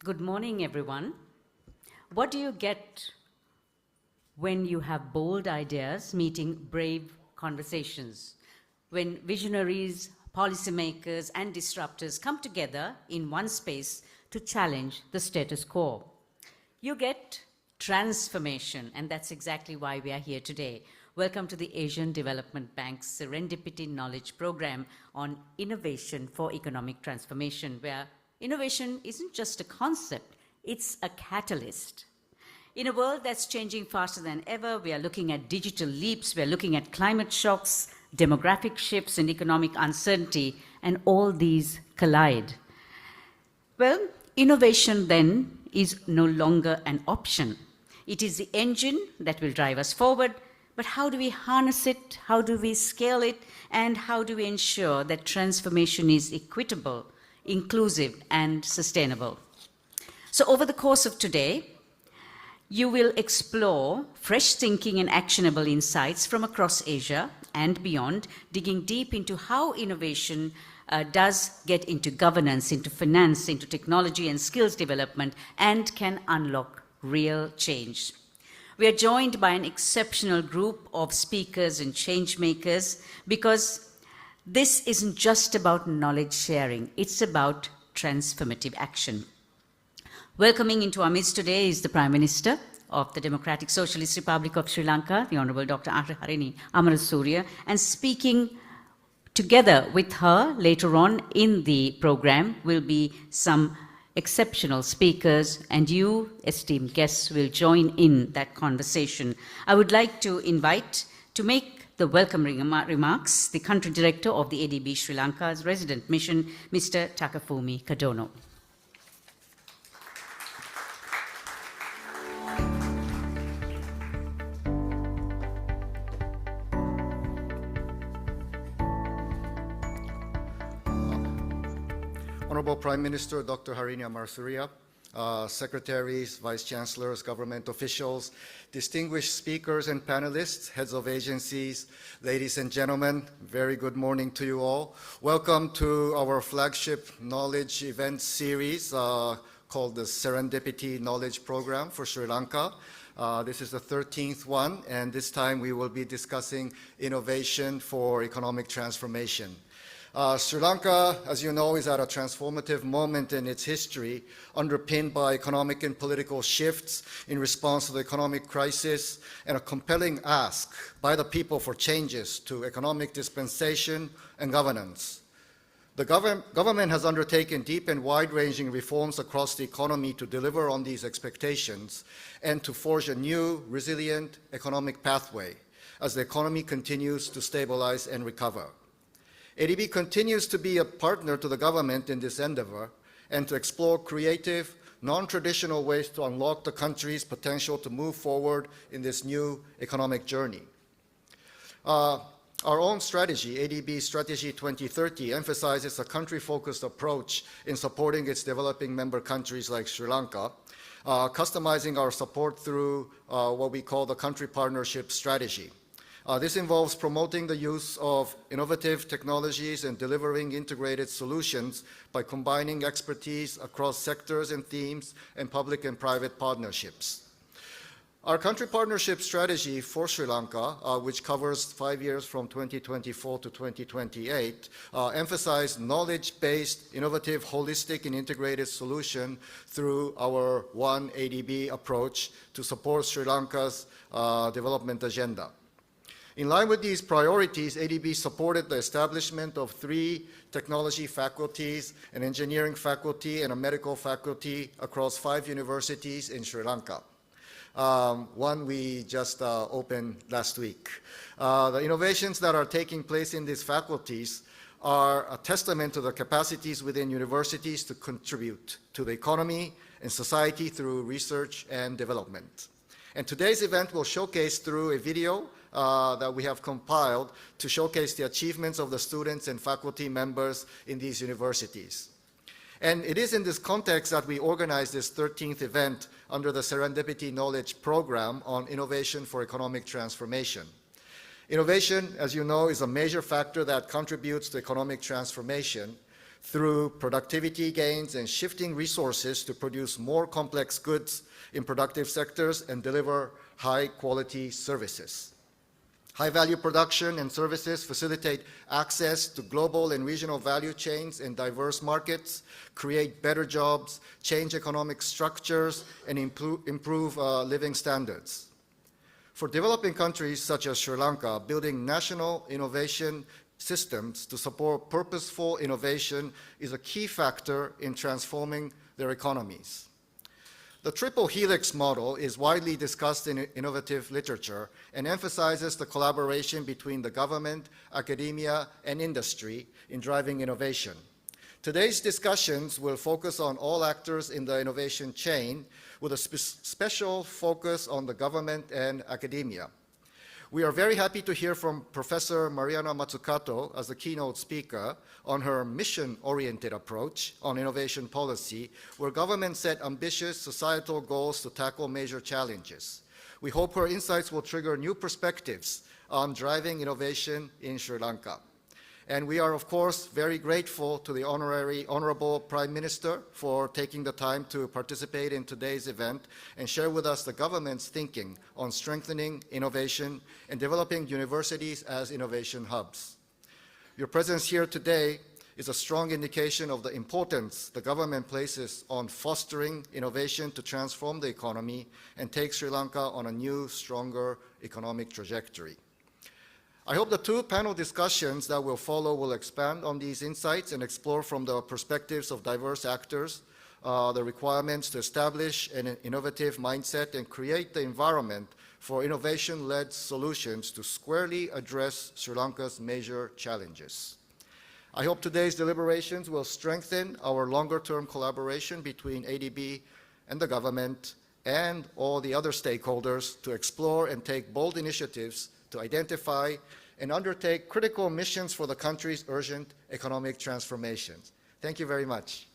Good morning, everyone. What do you get when you have bold ideas meeting brave conversations? When visionaries, policymakers, and disruptors come together in one space to challenge the status quo? You get transformation, and that's exactly why we are here today. Welcome to the Asian Development Bank's Serendipity Knowledge Program on innovation for economic transformation, where innovation isn't just a concept, it's a catalyst. In a world that's changing faster than ever, we are looking at digital leaps, we're looking at climate shocks, demographic shifts, and economic uncertainty, and all these collide. Well, innovation then is no longer an option. It is the engine that will drive us forward, but how do we harness it, how do we scale it, and how do we ensure that transformation is equitable, inclusive, and sustainable? So over the course of today, you will explore fresh thinking and actionable insights from across Asia and beyond, digging deep into how innovation does get into governance, into finance, into technology and skills development, and can unlock real change. We are joined by an exceptional group of speakers and change makers because this isn't just about knowledge sharing, it's about transformative action. Welcoming into our midst today is the Prime Minister of the Democratic Socialist Republic of Sri Lanka, the Honourable Dr. Harini Amarasuriya, and speaking together with her later on in the program will be some exceptional speakers, and you, esteemed guests, will join in that conversation. I would like to invite to make the welcoming remarks the Country Director of the ADB Sri Lanka's Resident Mission, Mr. Takafumi Kadono. Honorable Prime Minister Dr. Harini Amarasuriya, secretaries, vice chancellors, government officials, distinguished speakers and panelists, heads of agencies, ladies and gentlemen, very good morning to you all. Welcome to our flagship knowledge event series called the Serendipity Knowledge Program for Sri Lanka. This is the 13th one, and this time we will be discussing innovation for economic transformation. Sri Lanka, as you know, is at a transformative moment in its history, underpinned by economic and political shifts in response to the economic crisis and a compelling ask by the people for changes to economic dispensation and governance. The government has undertaken deep and wide-ranging reforms across the economy to deliver on these expectations and to forge a new, resilient economic pathway as the economy continues to stabilize and recover. ADB continues to be a partner to the government in this endeavor and to explore creative, non-traditional ways to unlock the country's potential to move forward in this new economic journey. Our own strategy, ADB Strategy 2030, emphasizes a country-focused approach in supporting its developing member countries like Sri Lanka, customizing our support through what we call the country partnership strategy. This involves promoting the use of innovative technologies and delivering integrated solutions by combining expertise across sectors and themes and public and private partnerships. Our country partnership strategy for Sri Lanka, which covers 5 years from 2024 to 2028, emphasizes knowledge-based, innovative, holistic, and integrated solution through our One ADB approach to support Sri Lanka's development agenda. In line with these priorities, ADB supported the establishment of 3 technology faculties, an engineering faculty, and a medical faculty across 5 universities in Sri Lanka. One we just opened last week. The innovations that are taking place in these faculties are a testament to the capacities within universities to contribute to the economy and society through research and development. And today's event will showcase through a video that we have compiled to showcase the achievements of the students and faculty members in these universities. And it is in this context that we organized this 13th event under the Serendipity Knowledge Program on innovation for economic transformation. Innovation, as you know, is a major factor that contributes to economic transformation through productivity gains and shifting resources to produce more complex goods in productive sectors and deliver high-quality services. High-value production and services facilitate access to global and regional value chains and diverse markets, create better jobs, change economic structures, and improve living standards. For developing countries such as Sri Lanka, building national innovation systems to support purposeful innovation is a key factor in transforming their economies. The triple helix model is widely discussed in innovative literature and emphasizes the collaboration between the government, academia, and industry in driving innovation. Today's discussions will focus on all actors in the innovation chain with a special focus on the government and academia. We are very happy to hear from Professor Mariana Mazzucato as the keynote speaker on her mission-oriented approach on innovation policy, where governments set ambitious societal goals to tackle major challenges. We hope her insights will trigger new perspectives on driving innovation in Sri Lanka. And we are, of course, very grateful to the Honorable Prime Minister for taking the time to participate in today's event and share with us the government's thinking on strengthening innovation and developing universities as innovation hubs. Your presence here today is a strong indication of the importance the government places on fostering innovation to transform the economy and take Sri Lanka on a new, stronger economic trajectory. I hope the two panel discussions that will follow will expand on these insights and explore from the perspectives of diverse actors the requirements to establish an innovative mindset and create the environment for innovation-led solutions to squarely address Sri Lanka's major challenges. I hope today's deliberations will strengthen our longer-term collaboration between ADB and the government and all the other stakeholders to explore and take bold initiatives to identify and undertake critical missions for the country's urgent economic transformations. Thank you very much.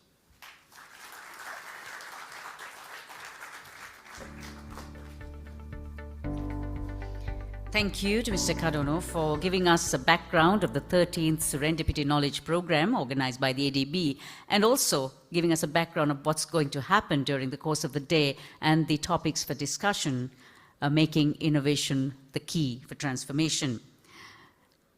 Thank you to Mr. Kadono for giving us a background of the 13th Serendipity Knowledge Program organized by the ADB, and also giving us a background of what's going to happen during the course of the day and the topics for discussion, making innovation the key for transformation.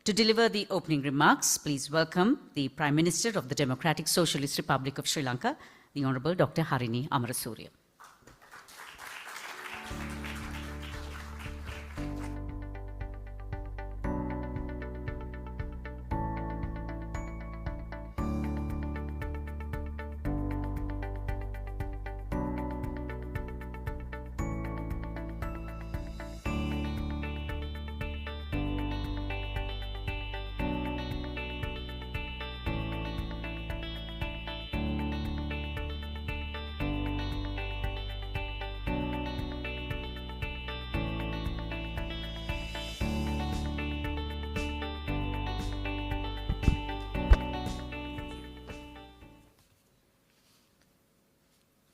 To deliver the opening remarks, please welcome the Prime Minister of the Democratic Socialist Republic of Sri Lanka, the Honorable Dr. Harini Amarasuriya.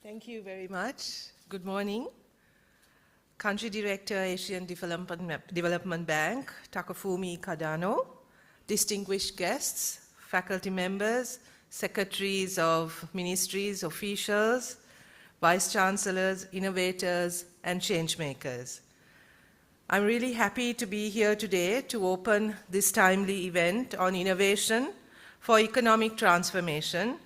Thank you very much. Good morning. Country Director, Asian Development Bank, Takafumi Kadano, distinguished guests, faculty members, secretaries of ministries, officials, vice chancellors, innovators, and change makers. I'm really happy to be here today to open this timely event on innovation for economic transformation,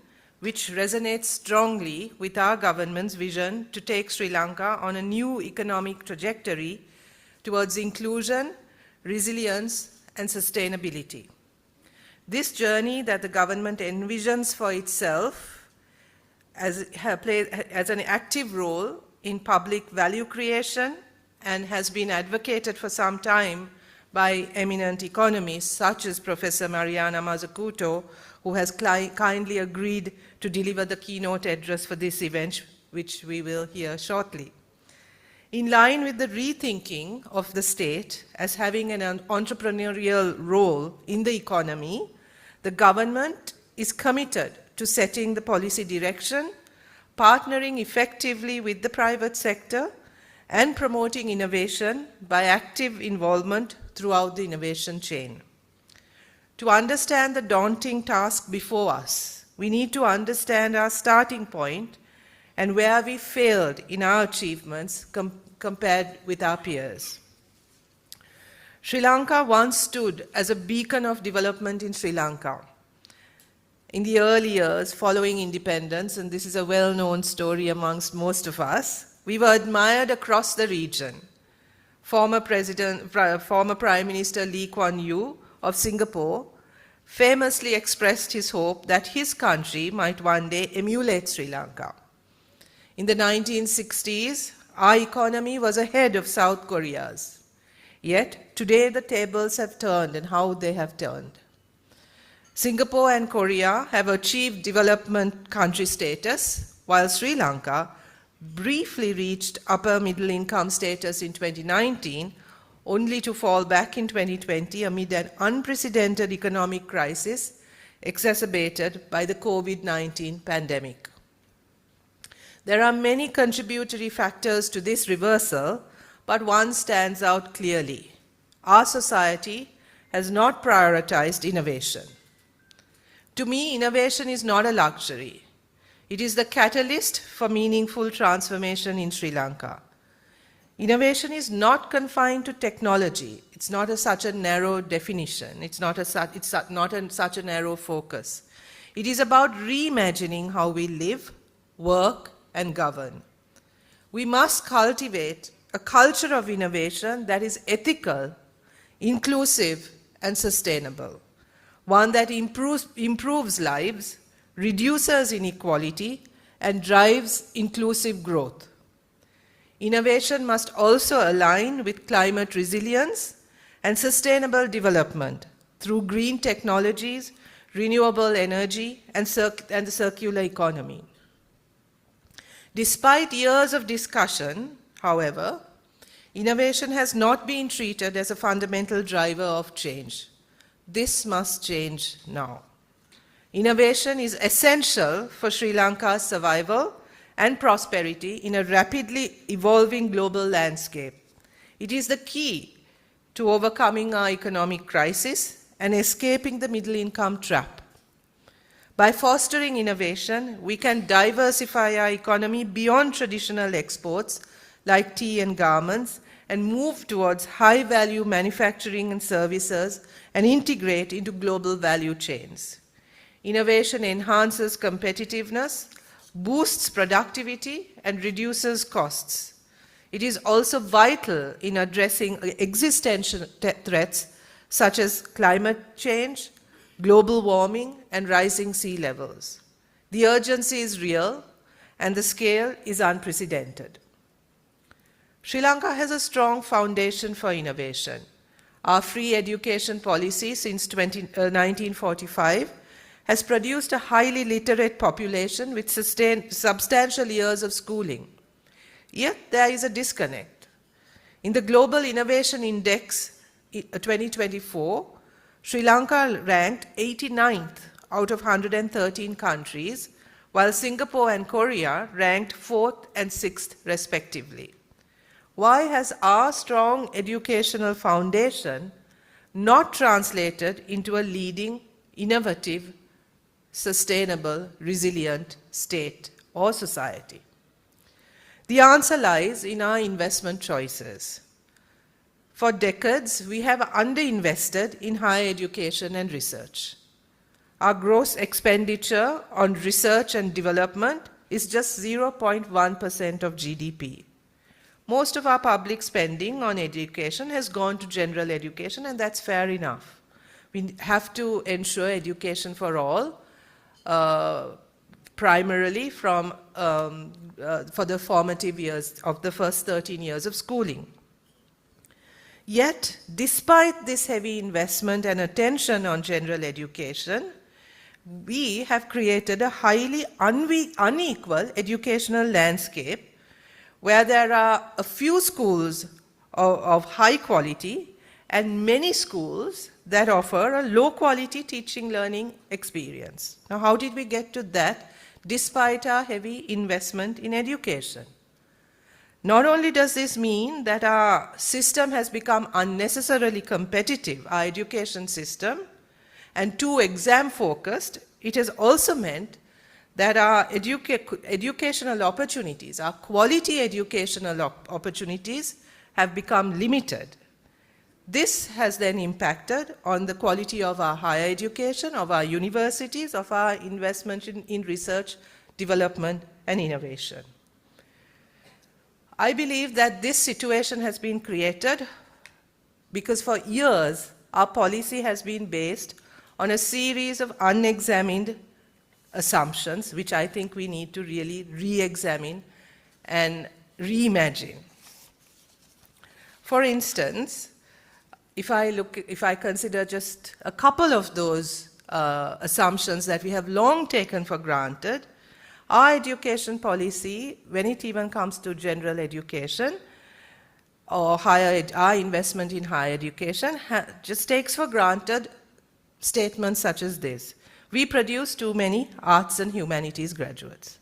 which resonates strongly with our government's vision to take Sri Lanka on a new economic trajectory towards inclusion, resilience, and sustainability. This journey that the government envisions for itself as an active role in public value creation and has been advocated for some time by eminent economists such as Professor Mariana Mazzucato, who has kindly agreed to deliver the keynote address for this event, which we will hear shortly. In line with the rethinking of the state as having an entrepreneurial role in the economy, the government is committed to setting the policy direction, partnering effectively with the private sector, and promoting innovation by active involvement throughout the innovation chain. To understand the daunting task before us, we need to understand our starting point and where we failed in our achievements compared with our peers. Sri Lanka once stood as a beacon of development in Sri Lanka. In the early years following independence, and this is a well-known story amongst most of us, we were admired across the region. Former Prime Minister Lee Kuan Yew of Singapore famously expressed his hope that his country might one day emulate Sri Lanka. In the 1960s, our economy was ahead of South Korea's. Yet, today the tables have turned, and how they have turned. Singapore and Korea have achieved development country status, while Sri Lanka briefly reached upper middle income status in 2019, only to fall back in 2020 amid an unprecedented economic crisis exacerbated by the COVID-19 pandemic. There are many contributory factors to this reversal, but one stands out clearly. Our society has not prioritized innovation. To me, innovation is not a luxury. It is the catalyst for meaningful transformation in Sri Lanka. Innovation is not confined to technology. It's not such a narrow definition. It's not such a narrow focus. It is about reimagining how we live, work, and govern. We must cultivate a culture of innovation that is ethical, inclusive, and sustainable. One that improves lives, reduces inequality, and drives inclusive growth. Innovation must also align with climate resilience and sustainable development through green technologies, renewable energy, and the circular economy. Despite years of discussion, however, innovation has not been treated as a fundamental driver of change. This must change now. Innovation is essential for Sri Lanka's survival and prosperity in a rapidly evolving global landscape. It is the key to overcoming our economic crisis and escaping the middle income trap. By fostering innovation, we can diversify our economy beyond traditional exports like tea and garments and move towards high-value manufacturing and services and integrate into global value chains. Innovation enhances competitiveness, boosts productivity, and reduces costs. It is also vital in addressing existential threats such as climate change, global warming, and rising sea levels. The urgency is real, and the scale is unprecedented. Sri Lanka has a strong foundation for innovation. Our free education policy since 1945 has produced a highly literate population with substantial years of schooling. Yet there is a disconnect. In the Global Innovation Index 2024, Sri Lanka ranked 89th out of 113 countries, while Singapore and Korea ranked 4th and 6th respectively. Why has our strong educational foundation not translated into a leading, innovative, sustainable, resilient state or society? The answer lies in our investment choices. For decades, we have underinvested in higher education and research. Our gross expenditure on research and development is just 0.1% of GDP. Most of our public spending on education has gone to general education, and that's fair enough. We have to ensure education for all, primarily for the formative years of the first 13 years of schooling. Yet, despite this heavy investment and attention on general education, we have created a highly unequal educational landscape where there are a few schools of high quality and many schools that offer a low quality teaching learning experience. Now, how did we get to that despite our heavy investment in education? Not only does this mean that our system has become unnecessarily competitive, our education system, and too exam focused, it has also meant that our educational opportunities, our quality educational opportunities have become limited. This has then impacted on the quality of our higher education, of our universities, of our investment in research, development, and innovation. I believe that this situation has been created because for years our policy has been based on a series of unexamined assumptions, which I think we need to really re-examine and reimagine. For instance, if I consider just a couple of those assumptions that we have long taken for granted, our education policy, when it even comes to general education or our investment in higher education, just takes for granted statements such as this: we produce too many arts and humanities graduates.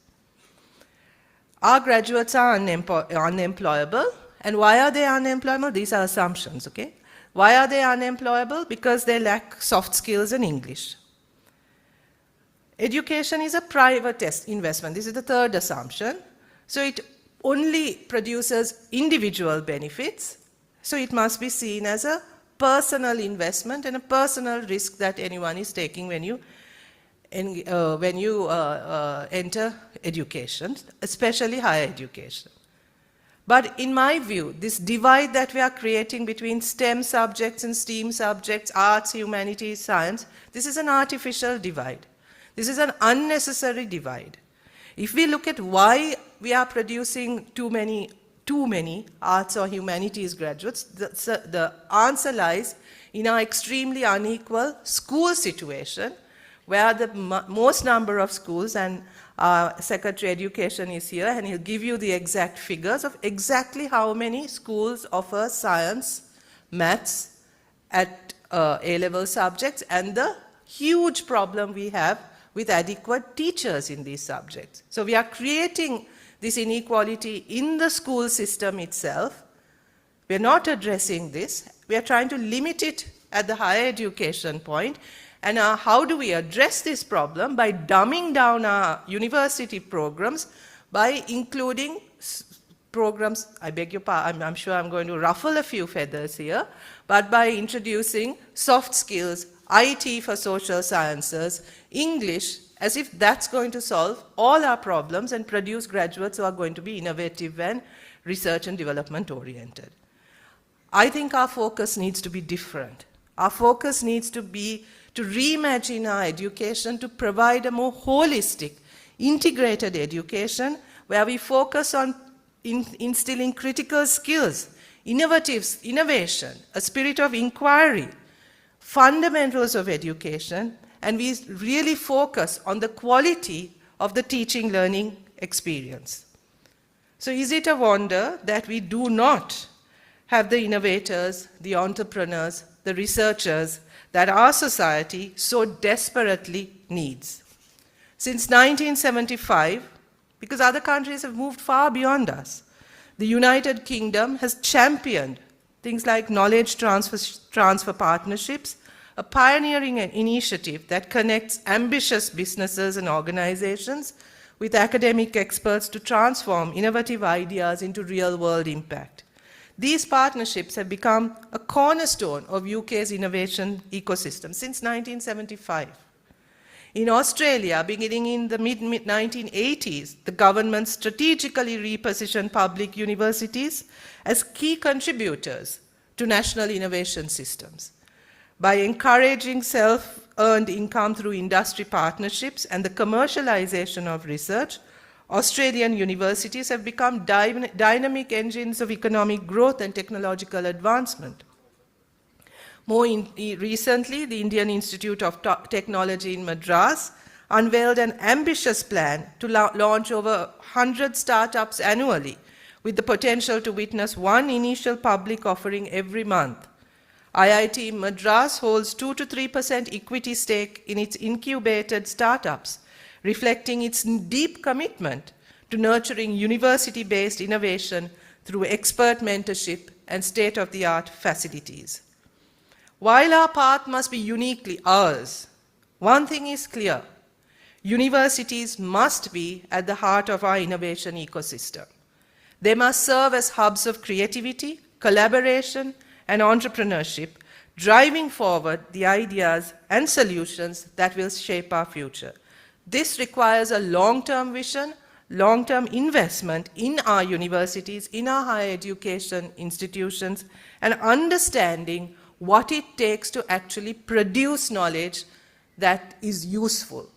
Our graduates are unemployable. And why are they unemployable? These are assumptions, okay? Why are they unemployable? Because they lack soft skills and English. Education is a private investment. This is the third assumption. So it only produces individual benefits. So it must be seen as a personal investment and a personal risk that anyone is taking when you enter education, especially higher education. But in my view, this divide that we are creating between STEM subjects and STEAM subjects, arts, humanities, science, this is an artificial divide. This is an unnecessary divide. If we look at why we are producing too many arts or humanities graduates, the answer lies in our extremely unequal school situation, where the most number of schools, and Secretary Education is here, and he'll give you the exact figures of exactly how many schools offer science, maths at A-level subjects, and the huge problem we have with adequate teachers in these subjects. So we are creating this inequality in the school system itself. We are not addressing this. We are trying to limit it at the higher education point. And how do we address this problem? By dumbing down our university programs, by including programs, I beg your pardon, I'm sure I'm going to ruffle a few feathers here, but by introducing soft skills, IT for social sciences, English, as if that's going to solve all our problems and produce graduates who are going to be innovative and research and development oriented. I think our focus needs to be different. Our focus needs to be to reimagine our education to provide a more holistic, integrated education where we focus on instilling critical skills, innovation, a spirit of inquiry, fundamentals of education, and we really focus on the quality of the teaching learning experience. So is it a wonder that we do not have the innovators, the entrepreneurs, the researchers that our society so desperately needs? Since 1975, because other countries have moved far beyond us, the United Kingdom has championed things like knowledge transfer partnerships, a pioneering initiative that connects ambitious businesses and organizations with academic experts to transform innovative ideas into real-world impact. These partnerships have become a cornerstone of UK's innovation ecosystem since 1975. In Australia, beginning in the mid-1980s, the government strategically repositioned public universities as key contributors to national innovation systems. By encouraging self-earned income through industry partnerships and the commercialization of research, Australian universities have become dynamic engines of economic growth and technological advancement. More recently, the Indian Institute of Technology in Madras unveiled an ambitious plan to launch over 100 startups annually, with the potential to witness one initial public offering every month. IIT Madras holds 2 to 3% equity stake in its incubated startups, reflecting its deep commitment to nurturing university-based innovation through expert mentorship and state-of-the-art facilities. While our path must be uniquely ours, one thing is clear: Universities must be at the heart of our innovation ecosystem. They must serve as hubs of creativity, collaboration, and entrepreneurship, driving forward the ideas and solutions that will shape our future. This requires a long-term vision, long-term investment in our universities, in our higher education institutions, and understanding what it takes to actually produce knowledge that is useful,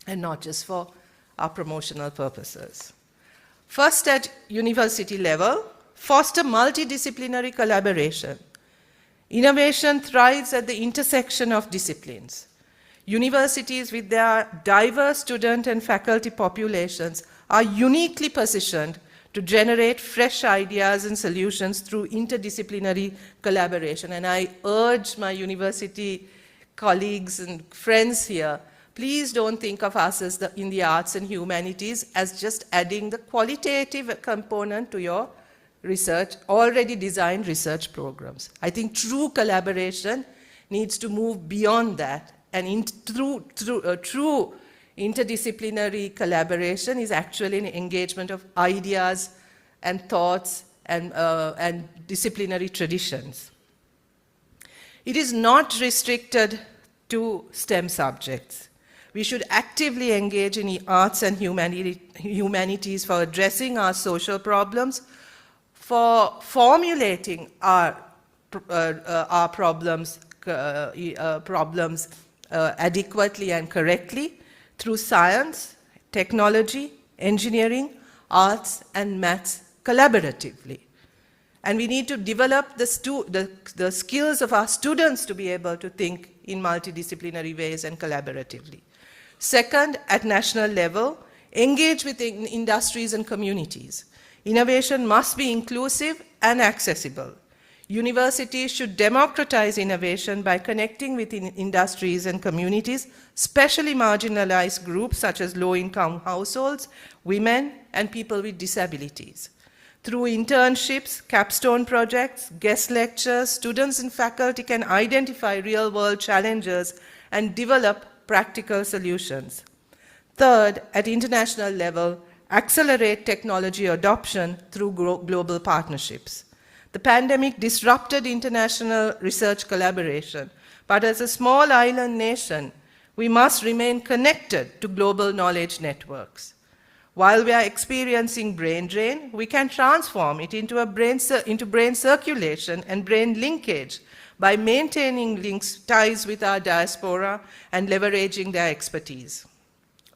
and not just for our promotional purposes. First, at university level, foster multidisciplinary collaboration. Innovation thrives at the intersection of disciplines. Universities with their diverse student and faculty populations are uniquely positioned to generate fresh ideas and solutions through interdisciplinary collaboration. And I urge my university colleagues and friends here, please don't think of us as in the arts and humanities as just adding the qualitative component to your research, already designed research programs. I think true collaboration needs to move beyond that, and true interdisciplinary collaboration is actually an engagement of ideas and thoughts and disciplinary traditions. It is not restricted to STEM subjects. We should actively engage in the arts and humanities for addressing our social problems, for formulating our problems adequately and correctly through science, technology, engineering, arts, and maths collaboratively. And we need to develop the skills of our students to be able to think in multidisciplinary ways and collaboratively. Second, at national level, engage with industries and communities. Innovation must be inclusive and accessible. Universities should democratize innovation by connecting with industries and communities, especially marginalized groups such as low-income households, women, and people with disabilities. Through internships, capstone projects, guest lectures, students and faculty can identify real-world challenges and develop practical solutions. Third, at international level, accelerate technology adoption through global partnerships. The pandemic disrupted international research collaboration, but as a small island nation, we must remain connected to global knowledge networks. While we are experiencing brain drain, we can transform it into brain circulation and brain linkage by maintaining ties with our diaspora and leveraging their expertise.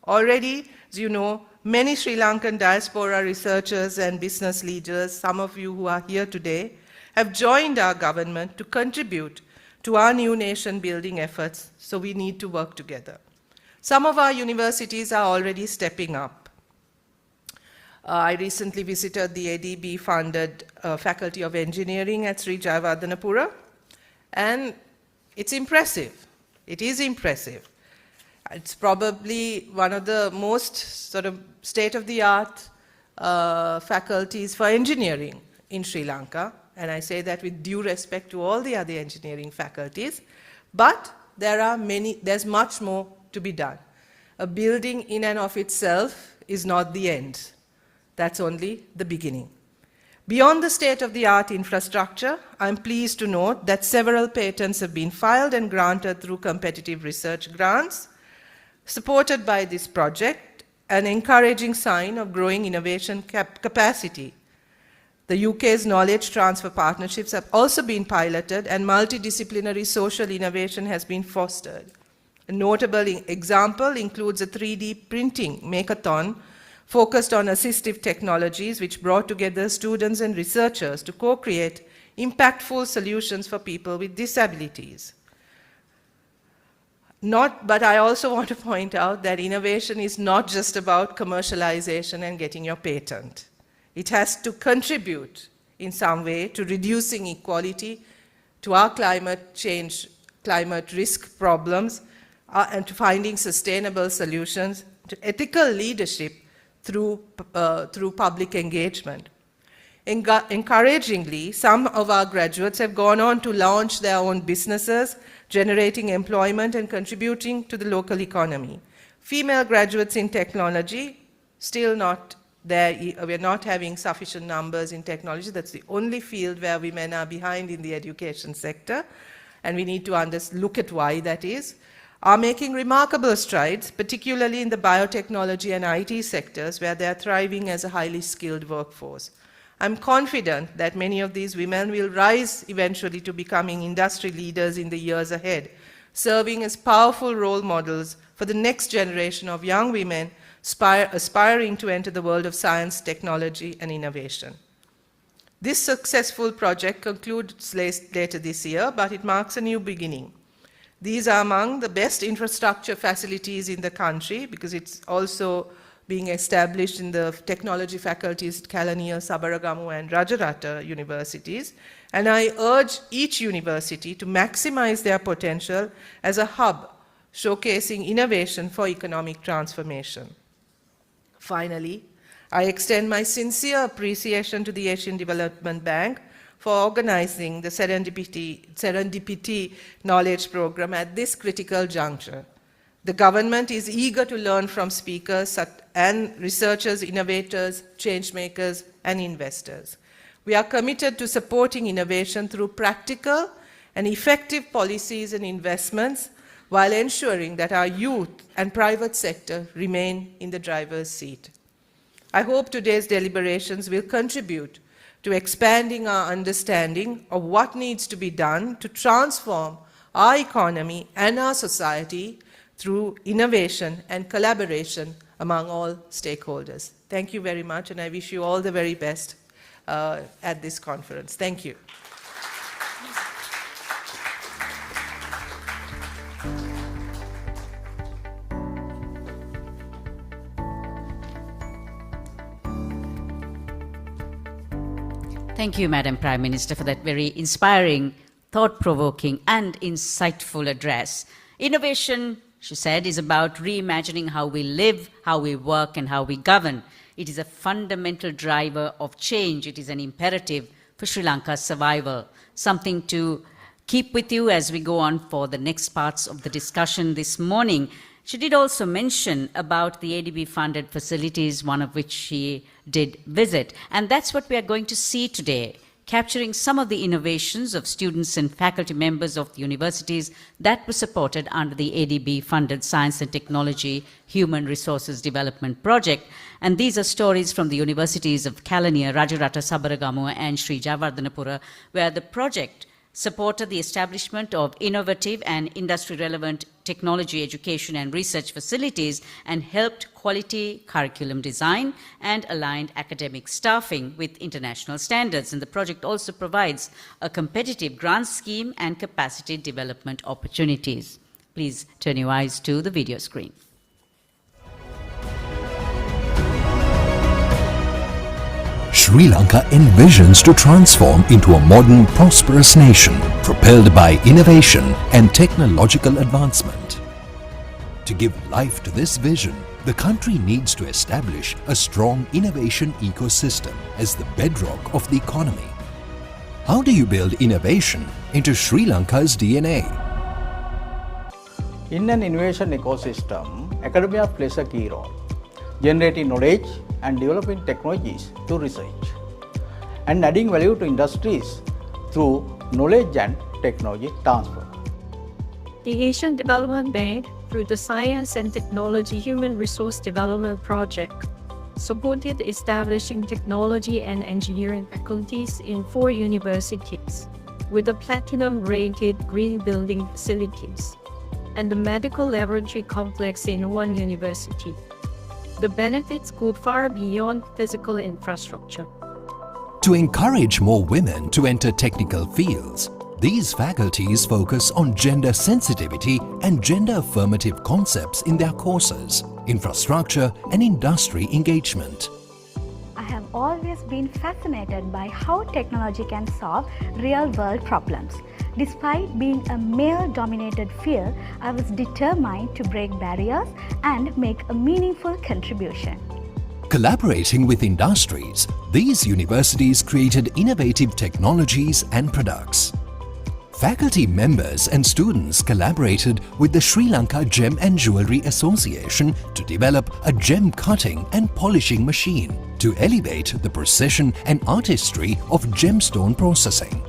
Already, as you know, many Sri Lankan diaspora researchers and business leaders, some of you who are here today, have joined our government to contribute to our new nation building efforts, so we need to work together. Some of our universities are already stepping up. I recently visited the ADB-funded Faculty of Engineering at Sri Jayawardhanapura, and it's impressive. It is impressive. It's probably one of the most sort of state-of-the-art faculties for engineering in Sri Lanka, and I say that with due respect to all the other engineering faculties, but there's much more to be done. A building in and of itself is not the end. That's only the beginning. Beyond the state-of-the-art infrastructure, I'm pleased to note that several patents have been filed and granted through competitive research grants, supported by this project, an encouraging sign of growing innovation capacity. The UK's knowledge transfer partnerships have also been piloted, and multidisciplinary social innovation has been fostered. A notable example includes a 3D printing makeathon focused on assistive technologies, which brought together students and researchers to co-create impactful solutions for people with disabilities. But I also want to point out that innovation is not just about commercialization and getting your patent. It has to contribute in some way to reducing inequality, to our climate change, climate risk problems, and to finding sustainable solutions, to ethical leadership through public engagement. Encouragingly, some of our graduates have gone on to launch their own businesses, generating employment and contributing to the local economy. Female graduates in technology, still not there. We're not having sufficient numbers in technology. That's the only field where women are behind in the education sector, and we need to look at why that is. Are making remarkable strides, particularly in the biotechnology and IT sectors, where they are thriving as a highly skilled workforce. I'm confident that many of these women will rise eventually to becoming industry leaders in the years ahead, serving as powerful role models for the next generation of young women aspiring to enter the world of science, technology, and innovation. This successful project concludes later this year, but it marks a new beginning. These are among the best infrastructure facilities in the country, because it's also being established in the technology faculties at Kelaniya, Sabaragamu, and Rajarata universities. And I urge each university to maximize their potential as a hub, showcasing innovation for economic transformation. Finally, I extend my sincere appreciation to the Asian Development Bank for organizing the Serendipity Knowledge Program at this critical juncture. The government is eager to learn from speakers and researchers, innovators, change makers, and investors. We are committed to supporting innovation through practical and effective policies and investments, while ensuring that our youth and private sector remain in the driver's seat. I hope today's deliberations will contribute to expanding our understanding of what needs to be done to transform our economy and our society through innovation and collaboration among all stakeholders. Thank you very much, and I wish you all the very best at this conference. Thank you. Thank you, Madam Prime Minister, for that very inspiring, thought-provoking, and insightful address. Innovation, she said, is about reimagining how we live, how we work, and how we govern. It is a fundamental driver of change. It is an imperative for Sri Lanka's survival. Something to keep with you as we go on for the next parts of the discussion this morning. She did also mention about the ADB-funded facilities, one of which she did visit. And that's what we are going to see today, capturing some of the innovations of students and faculty members of the universities that were supported under the ADB-funded Science and Technology Human Resources Development Project. And these are stories from the universities of Kelaniya, Rajarata, Sabaragamu, and Sri Jayawardhanapura, where the project supported the establishment of innovative and industry-relevant technology education and research facilities and helped quality curriculum design and aligned academic staffing with international standards. And the project also provides a competitive grant scheme and capacity development opportunities. Please turn your eyes to the video screen. Sri Lanka envisions to transform into a modern, prosperous nation propelled by innovation and technological advancement. To give life to this vision, the country needs to establish a strong innovation ecosystem as the bedrock of the economy. How do you build innovation into Sri Lanka's DNA? In an innovation ecosystem, academia plays a key role, generating knowledge and developing technologies through research, and adding value to industries through knowledge and technology transfer. The Asian Development Bank, through the Science and Technology Human Resource Development Project, supported establishing technology and engineering faculties in 4 universities, with the platinum-rated green building facilities, and the medical laboratory complex in 1 university. The benefits go far beyond physical infrastructure. To encourage more women to enter technical fields, these faculties focus on gender sensitivity and gender affirmative concepts in their courses, infrastructure and industry engagement. I have always been fascinated by how technology can solve real-world problems. Despite being a male-dominated field, I was determined to break barriers and make a meaningful contribution. Collaborating with industries, these universities created innovative technologies and products. Faculty members and students collaborated with the Sri Lanka Gem and Jewellery Association to develop a gem cutting and polishing machine to elevate the precision and artistry of gemstone processing.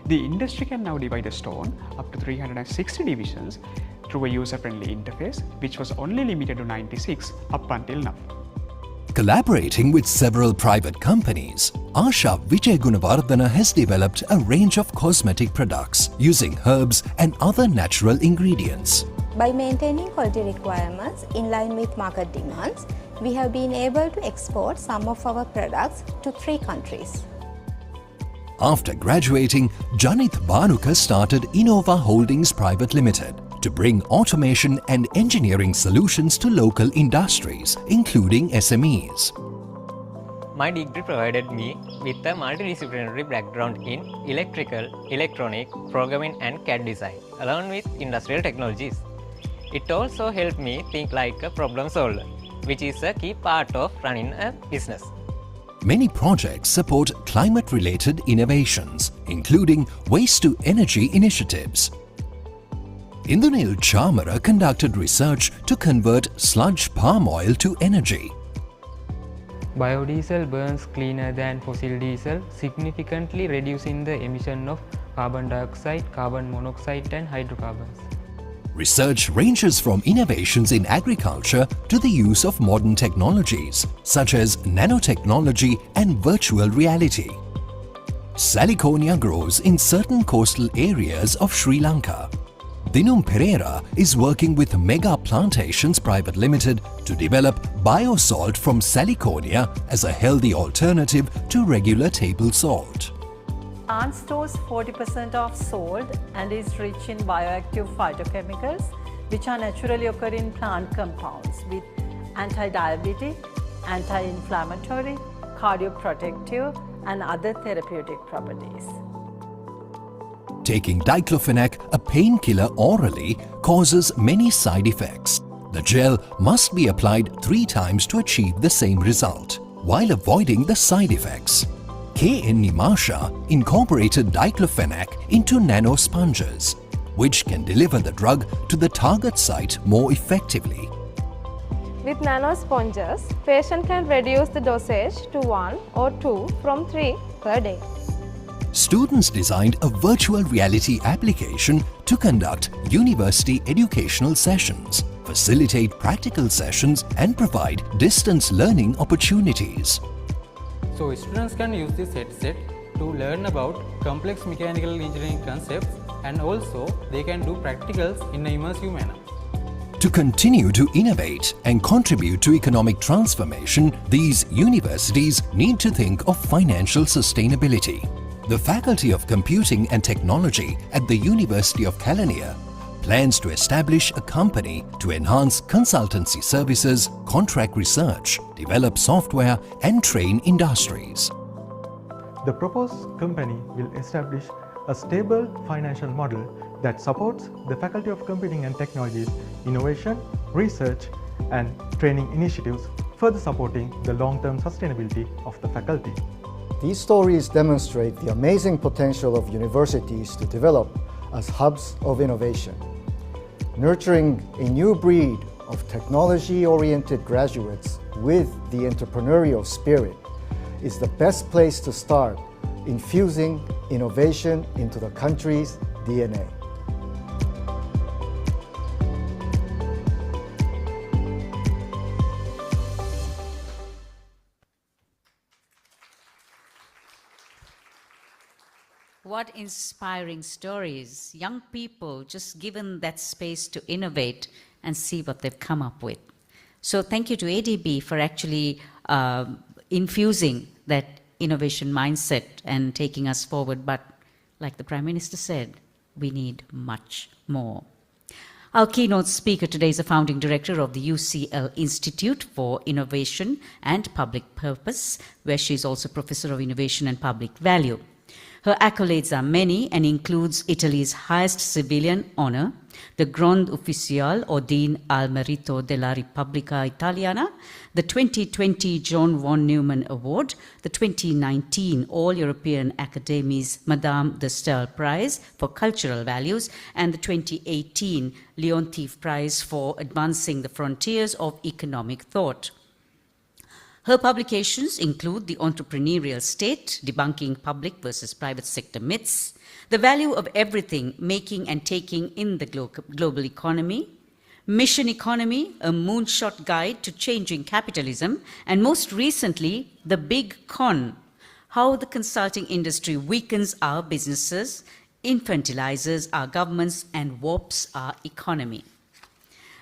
The industry can now divide a stone up to 360 divisions through a user-friendly interface, which was only limited to 96 up until now. Collaborating with several private companies, Asha Vijay Gunawardana has developed a range of cosmetic products using herbs and other natural ingredients. By maintaining quality requirements in line with market demands, we have been able to export some of our products to 3 countries. After graduating, Janith Banuka started Innova Holdings Private Limited to bring automation and engineering solutions to local industries, including SMEs. My degree provided me with a multidisciplinary background in electrical, electronic, programming and CAD design, along with industrial technologies. It also helped me think like a problem solver, which is a key part of running a business. Many projects support climate-related innovations, including waste-to-energy initiatives. Indranil Chamara conducted research to convert sludge palm oil to energy. Biodiesel burns cleaner than fossil diesel, significantly reducing the emission of carbon dioxide, carbon monoxide and hydrocarbons. Research ranges from innovations in agriculture to the use of modern technologies such as nanotechnology and virtual reality. Saliconia grows in certain coastal areas of Sri Lanka. Dinum Pereira is working with Mega Plantations Private Limited to develop biosalt from Saliconia as a healthy alternative to regular table salt. Plant stores 40% of salt and is rich in bioactive phytochemicals which are naturally occur in plant compounds with anti-diabetic, anti-inflammatory, cardioprotective and other therapeutic properties. Taking diclofenac, a painkiller orally, causes many side effects. The gel must be applied 3 times to achieve the same result, while avoiding the side effects. K.N. Nimasha incorporated diclofenac into nanosponges, which can deliver the drug to the target site more effectively. With nanosponges, patient can reduce the dosage to 1 or 2 from 3 per day. Students designed a virtual reality application to conduct university educational sessions, facilitate practical sessions and provide distance learning opportunities. So students can use this headset to learn about complex mechanical engineering concepts, and also they can do practicals in an immersive manner. To continue to innovate and contribute to economic transformation, these universities need to think of financial sustainability. The Faculty of Computing and Technology at the University of Kelaniya plans to establish a company to enhance consultancy services, contract research, develop software and train industries. The proposed company will establish a stable financial model that supports the Faculty of Computing and Technology's innovation, research and training initiatives, further supporting the long-term sustainability of the faculty. These stories demonstrate the amazing potential of universities to develop as hubs of innovation. Nurturing a new breed of technology-oriented graduates with the entrepreneurial spirit is the best place to start infusing innovation into the country's DNA. What inspiring stories. Young people just given that space to innovate and see what they've come up with. So thank you to ADB for actually infusing that innovation mindset and taking us forward. But like the Prime Minister said, we need much more. Our keynote speaker today is a founding director of the UCL Institute for Innovation and Public Purpose, where she is also Professor of Innovation and Public Value. Her accolades are many and includes Italy's highest civilian honor, the Grand Ufficial Ordine al Merito della Repubblica Italiana, the 2020 John von Neumann Award, the 2019 All-European Academies Madame de Staël Prize for Cultural Values, and the 2018 Leontief Prize for Advancing the Frontiers of Economic Thought. Her publications include The Entrepreneurial State, Debunking Public versus Private Sector Myths, The Value of Everything, Making and Taking in the Global Economy, Mission Economy, A Moonshot Guide to Changing Capitalism, and most recently, The Big Con, How the Consulting Industry Weakens Our Businesses, Infantilizes Our Governments, and Warps Our Economy.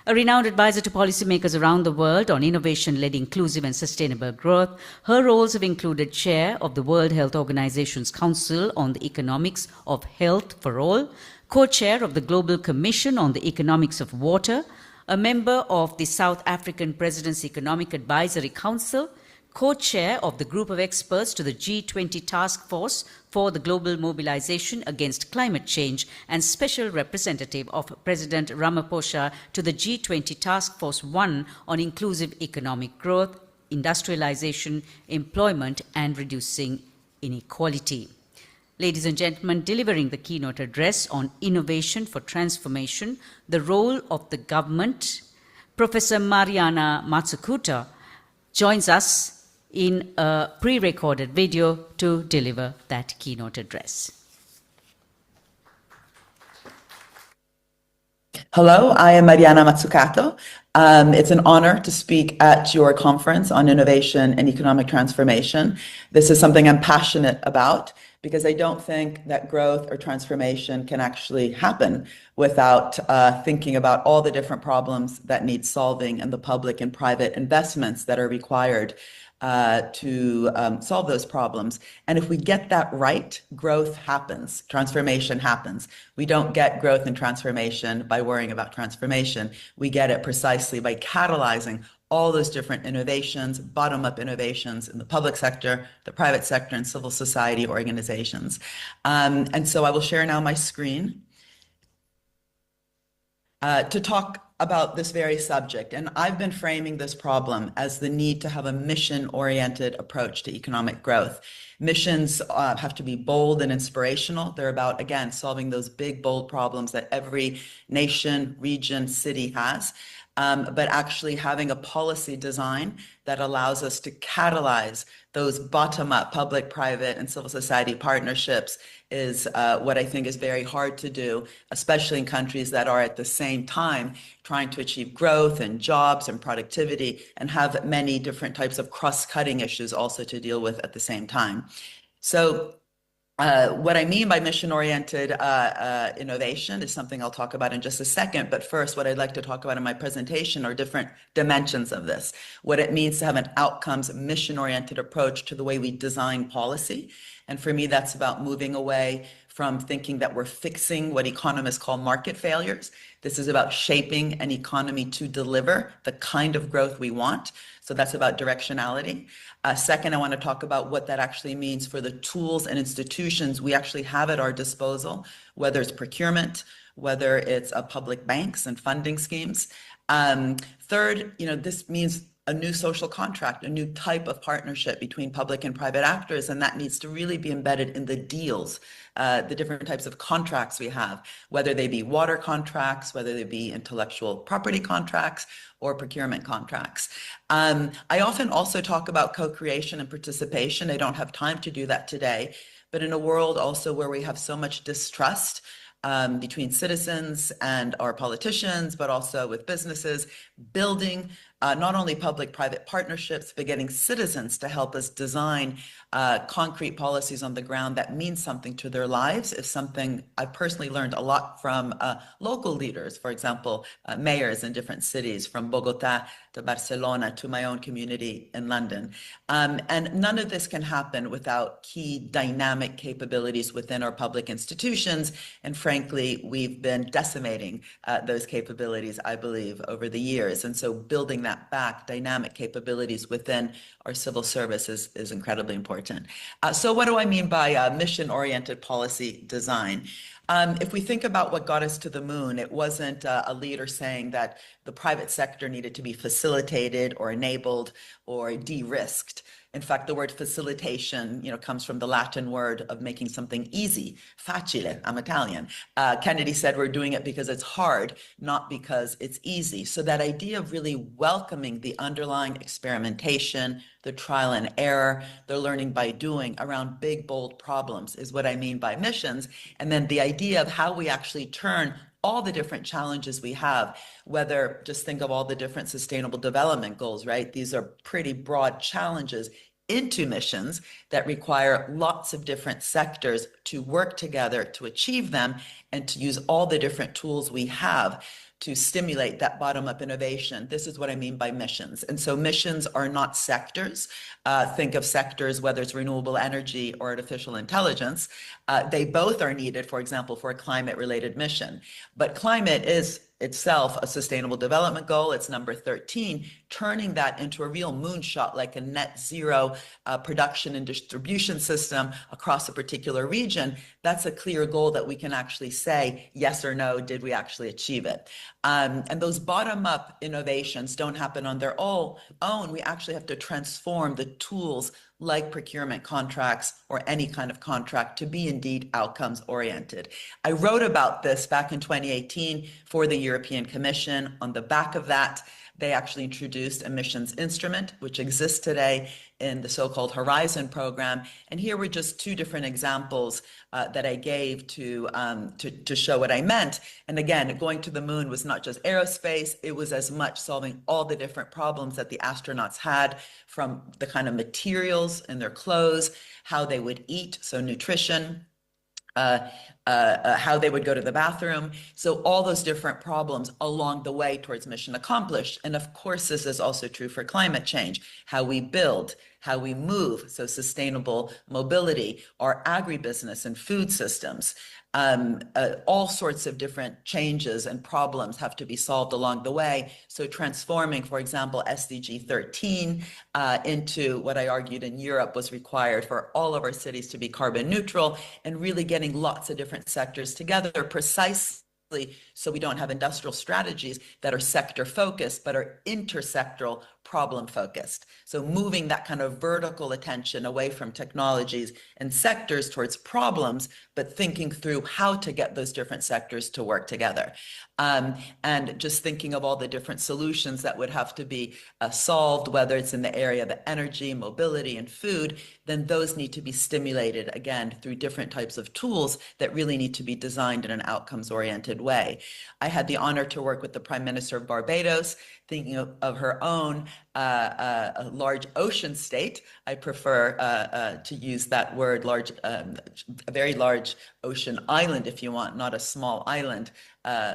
A renowned advisor to policymakers around the world on innovation-led inclusive and sustainable growth, her roles have included chair of the World Health Organization's Council on the Economics of Health for All, co-chair of the Global Commission on the Economics of Water, a member of the South African President's Economic Advisory Council, co-chair of the group of experts to the G20 Task Force for the Global Mobilization Against Climate Change, and special representative of President Ramaphosa to the G20 Task Force 1 on inclusive economic growth, industrialization, employment, and reducing inequality. Ladies and gentlemen, delivering the keynote address on innovation for transformation, the role of the government, Professor Mariana Mazzucato joins us in a pre-recorded video to deliver that keynote address. Hello, I am Mariana Mazzucato. It's an honor to speak at your conference on innovation and economic transformation. This is something I'm passionate about because I don't think that growth or transformation can actually happen without thinking about all the different problems that need solving and the public and private investments that are required to solve those problems. And if we get that right, growth happens, transformation happens. We don't get growth and transformation by worrying about transformation. We get it precisely by catalyzing all those different innovations, bottom-up innovations in the public sector, the private sector, and civil society organizations. And so I will share now my screen to talk about this very subject. And I've been framing this problem as the need to have a mission-oriented approach to economic growth. Missions have to be bold and inspirational. They're about, again, solving those big, bold problems that every nation, region, city has, but actually having a policy design that allows us to catalyze those bottom-up public, private, and civil society partnerships is what I think is very hard to do, especially in countries that are at the same time trying to achieve growth and jobs and productivity and have many different types of cross-cutting issues also to deal with at the same time. So what I mean by mission-oriented innovation is something I'll talk about in just a second. But first, what I'd like to talk about in my presentation are different dimensions of this. What it means to have an outcomes mission-oriented approach to the way we design policy. And for me, that's about moving away from thinking that we're fixing what economists call market failures. This is about shaping an economy to deliver the kind of growth we want. So that's about directionality. Second, I want to talk about what that actually means for the tools and institutions we actually have at our disposal, whether it's procurement, whether it's public banks and funding schemes. Third, this means a new social contract, a new type of partnership between public and private actors, and that needs to really be embedded in the deals, the different types of contracts we have, whether they be water contracts, whether they be intellectual property contracts, or procurement contracts. I often also talk about co-creation and participation. I don't have time to do that today, but in a world also where we have so much distrust between citizens and our politicians, but also with businesses, building not only public-private partnerships, but getting citizens to help us design concrete policies on the ground that mean something to their lives is something I've personally learned a lot from local leaders, for example, mayors in different cities, from Bogota to Barcelona to my own community in London. And none of this can happen without key dynamic capabilities within our public institutions. And frankly, we've been decimating those capabilities, I believe, over the years. And so building that that back, dynamic capabilities within our civil service is incredibly important. So what do I mean by mission-oriented policy design? If we think about what got us to the moon, it wasn't a leader saying that the private sector needed to be facilitated or enabled or de-risked. In fact, the word facilitation, comes from the Latin word of making something easy, facile. I'm Italian. Kennedy said we're doing it because it's hard, not because it's easy. So that idea of really welcoming the underlying experimentation, the trial and error, the learning by doing around big, bold problems is what I mean by missions. And then the idea of how we actually turn all the different challenges we have, whether just think of all the different sustainable development goals, right? These are pretty broad challenges into missions that require lots of different sectors to work together to achieve them and to use all the different tools we have to stimulate that bottom-up innovation. This is what I mean by missions. And so missions are not sectors. Think of sectors, whether it's renewable energy or artificial intelligence. They both are needed, for example, for a climate-related mission. But climate is itself a sustainable development goal. It's number 13. Turning that into a real moonshot, like a net zero production and distribution system across a particular region, that's a clear goal that we can actually say, yes or no, did we actually achieve it? And those bottom-up innovations don't happen on their own. We actually have to transform the tools like procurement contracts or any kind of contract to be indeed outcomes oriented. I wrote about this back in 2018 for the European Commission. On the back of that, they actually introduced a missions instrument, which exists today in the so-called Horizon program. And here were just two different examples that I gave to show what I meant. And again, going to the moon was not just aerospace, it was as much solving all the different problems that the astronauts had, from the kind of materials in their clothes, how they would eat, so nutrition, how they would go to the bathroom. So all those different problems along the way towards mission accomplished. And of course, this is also true for climate change, how we build, how we move, so sustainable mobility, our agribusiness and food systems. All sorts of different changes and problems have to be solved along the way. So transforming, for example, SDG 13 into what I argued in Europe was required for all of our cities to be carbon neutral, and really getting lots of different sectors together precisely so we don't have industrial strategies that are sector focused, but are intersectoral problem focused. So moving that kind of vertical attention away from technologies and sectors towards problems, but thinking through how to get those different sectors to work together. And just thinking of all the different solutions that would have to be solved, whether it's in the area of energy, mobility, and food, then those need to be stimulated, again, through different types of tools that really need to be designed in an outcomes-oriented way. I had the honor to work with the Prime Minister of Barbados, thinking of her own a large ocean state. I prefer to use that word, large, a very large ocean island, if you want, not a small island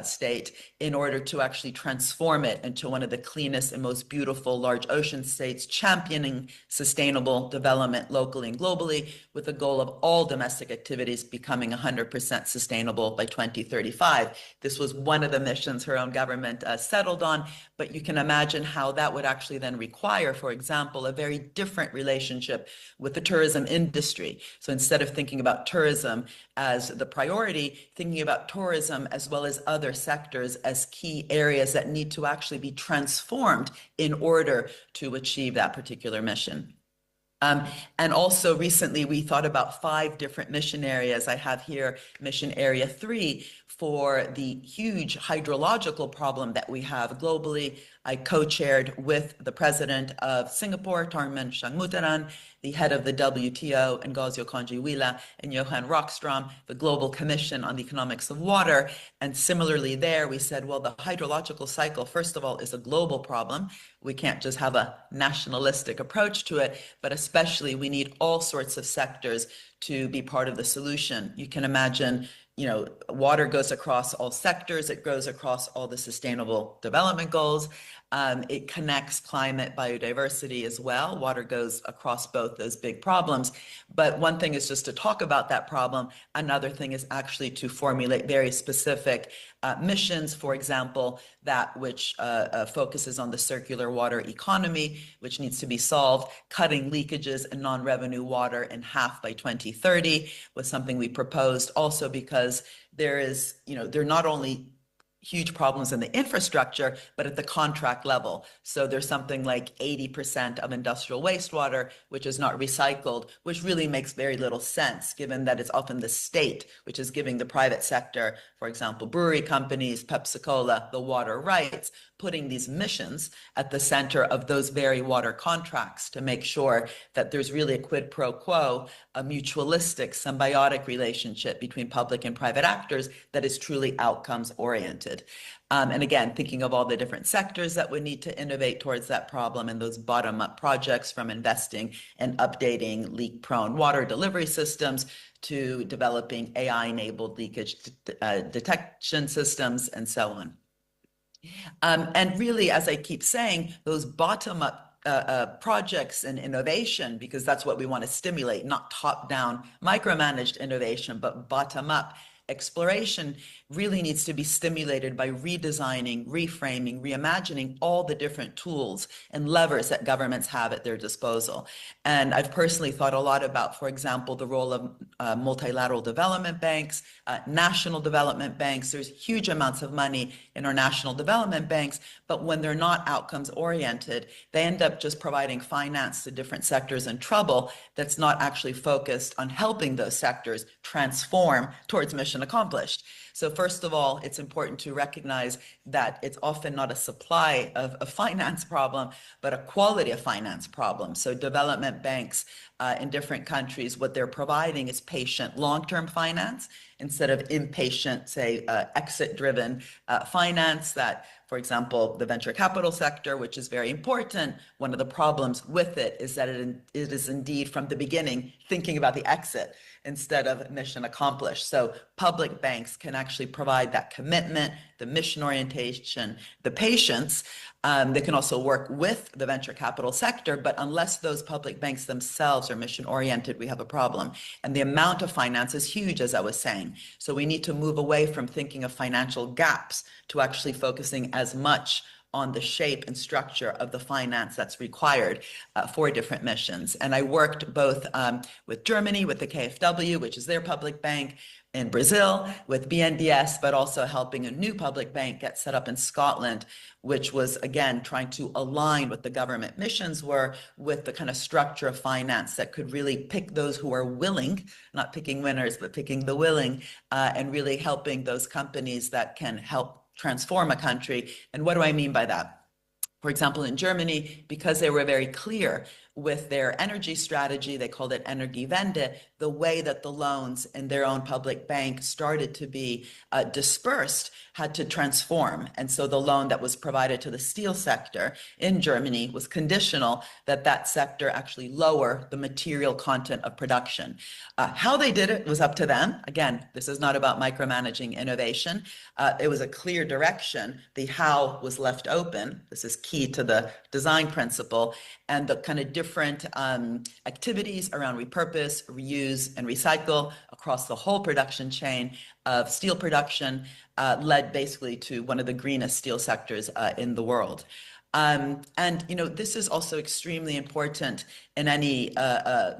state, in order to actually transform it into one of the cleanest and most beautiful large ocean states, championing sustainable development locally and globally, with the goal of all domestic activities becoming 100% sustainable by 2035. This was one of the missions her own government settled on, but you can imagine how that would actually then require, for example, a very different relationship with the tourism industry. So instead of thinking about tourism as the priority, thinking about tourism as well as other sectors as key areas that need to actually be transformed in order to achieve that particular mission. And also recently we thought about 5 different mission areas. I have here mission area 3 for the huge hydrological problem that we have globally. I co-chaired with the president of Singapore, Tharman Shanmugaratnam, the head of the WTO, Ngozi Okonjo-Iweala, and Johan Rockstrom, the Global Commission on the Economics of Water. And similarly there, we said, well, the hydrological cycle, first of all, is a global problem. We can't just have a nationalistic approach to it, but especially we need all sorts of sectors to be part of the solution. You can imagine, you know, water goes across all sectors, it goes across all the sustainable development goals. It connects climate, biodiversity as well. Water goes across both those big problems. But one thing is just to talk about that problem. Another thing is actually to formulate very specific missions, for example, that which focuses on the circular water economy, which needs to be solved. Cutting leakages and non-revenue water in half by 2030 was something we proposed, also because there are not only huge problems in the infrastructure, but at the contract level. So there's something like 80% of industrial wastewater, which is not recycled, which really makes very little sense, given that it's often the state which is giving the private sector, for example, brewery companies, Pepsi-Cola, the water rights, putting these missions at the center of those very water contracts to make sure that there's really a quid pro quo, a mutualistic, symbiotic relationship between public and private actors that is truly outcomes oriented. And again, thinking of all the different sectors that would need to innovate towards that problem and those bottom-up projects, from investing and updating leak-prone water delivery systems to developing AI-enabled leakage detection systems and so on. And really, as I keep saying, those bottom-up projects and innovation, because that's what we want to stimulate, not top-down micromanaged innovation, but bottom-up exploration, really needs to be stimulated by redesigning, reframing, reimagining all the different tools and levers that governments have at their disposal. And I've personally thought a lot about, for example, the role of multilateral development banks, national development banks. There's huge amounts of money in our national development banks, but when they're not outcomes oriented, they end up just providing finance to different sectors in trouble that's not actually focused on helping those sectors transform towards mission accomplished. So first of all, it's important to recognize that it's often not a supply of finance problem, but a quality of finance problem. So development banks in different countries, what they're providing is patient long-term finance instead of impatient, say, exit-driven finance that, for example, the venture capital sector, which is very important, one of the problems with it is that it is indeed from the beginning thinking about the exit instead of mission accomplished. So public banks can actually provide that commitment, the mission orientation, the patience. They can also work with the venture capital sector, but unless those public banks themselves are mission oriented, we have a problem. And the amount of finance is huge, as I was saying. So we need to move away from thinking of financial gaps to actually focusing as much on the shape and structure of the finance that's required for different missions. And I worked both with Germany, with the KfW, which is their public bank, in Brazil with BNDES, but also helping a new public bank get set up in Scotland, which was, again, trying to align what the government missions were with the kind of structure of finance that could really pick those who are willing, not picking winners, but picking the willing, and really helping those companies that can help transform a country. And what do I mean by that? For example, in Germany, because they were very clear with their energy strategy, they called it Energiewende, the way that the loans in their own public bank started to be dispersed had to transform. And so the loan that was provided to the steel sector in Germany was conditional that that sector actually lower the material content of production. How they did it was up to them. Again, this is not about micromanaging innovation. It was a clear direction. The how was left open. This is key to the design principle, and the kind of different activities around repurpose, reuse, and recycle across the whole production chain of steel production led basically to one of the greenest steel sectors in the world. And, you know, this is also extremely important in any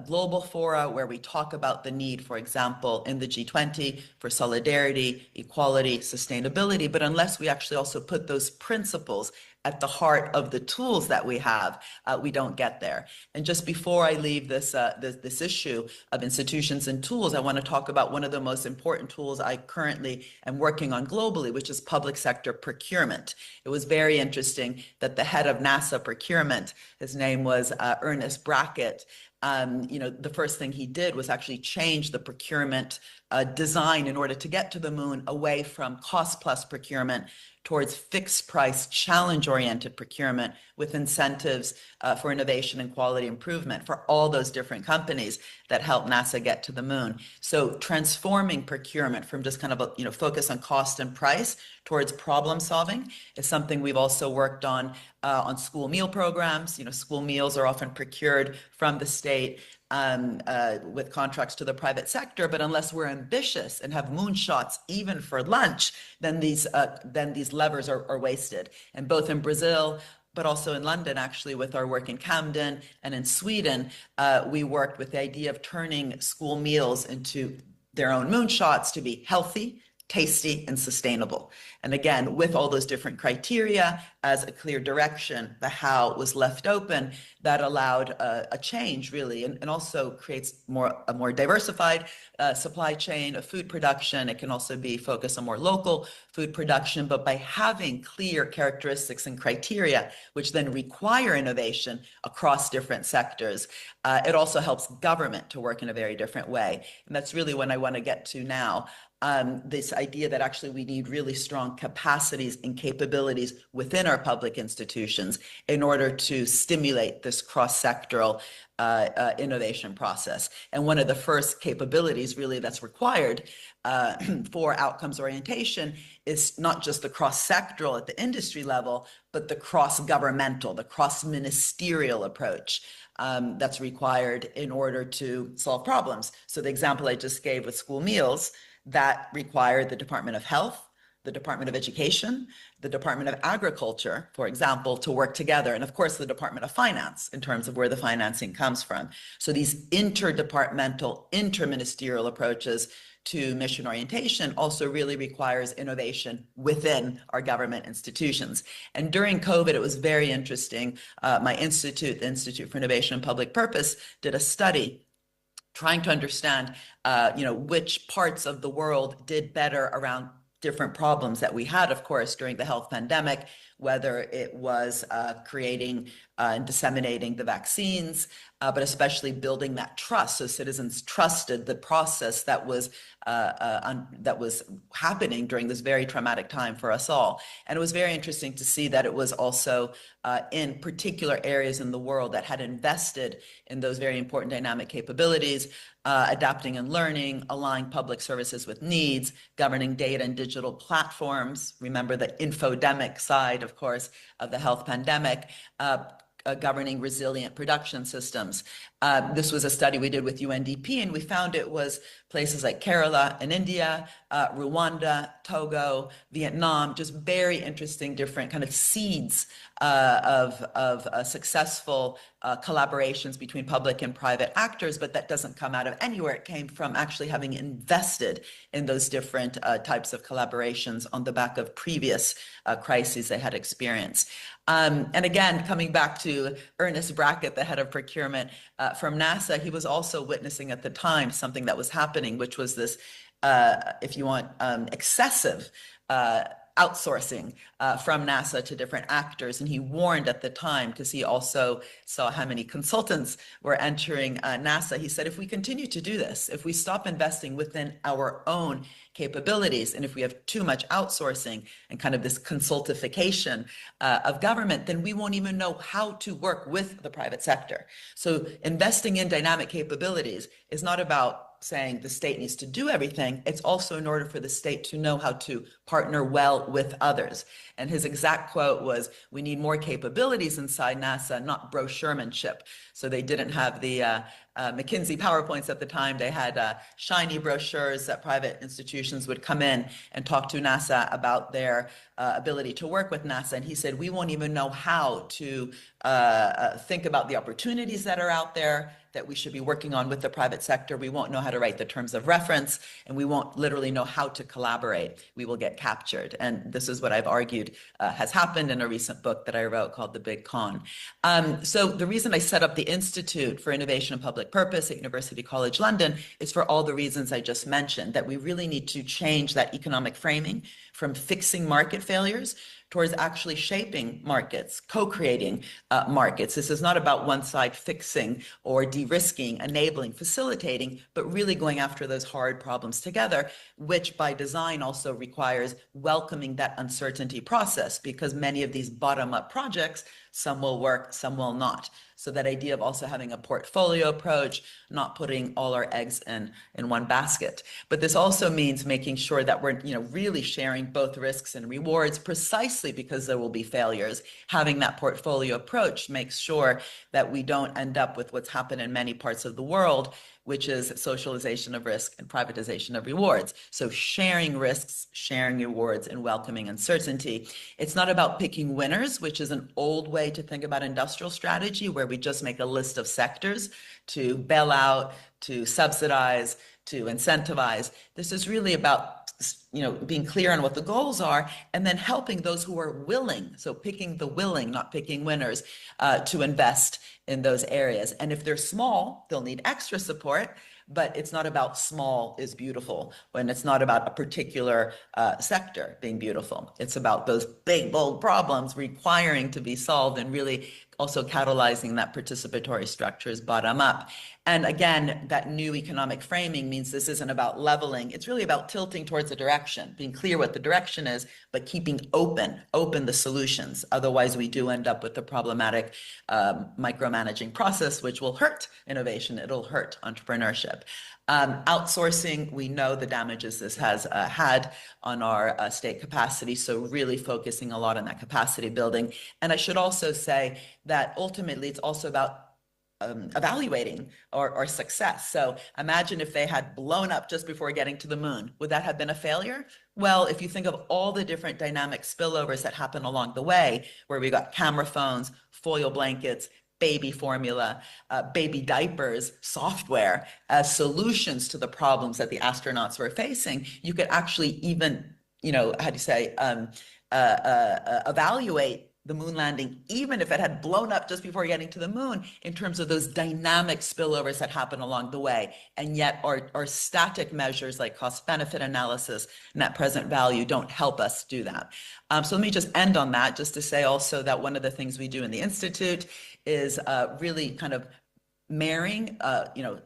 global fora where we talk about the need, for example, in the G20 for solidarity, equality, sustainability. But unless we actually also put those principles at the heart of the tools that we have, we don't get there. And just before I leave this issue of institutions and tools, I want to talk about one of the most important tools I currently am working on globally, which is public sector procurement. It was very interesting that the head of NASA procurement, his name was Ernest Brackett, you know, the first thing he did was actually change the procurement design in order to get to the moon away from cost plus procurement towards fixed price, challenge-oriented procurement with incentives for innovation and quality improvement for all those different companies that help NASA get to the moon. So transforming procurement from just kind of a focus on cost and price towards problem solving is something we've also worked on on school meal programs. School meals are often procured from the state with contracts to the private sector, but unless we're ambitious and have moonshots even for lunch, then these levers are wasted. And both in Brazil, but also in London, actually, with our work in Camden and in Sweden, we worked with the idea of turning school meals into their own moonshots to be healthy, tasty, and sustainable. And again, with all those different criteria as a clear direction, the how was left open. That allowed a change, really, and also creates a more diversified supply chain of food production. It can also be focused on more local food production, but by having clear characteristics and criteria, which then require innovation across different sectors, it also helps government to work in a very different way. And that's really what I want to get to now. This idea that actually we need really strong capacities and capabilities within our public institutions in order to stimulate this cross-sectoral innovation process. And one of the first capabilities really that's required for outcomes orientation is not just the cross-sectoral at the industry level, but the cross-governmental, the cross-ministerial approach that's required in order to solve problems. So the example I just gave with school meals, that required the Department of Health, the Department of Education, the Department of Agriculture, for example, to work together, and of course the Department of Finance in terms of where the financing comes from. So these interdepartmental, interministerial approaches to mission orientation also really requires innovation within our government institutions. And during COVID, it was very interesting. My institute, the Institute for Innovation and Public Purpose, did a study trying to understand, which parts of the world did better around different problems that we had, of course, during the health pandemic, whether it was creating and disseminating the vaccines, but especially building that trust, so citizens trusted the process that was happening during this very traumatic time for us all. And it was very interesting to see that it was also in particular areas in the world that had invested in those very important dynamic capabilities, adapting and learning, aligning public services with needs, governing data and digital platforms. Remember the infodemic side, of course, of the health pandemic, governing resilient production systems. This was a study we did with UNDP, and we found it was places like Kerala in India, Rwanda, Togo, Vietnam, just very interesting different kind of seeds of successful collaborations between public and private actors, but that doesn't come out of anywhere. It came from actually having invested in those different types of collaborations on the back of previous crises they had experienced. And again, coming back to Ernest Brackett, the head of procurement from NASA, he was also witnessing at the time something that was happening, which was this, if you want, excessive outsourcing from NASA to different actors. And he warned at the time, because he also saw how many consultants were entering NASA. He said, if we continue to do this, if we stop investing within our own capabilities, and if we have too much outsourcing and kind of this consultification of government, then we won't even know how to work with the private sector. So investing in dynamic capabilities is not about saying the state needs to do everything. It's also in order for the state to know how to partner well with others. And his exact quote was, we need more capabilities inside NASA, not brochuremanship. So they didn't have the McKinsey PowerPoints at the time. They had shiny brochures that private institutions would come in and talk to NASA about their ability to work with NASA. And he said, we won't even know how to think about the opportunities that are out there that we should be working on with the private sector. We won't know how to write the terms of reference, and we won't literally know how to collaborate. We will get captured. And this is what I've argued has happened in a recent book that I wrote called The Big Con. So the reason I set up the Institute for Innovation and Public Purpose at University College London is for all the reasons I just mentioned, that we really need to change that economic framing from fixing market failures towards actually shaping markets, co-creating markets. This is not about one side fixing or de-risking, enabling, facilitating, but really going after those hard problems together, which by design also requires welcoming that uncertainty process, because many of these bottom-up projects, some will work, some will not. So that idea of also having a portfolio approach, not putting all our eggs in one basket. But this also means making sure that we're really sharing both risks and rewards, precisely because there will be failures. Having that portfolio approach makes sure that we don't end up with what's happened in many parts of the world, which is socialization of risk and privatization of rewards. So sharing risks, sharing rewards, and welcoming uncertainty. It's not about picking winners, which is an old way to think about industrial strategy, where we just make a list of sectors to bail out, to subsidize, to incentivize. This is really about being clear on what the goals are, and then helping those who are willing, so picking the willing, not picking winners, to invest in those areas. And if they're small, they'll need extra support, but it's not about small is beautiful, when it's not about a particular sector being beautiful. It's about those big, bold problems requiring to be solved, and really also catalyzing that participatory structures bottom up. And again, that new economic framing means this isn't about leveling. It's really about tilting towards a direction, being clear what the direction is, but keeping open the solutions. Otherwise, we do end up with the problematic micromanaging process, which will hurt innovation. It'll hurt entrepreneurship. Outsourcing, we know the damages this has had on our state capacity, so really focusing a lot on that capacity building. And I should also say that ultimately it's also about evaluating our success. So imagine if they had blown up just before getting to the moon. Would that have been a failure? Well, if you think of all the different dynamic spillovers that happen along the way, where we got camera phones, foil blankets, baby formula, baby diapers, software as solutions to the problems that the astronauts were facing, you could actually even, evaluate the moon landing, even if it had blown up just before getting to the moon, in terms of those dynamic spillovers that happen along the way. And yet our static measures like cost-benefit analysis, net present value, don't help us do that. So let me just end on that, just to say also that one of the things we do in the Institute is really kind of marrying,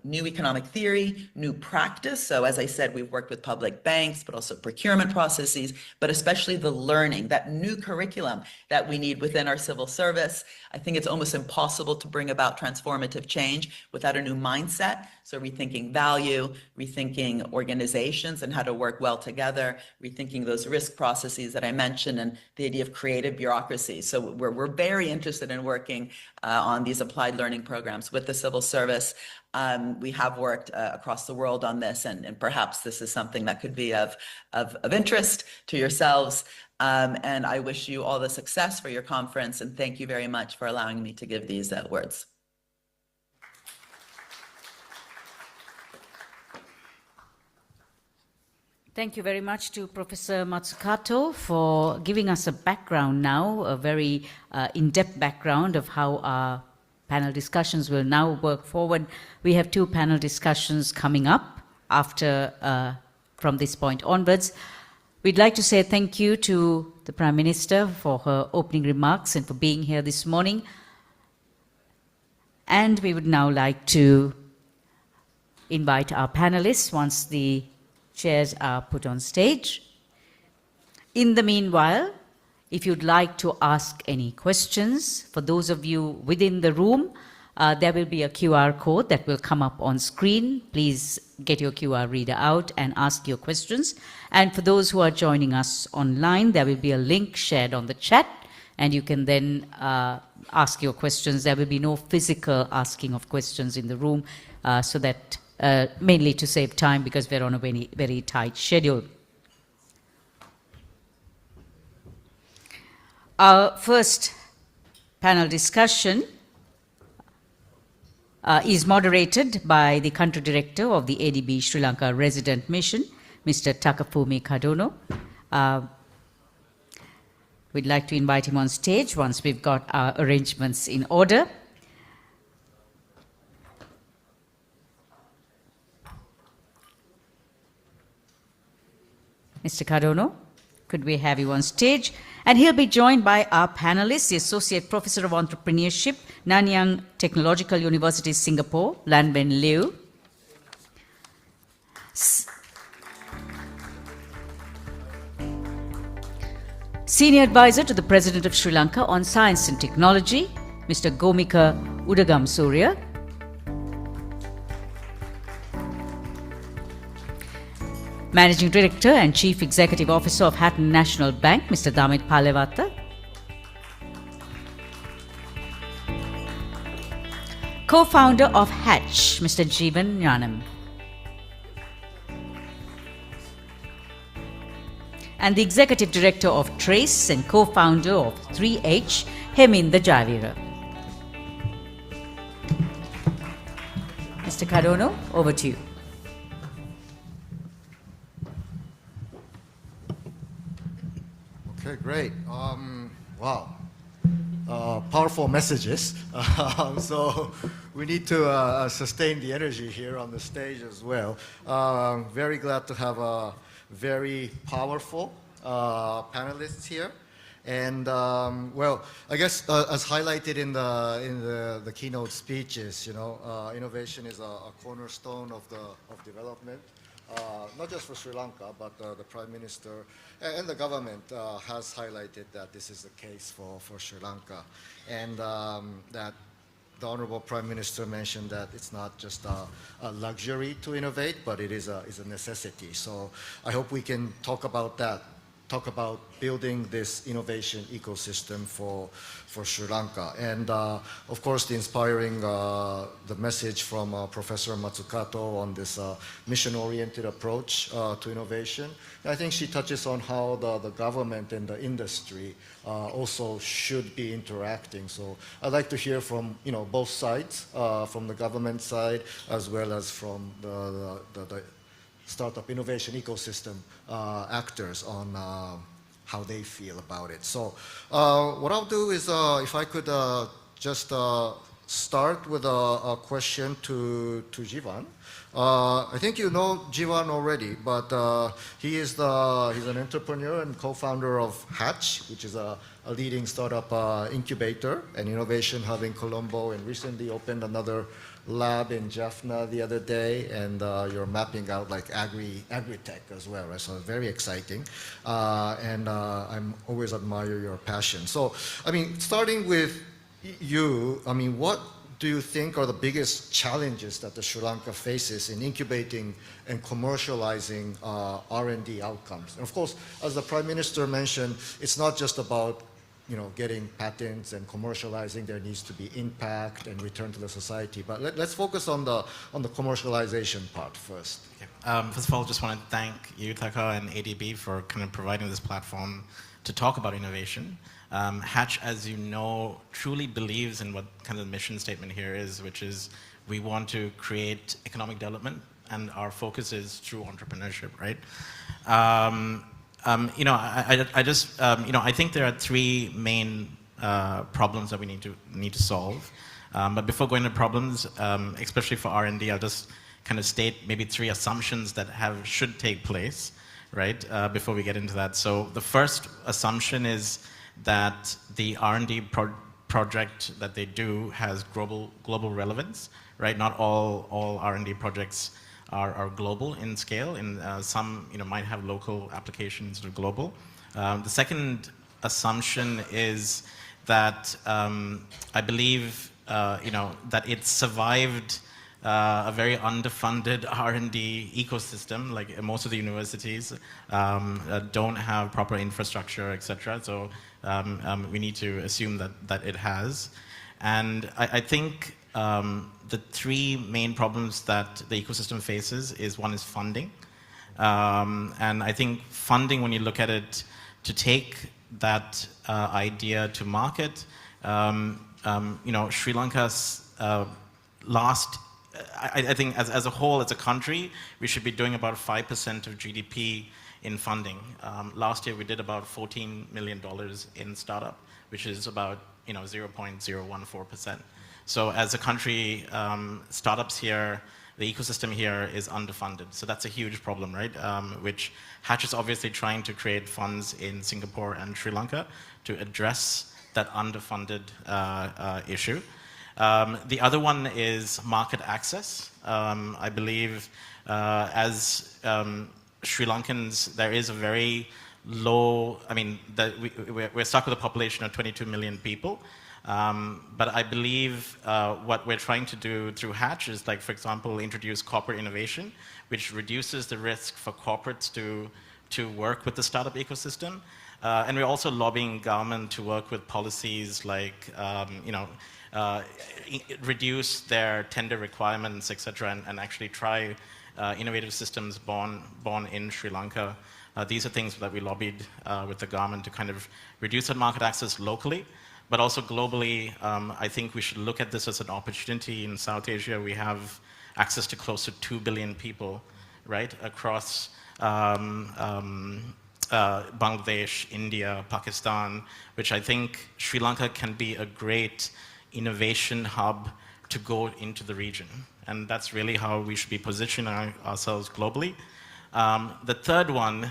new economic theory, new practice. So as I said, we've worked with public banks, but also procurement processes, but especially the learning, that new curriculum that we need within our civil service. I think it's almost impossible to bring about transformative change without a new mindset. So rethinking value, rethinking organizations and how to work well together, rethinking those risk processes that I mentioned, and the idea of creative bureaucracy. So we're very interested in working on these applied learning programs with the civil service. We have worked across the world on this, and perhaps this is something that could be of interest to yourselves. And I wish you all the success for your conference, and thank you very much for allowing me to give these words. Thank you very much to Professor Matsukato for giving us a background now, a very in-depth background of how our panel discussions will now work forward. We have 2 panel discussions coming up after, from this point onwards. We'd like to say thank you to the Prime Minister for her opening remarks and for being here this morning. And we would now like to invite our panelists once the chairs are put on stage. In the meanwhile, if you'd like to ask any questions, for those of you within the room, there will be a QR code that will come up on screen. Please get your QR reader out and ask your questions. And for those who are joining us online, there will be a link shared on the chat, and you can then ask your questions. There will be no physical asking of questions in the room, so that mainly to save time, because we're on a very, very tight schedule. Our first panel discussion is moderated by the Country Director of the ADB Sri Lanka Resident Mission, Mr. Takafumi Kadono. We'd like to invite him on stage once we've got our arrangements in order. Mr. Kadono, could we have you on stage? And he'll be joined by our panelists, the Associate Professor of Entrepreneurship, Nanyang Technological University, Singapore, Lanben Liu. Senior Advisor to the President of Sri Lanka on Science and Technology, Mr. Gomika Udagam Surya. Managing Director and Chief Executive Officer of Hatton National Bank, Mr. Damit Palewata. Co-founder of Hatch, Mr. Jeevan Nyanam. And the Executive Director of Trace and co-founder of 3H, Heminda Javira. Mr. Kadono, over to you. Okay, great. Wow. Powerful messages. So we need to sustain the energy here on the stage as well. Very glad to have a very powerful panelists here. And well, I guess as highlighted in the keynote speeches, innovation is a cornerstone of development. Not just for Sri Lanka, but the Prime Minister and the government has highlighted that this is the case for Sri Lanka. And that the Honorable Prime Minister mentioned that it's not just a luxury to innovate, but it is a necessity. So I hope we can talk about that, talk about building this innovation ecosystem for Sri Lanka. And of course, the inspiring the message from Professor Matsukato on this mission-oriented approach to innovation. And I think she touches on how the government and the industry also should be interacting. So I'd like to hear from both sides, from the government side as well as from the startup innovation ecosystem actors on how they feel about it. So what I'll do is, if I could just start with a question to Jivan. I think you know Jivan already, but he's an entrepreneur and co-founder of Hatch, which is a leading startup incubator and innovation hub in Colombo, and recently opened another lab in Jaffna the other day, and you're mapping out like agri-tech as well, right? So very exciting, and I'm always admire your passion. So, I mean, starting with you, I mean, what do you think are the biggest challenges that the Sri Lanka faces in incubating and commercializing R&D outcomes? And of course, as the Prime Minister mentioned, it's not just about getting patents and commercializing. There needs to be impact and return to the society. But let's focus on the commercialization part first. Okay. First of all, just want to thank you, Taka, and ADB for kind of providing this platform to talk about innovation. Hatch, as you know, truly believes in what kind of the mission statement here is, which is we want to create economic development, and our focus is through entrepreneurship, right? I think there are three main problems that we need to solve. But before going to problems, especially for R&D, I'll just kind of state maybe three assumptions that should take place, right? Before we get into that. So the first assumption is that the R&D project that they do has global relevance, right? Not all R&D projects are global in scale, and some might have local applications that are global. The second assumption is that I believe that it survived a very underfunded R&D ecosystem. Like most of the universities don't have proper infrastructure, etc. So we need to assume that it has. And I think the three main problems that the ecosystem faces is one is funding. And I think funding, when you look at it, to take that idea to market, Sri Lanka's last, I think as a whole, as a country, we should be doing about 5% of GDP in funding. Last year we did about $14 million in startup, which is about 0.014%. So as a country, startups here, the ecosystem here is underfunded. So that's a huge problem, right? Which Hatch is obviously trying to create funds in Singapore and Sri Lanka to address that underfunded issue. The other one is market access. I believe as Sri Lankans, there is a very low, we're stuck with a population of 22 million people. But I believe what we're trying to do through Hatch is, like, for example, introduce corporate innovation, which reduces the risk for corporates to work with the startup ecosystem. And we're also lobbying government to work with policies like, reduce their tender requirements, etc., and actually try innovative systems born in Sri Lanka. These are things that we lobbied with the government to kind of reduce that market access locally, but also globally. I think we should look at this as an opportunity. In South Asia, we have access to close to 2 billion people, right, across Bangladesh, India, Pakistan, which I think Sri Lanka can be a great innovation hub to go into the region. And that's really how we should be positioning ourselves globally. The third one,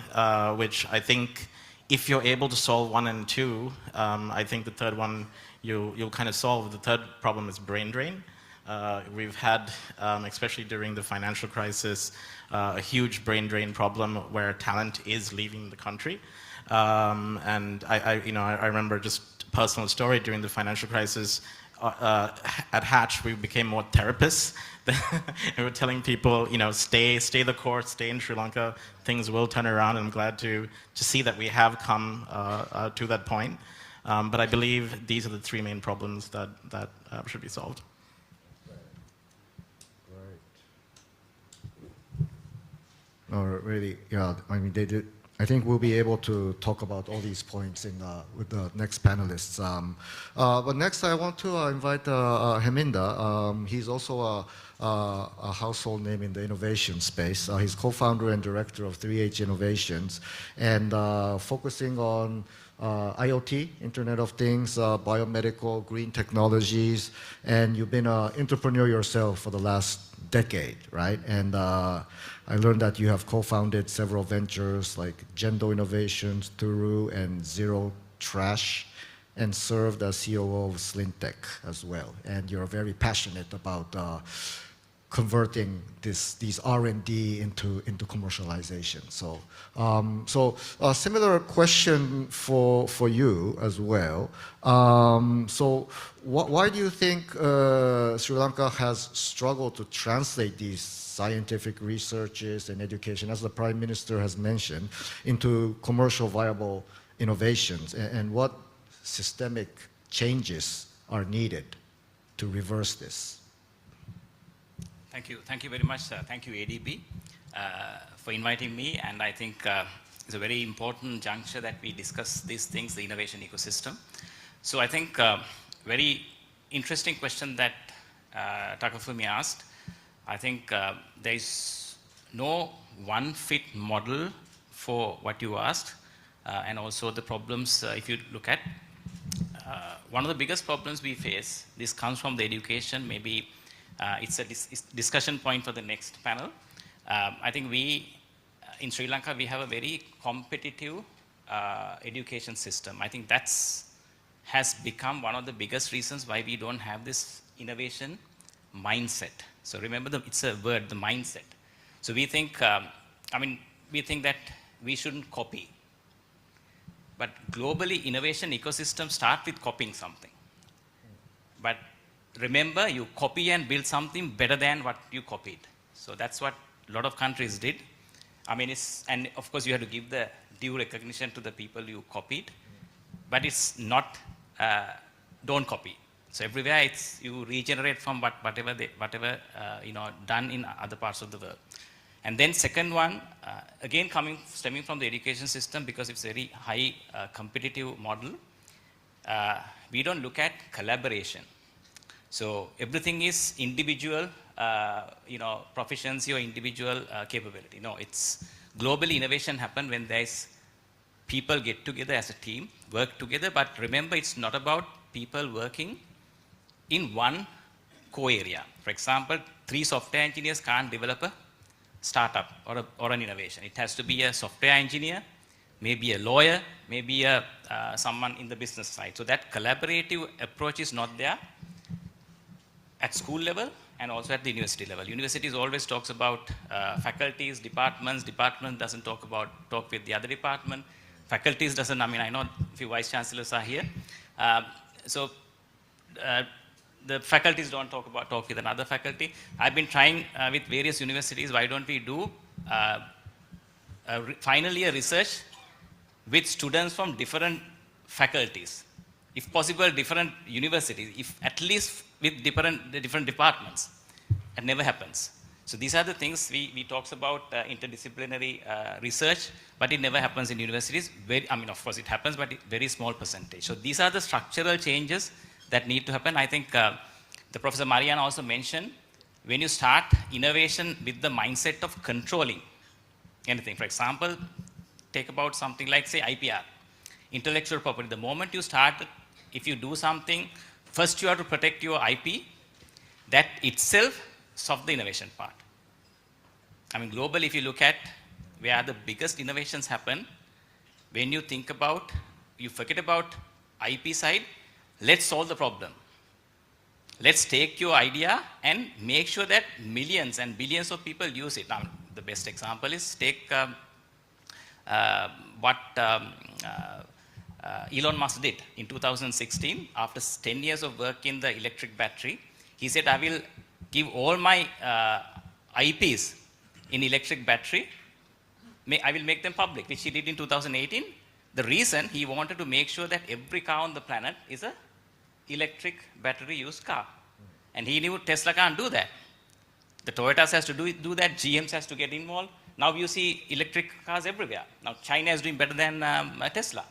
which I think if you're able to solve 1 and 2, I think the third one you'll kind of solve. The third problem is brain drain. We've had, especially during the financial crisis, a huge brain drain problem where talent is leaving the country. And I remember just a personal story during the financial crisis. At Hatch, we became more therapists. We were telling people, stay the course, stay in Sri Lanka, things will turn around. And I'm glad to see that we have come to that point. But I believe these are the 3 main problems that should be solved. Really, yeah. I mean, they did. I think we'll be able to talk about all these points with the next panelists. But next, I want to invite Heminda. He's also a household name in the innovation space. He's co-founder and director of 3H Innovations, and focusing on IoT, Internet of Things, biomedical, green technologies, and you've been an entrepreneur yourself for the last decade, right? And I learned that you have co-founded several ventures like Gendo Innovations, Turu, and Zero Trash, and served as COO of Slintech as well. And you're very passionate about converting these R&D into commercialization. So, a similar question for you as well. So, why do you think Sri Lanka has struggled to translate these scientific researches and education, as the Prime Minister has mentioned, into commercial viable innovations, and what systemic changes are needed to reverse this? Thank you very much. Thank you, ADB, for inviting me. And I think it's a very important juncture that we discuss these things, the innovation ecosystem. So I think very interesting question that Takafumi asked. I think there is no one fit model for what you asked, and also the problems, if you look at, one of the biggest problems we face, this comes from the education, maybe it's a discussion point for the next panel. I think in Sri Lanka, we have a very competitive education system. I think has become one of the biggest reasons why we don't have this innovation mindset. So remember, it's a word, the mindset. So we think, we think that we shouldn't copy. But globally, innovation ecosystems start with copying something. But remember, you copy and build something better than what you copied. So that's what a lot of countries did. And of course, you have to give the due recognition to the people you copied. But it's not, don't copy. So everywhere you regenerate from whatever done in other parts of the world. And then second one, again stemming from the education system, because it's a very high competitive model, we don't look at collaboration. So everything is individual, proficiency or individual capability. No, it's globally innovation happen when there's people get together as a team, work together. But remember, it's not about people working in one core area. For example, 3 software engineers can't develop a startup or an innovation. It has to be a software engineer, maybe a lawyer, maybe someone in the business side. So that collaborative approach is not there at school level and also at the university level. Universities always talks about faculties, departments. Department doesn't talk with the other department. Faculties doesn't, I know a few vice chancellors are here. So the faculties don't talk with another faculty. I've been trying with various universities, why don't we do final year research with students from different faculties, if possible different universities, if at least with different departments. It never happens. So these are the things we talk about interdisciplinary research, but it never happens in universities. Of course it happens, but very small percentage. So these are the structural changes that need to happen. I think the Professor Mariana also mentioned, when you start innovation with the mindset of controlling anything, for example, take about something like, say, IPR, intellectual property. The moment you start, if you do something, first you have to protect your IP. That itself solves the innovation part. Globally, if you look at where the biggest innovations happen, when you think about, you forget about IP side, let's solve the problem. Let's take your idea and make sure that millions and billions of people use it. The best example is take what Elon Musk did in 2016. After 10 years of work in the electric battery, he said, I will give all my IPs in electric battery, I will make them public, which he did in 2018. The reason, he wanted to make sure that every car on the planet is a electric battery used car. And he knew Tesla can't do that. The Toyotas has to do that, GMs has to get involved. Now you see electric cars everywhere. Now China is doing better than Tesla.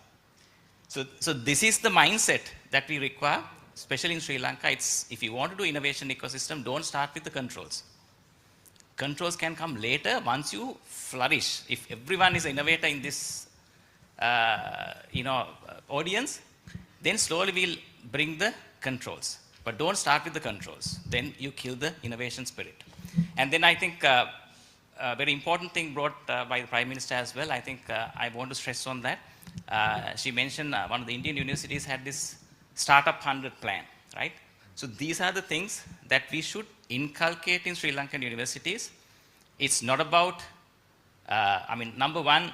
So this is the mindset that we require, especially in Sri Lanka. It's, if you want to do innovation ecosystem, don't start with the controls. Controls can come later once you flourish. If everyone is an innovator in this audience, then slowly we'll bring the controls. But don't start with the controls. Then you kill the innovation spirit. And then I think a very important thing brought by the Prime Minister as well, I think I want to stress on that. She mentioned one of the Indian universities had this Startup 100 plan, right? So these are the things that we should inculcate in Sri Lankan universities. It's not about, number one,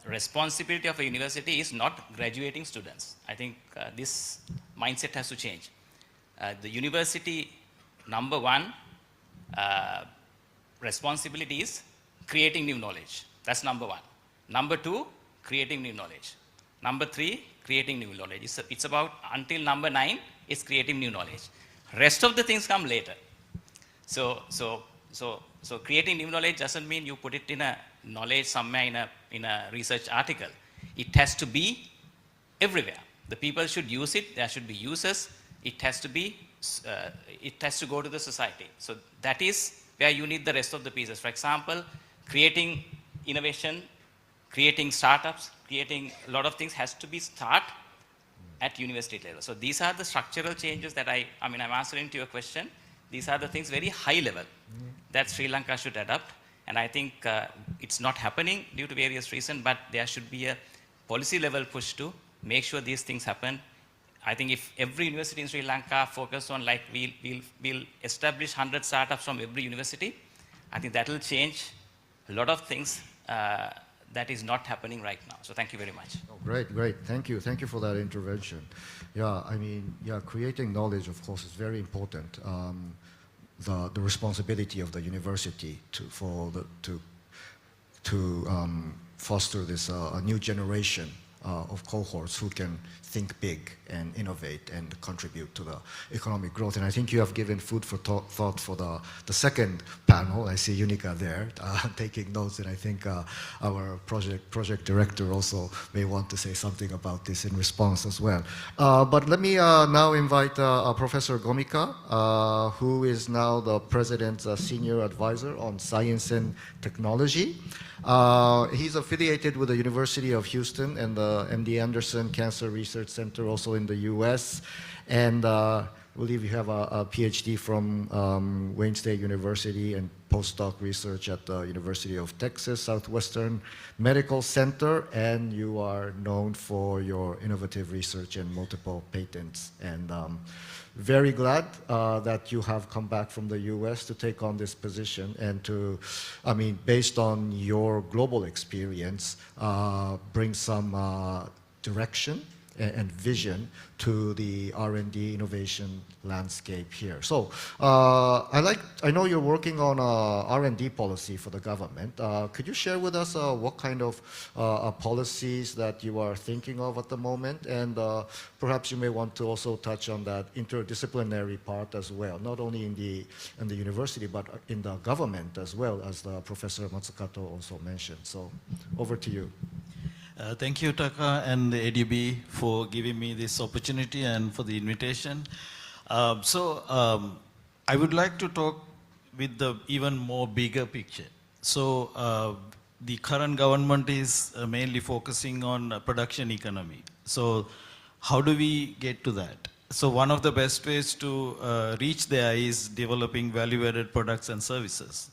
responsibility of a university is not graduating students. I think this mindset has to change. The university, number one, responsibility is creating new knowledge. That's number one. Number two, creating new knowledge. Number three, creating new knowledge. It's about, until number 9, is creating new knowledge. Rest of the things come later. So creating new knowledge doesn't mean you put it in a knowledge somewhere in a research article. It has to be everywhere. The people should use it. There should be users. It has to be. It has to go to the society. So that is where you need the rest of the pieces. For example, creating innovation, creating startups, creating a lot of things has to be start at university level. So these are the structural changes that I'm answering to your question. These are the things very high level that Sri Lanka should adopt. And I think it's not happening due to various reasons, but there should be a policy level push to make sure these things happen. I think if every university in Sri Lanka focus on, like, we'll establish 100 startups from every university, I think that will change a lot of things that is not happening right now. So thank you very much. Oh, great. Thank you for that intervention. Creating knowledge, of course, is very important. The responsibility of the university to foster this new generation of cohorts who can think big and innovate and contribute to the economic growth. And I think you have given food for thought for the second panel. I see Unica there taking notes, and I think our project director also may want to say something about this in response as well. But let me now invite Professor Gomika, who is now the President's Senior Advisor on Science and Technology. He's affiliated with the University of Houston and the MD Anderson Cancer Research Center, also in the US. And I believe you have a PhD from Wayne State University and postdoc research at the University of Texas Southwestern Medical Center. And you are known for your innovative research and multiple patents. And very glad that you have come back from the US to take on this position and to, based on your global experience, bring some direction and vision to the R&D innovation landscape here. So I know you're working on R&D policy for the government. Could you share with us what kind of policies that you are thinking of at the moment? And perhaps you may want to also touch on that interdisciplinary part as well, not only in the university, but in the government as well, as the Professor Matsukato also mentioned. So over to you. Thank you, Taka and the ADB for giving me this opportunity and for the invitation. I would like to talk with the even more bigger picture. So the current government is mainly focusing on production economy. So how do we get to that? So one of the best ways to reach there is developing value-added products and services.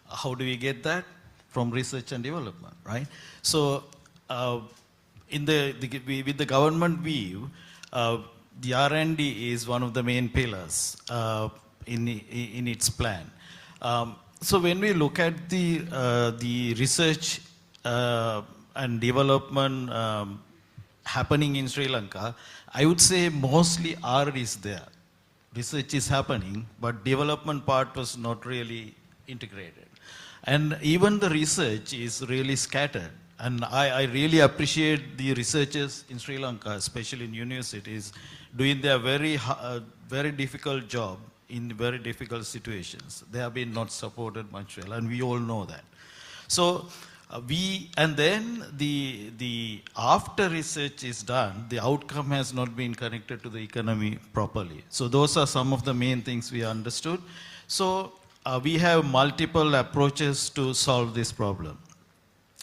How do we get that? From research and development, right? So with the government view, the R&D is one of the main pillars in its plan. So when we look at the research and development happening in Sri Lanka, I would say mostly R is there. Research is happening, but development part was not really integrated. And even the research is really scattered. And I really appreciate the researchers in Sri Lanka, especially in universities, doing their very difficult job in very difficult situations. They have been not supported much well, and we all know that. So and then the after research is done, the outcome has not been connected to the economy properly. So those are some of the main things we understood. So we have multiple approaches to solve this problem.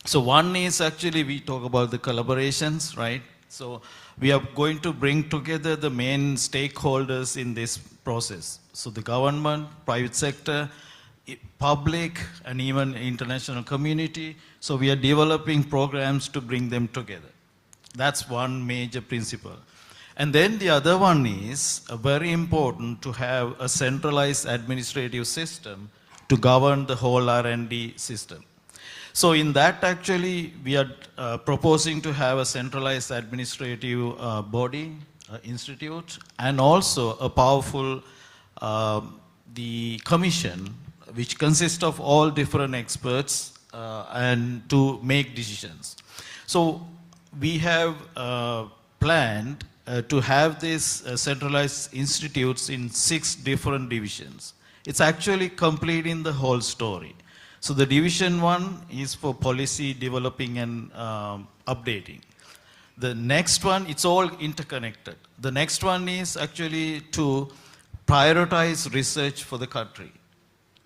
So one is actually we talk about the collaborations, right? So we are going to bring together the main stakeholders in this process. So the government, private sector, public, and even international community. So we are developing programs to bring them together. That's one major principle. And then the other one is very important to have a centralized administrative system to govern the whole R&D system. So in that actually we are proposing to have a centralized administrative body, institute, and also a powerful the commission which consists of all different experts and to make decisions. So we have planned to have these centralized institutes in 6 different divisions. It's actually completing the whole story. So the division 1 is for policy developing and updating. The next one, it's all interconnected. The next one is actually to prioritize research for the country.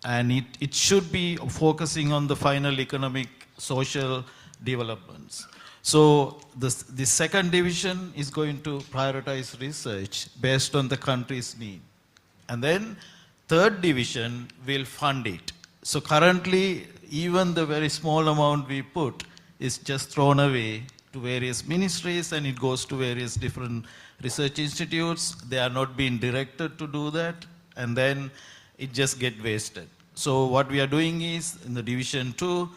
And it should be focusing on the final economic, social developments. So the second division is going to prioritize research based on the country's need. And then third division will fund it. So currently, even the very small amount we put is just thrown away to various ministries and it goes to various different research institutes. They are not being directed to do that and then it just gets wasted. So what we are doing is in the division 2,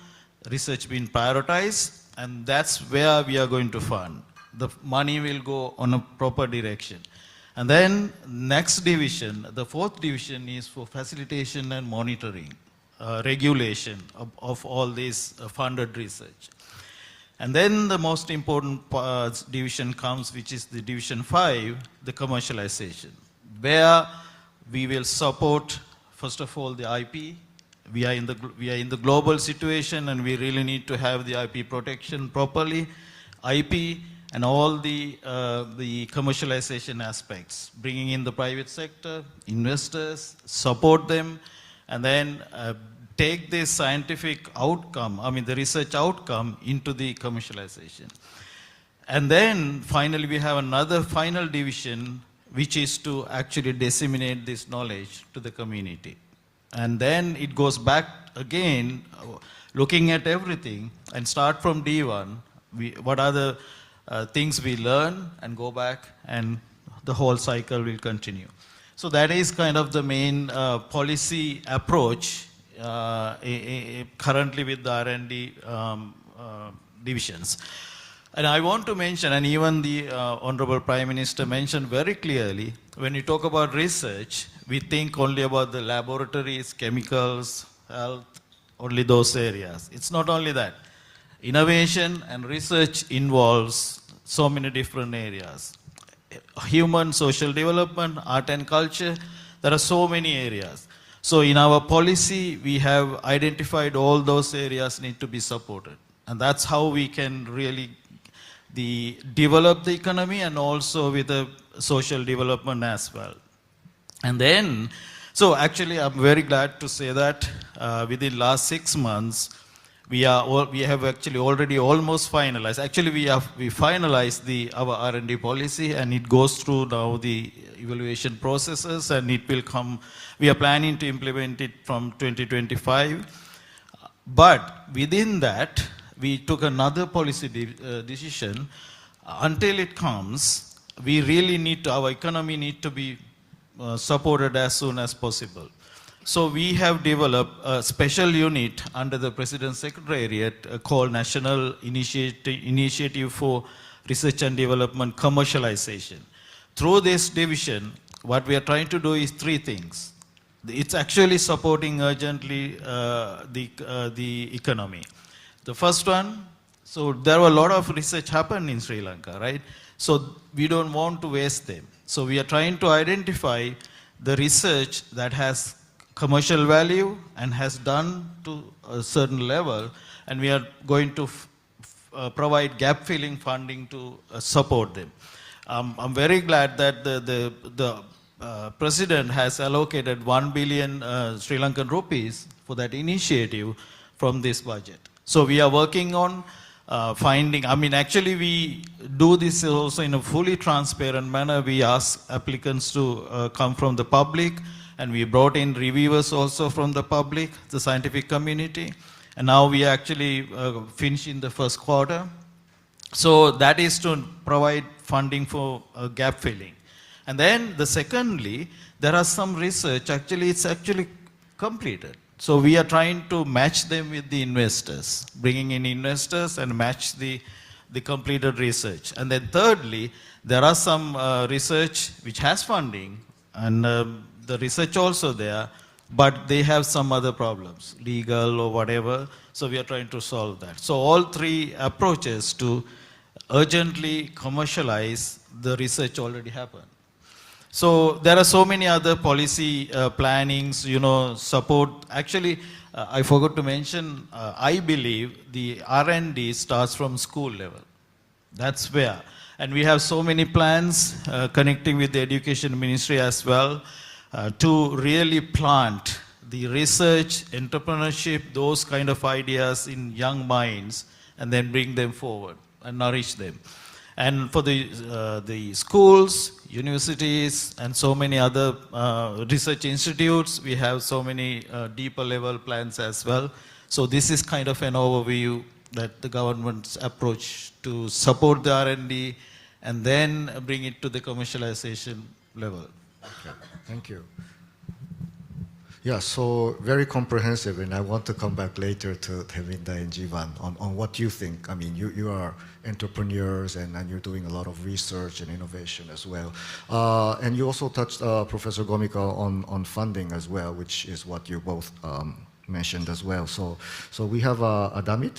research being prioritized and that's where we are going to fund. The money will go on a proper direction. And then next division, the 4th division is for facilitation and monitoring. Regulation of all this funded research. And then the most important division comes, which is the division 5, the commercialization, where we will support, first of all, the IP. We are in the global situation and we really need to have the IP protection properly. IP and all the commercialization aspects, bringing in the private sector, investors, support them, and then take this scientific outcome, the research outcome into the commercialization. And then finally we have another final division which is to actually disseminate this knowledge to the community. And then it goes back again, looking at everything and start from D1, what are the things we learn and go back and the whole cycle will continue. So that is kind of the main policy approach currently with the R&D divisions. And I want to mention, and even the Honorable Prime Minister mentioned very clearly, when you talk about research, we think only about the laboratories, chemicals, health, only those areas. It's not only that. Innovation and research involves so many different areas. Human, social development, art and culture, there are so many areas. So in our policy, we have identified all those areas need to be supported. And that's how we can really develop the economy and also with the social development as well. And then, so actually I'm very glad to say that within last 6 months, we have actually already almost finalized. Actually, we finalized our R&D policy, and it goes through now the evaluation processes, and it will come. We are planning to implement it from 2025. But within that, we took another policy decision. Until it comes, we really need to, our economy need to be supported as soon as possible. So we have developed a special unit under the President's Secretariat called National Initiative for Research and Development Commercialization. Through this division, what we are trying to do is 3 things. It's actually supporting urgently the economy. The first one, so there were a lot of research happened in Sri Lanka, right? So we don't want to waste them. So we are trying to identify the research that has commercial value and has done to a certain level, and we are going to provide gap-filling funding to support them. I'm very glad that the President has allocated 1 billion Sri Lankan rupees for that initiative from this budget. So we are working on finding, actually we do this also in a fully transparent manner. We ask applicants to come from the public, and we brought in reviewers also from the public, the scientific community. And now we actually finishing the first quarter. So that is to provide funding for gap filling. And then secondly, there are some research, it's actually completed. So we are trying to match them with the investors, bringing in investors and match the completed research. And then thirdly, there are some research which has funding, and the research also there, but they have some other problems, legal or whatever. So we are trying to solve that. So all 3 approaches to urgently commercialize the research already happened. So there are so many other policy plannings, support. Actually, I forgot to mention, I believe the R&D starts from school level. That's where. And we have so many plans connecting with the Education Ministry as well to really plant the research, entrepreneurship, those kind of ideas in young minds, and then bring them forward and nourish them. And for the schools, universities, and so many other research institutes, we have so many deeper level plans as well. So this is kind of an overview that the government's approach to support the R&D and then bring it to the commercialization level. Okay, thank you. Yeah, so very comprehensive, and I want to come back later to Hevinda and Jivan on what you think. You are entrepreneurs, and you're doing a lot of research and innovation as well. And you also touched, Professor Gomika, on funding as well, which is what you both mentioned as well. So we have Adamit,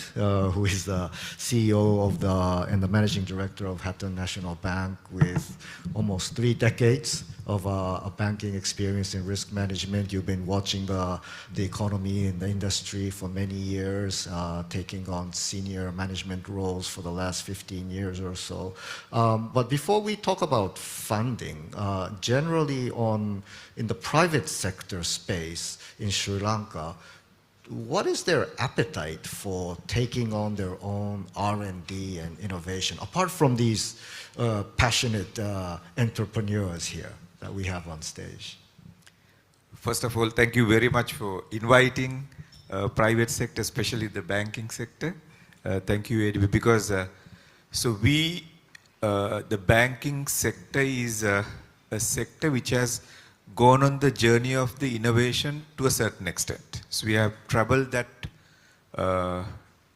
who is the CEO and the Managing Director of Hatton National Bank with almost 3 decades of a banking experience in risk management. You've been watching the economy and the industry for many years, taking on senior management roles for the last 15 years or so. But before we talk about funding, generally in the private sector space in Sri Lanka, what is their appetite for taking on their own R&D and innovation, apart from these passionate entrepreneurs here that we have on stage? First of all, thank you very much for inviting private sector, especially the banking sector. Thank you, ADB, because the banking sector is a sector which has gone on the journey of the innovation to a certain extent. So we have traveled that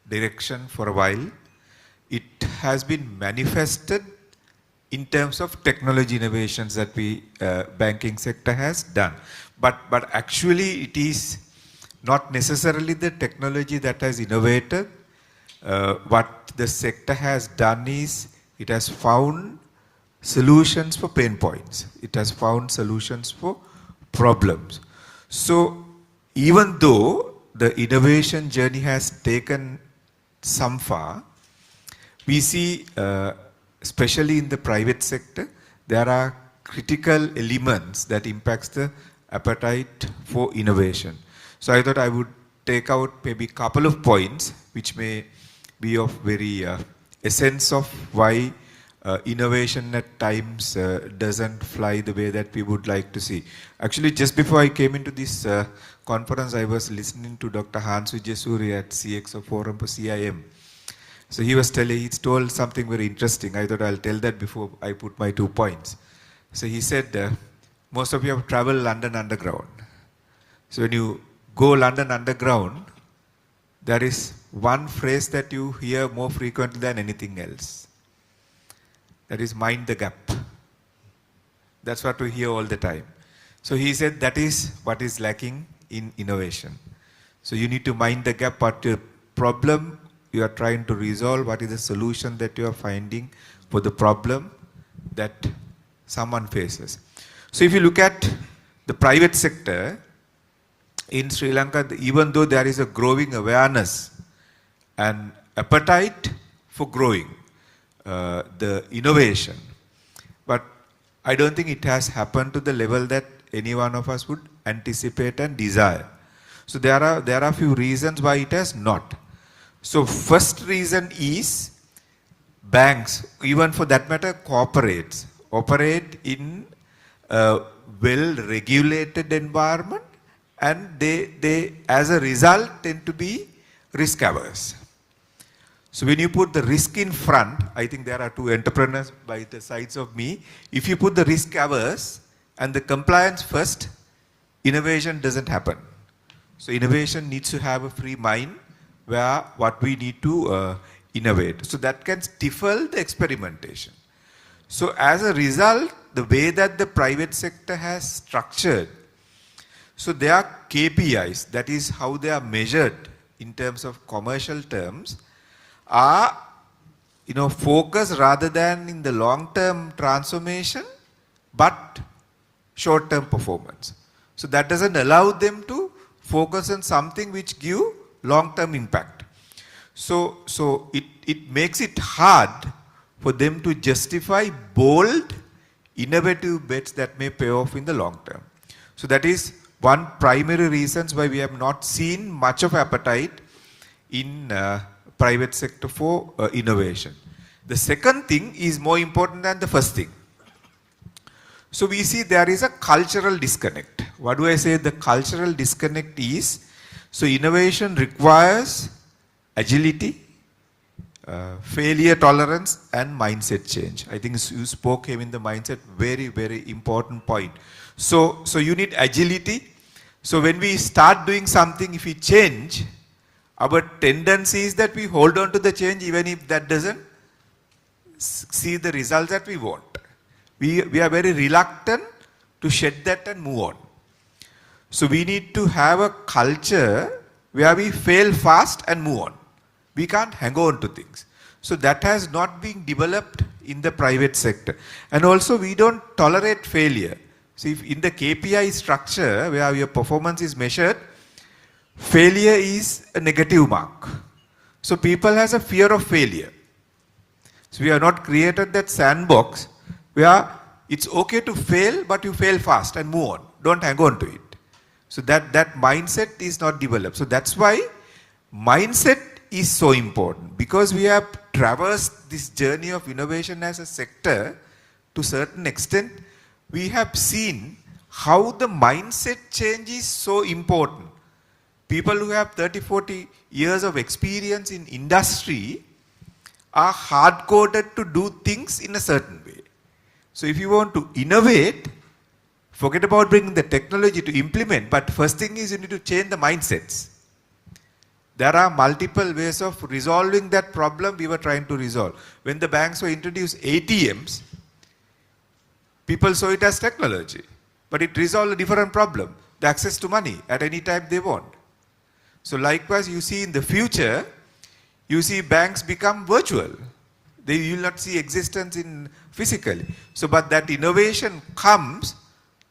direction for a while. it has been manifested in terms of technology innovations that we banking sector has done. But actually it is not necessarily the technology that has innovated. What the sector has done is it has found solutions for pain points. It has found solutions for problems. So even though the innovation journey has taken some far, we see, especially in the private sector, there are critical elements that impacts the appetite for innovation. So I thought I would take out maybe a couple of points which may be of very essence of why innovation at times doesn't fly the way that we would like to see. Actually, just before I came into this conference, I was listening to Dr. Hans Vijayasuriya at CXO Forum for CIM. So he told something very interesting. I thought I'll tell that before I put my 2 points. So he said, most of you have traveled London Underground. So when you go London Underground, there is one phrase that you hear more frequently than anything else. That is mind the gap. That's what we hear all the time. So he said that is what is lacking in innovation. So you need to mind the gap, what your problem you are trying to resolve, what is the solution that you are finding for the problem that someone faces. So if you look at the private sector in Sri Lanka, even though there is a growing awareness and appetite for growing the innovation, but I don't think it has happened to the level that any one of us would anticipate and desire. So there are a few reasons why it has not. So first reason is banks, even for that matter corporates, operate in a well-regulated environment, and they as a result tend to be risk averse. So when you put the risk in front, I think there are 2 entrepreneurs by the sides of me. If you put the risk averse and the compliance first, innovation doesn't happen. So innovation needs to have a free mind where what we need to innovate. So that can stifle the experimentation. So as a result, the way that the private sector has structured, so there are KPIs, that is how they are measured in terms of commercial terms, are focused rather than in the long-term transformation, but short-term performance. So that doesn't allow them to focus on something which give long-term impact. So it makes it hard for them to justify bold, innovative bets that may pay off in the long term. So that is one primary reasons why we have not seen much of appetite in private sector for innovation. The second thing is more important than the first thing. So we see there is a cultural disconnect. What do I say? The cultural disconnect is, so innovation requires agility, failure tolerance, and mindset change. I think you spoke him in the mindset, very, very important point. So you need agility. So when we start doing something, if we change, our tendency is that we hold on to the change even if that doesn't see the results that we want. We are very reluctant to shed that and move on. So we need to have a culture where we fail fast and move on. We can't hang on to things. So that has not been developed in the private sector. And also we don't tolerate failure. So if in the KPI structure where your performance is measured, failure is a negative mark. So people has a fear of failure. So we have not created that sandbox where it's okay to fail, but you fail fast and move on. Don't hang on to it. So that mindset is not developed. So that's why mindset is so important, because we have traversed this journey of innovation as a sector to a certain extent. We have seen how the mindset change is so important. People who have 30-40 years of experience in industry are hard-coded to do things in a certain way. So if you want to innovate, forget about bringing the technology to implement, but first thing is you need to change the mindsets. There are multiple ways of resolving that problem we were trying to resolve. When the banks were introduced ATMs, people saw it as technology, but it resolved a different problem, the access to money at any time they want. So likewise, you see in the future, you see banks become virtual. You will not see existence in physically. So, but that innovation comes,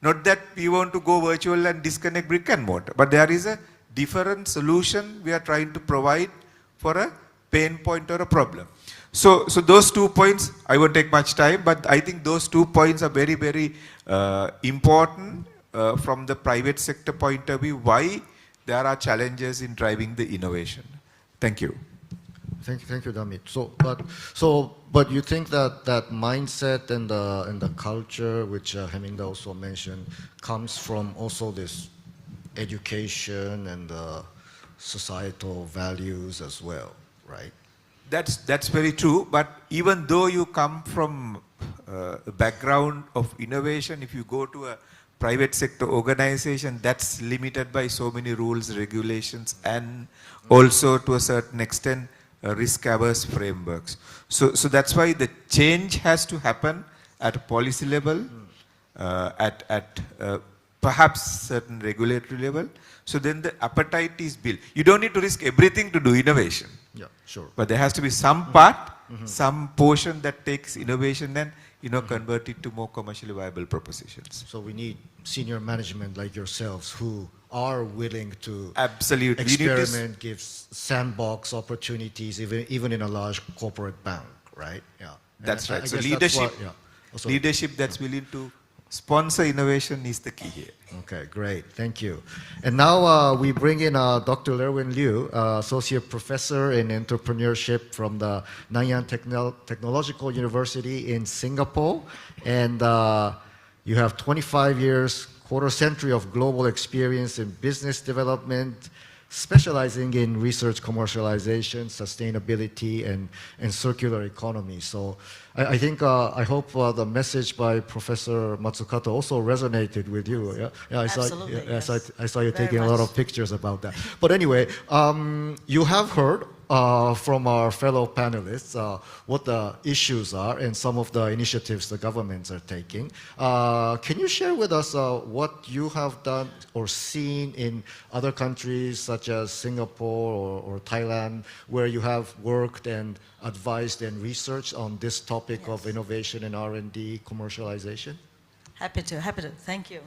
not that we want to go virtual and disconnect brick and mortar, but there is a different solution we are trying to provide for a pain point or a problem. So those 2 points, I won't take much time, but I think those 2 points are very, very important from the private sector point of view, why there are challenges in driving the innovation. Thank you. Thank you, Damit. But you think that mindset and the culture, which Heminda also mentioned, comes from also this education and societal values as well, right? That's very true. But even though you come from a background of innovation, if you go to a private sector organization, that's limited by so many rules, regulations, and also to a certain extent risk-averse frameworks. So that's why the change has to happen at a policy level, at perhaps certain regulatory level. So then the appetite is built. You don't need to risk everything to do innovation. Yeah, sure. But there has to be some part, some portion that takes innovation and convert it to more commercially viable propositions. So we need senior management like yourselves who are willing to absolutely experiment, give sandbox opportunities, even in a large corporate bank, right? Yeah, that's right. So leadership that's willing to sponsor innovation is the key here. Okay, great. Thank you. And now we bring in Dr. Lerwin Liu, Associate Professor in Entrepreneurship from the Nanyang Technological University in Singapore. And you have 25 years, quarter century of global experience in business development, specializing in research commercialization, sustainability, and circular economy. So I think, I hope the message by Professor Matsukata also resonated with you. Yeah, Absolutely, yes. I saw you Very taking much. a lot of pictures about that. But anyway, you have heard from our fellow panelists what the issues are and some of the initiatives the governments are taking. Can you share with us what you have done or seen in other countries such as Singapore or Thailand, where you have worked and advised and researched on this topic of innovation and R&D commercialization? Happy to. Thank you.